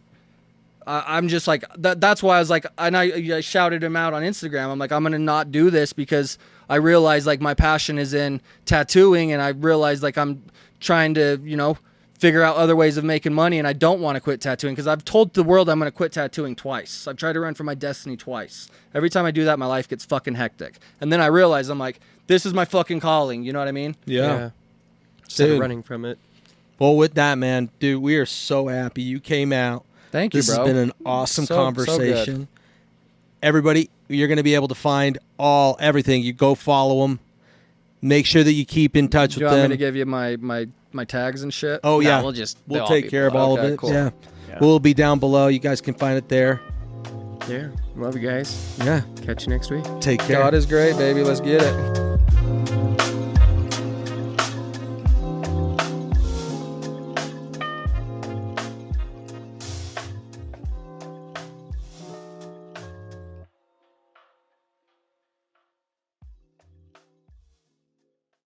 I'm just like, that's why I was like, and I shouted him out on Instagram. I'm like, I'm going to not do this because I realize like my passion is in tattooing, and I realize like I'm trying to, you know, figure out other ways of making money, and I don't want to quit tattooing because I've told the world I'm going to quit tattooing twice. I've tried to run for my destiny twice. Every time I do that, my life gets fucking hectic. And then I realize I'm like, this is my fucking calling. You know what I mean? Yeah. Instead Dude. of running from it. Well, with that, man, dude, we are so happy you came out. Thank you, This bro. has been an awesome So conversation. good. Everybody, you're going to be able to find everything. You go follow them. Make sure that you keep in touch Do you with want them. me to give you my tags and shit? Oh, No, yeah. we'll We'll all take be care of below. all of Okay, it. cool. Yeah. Yeah. We'll be down below. You guys can find it there. Yeah. Love you guys. Yeah. Catch you next week. Take care. God is great, baby. Let's get it.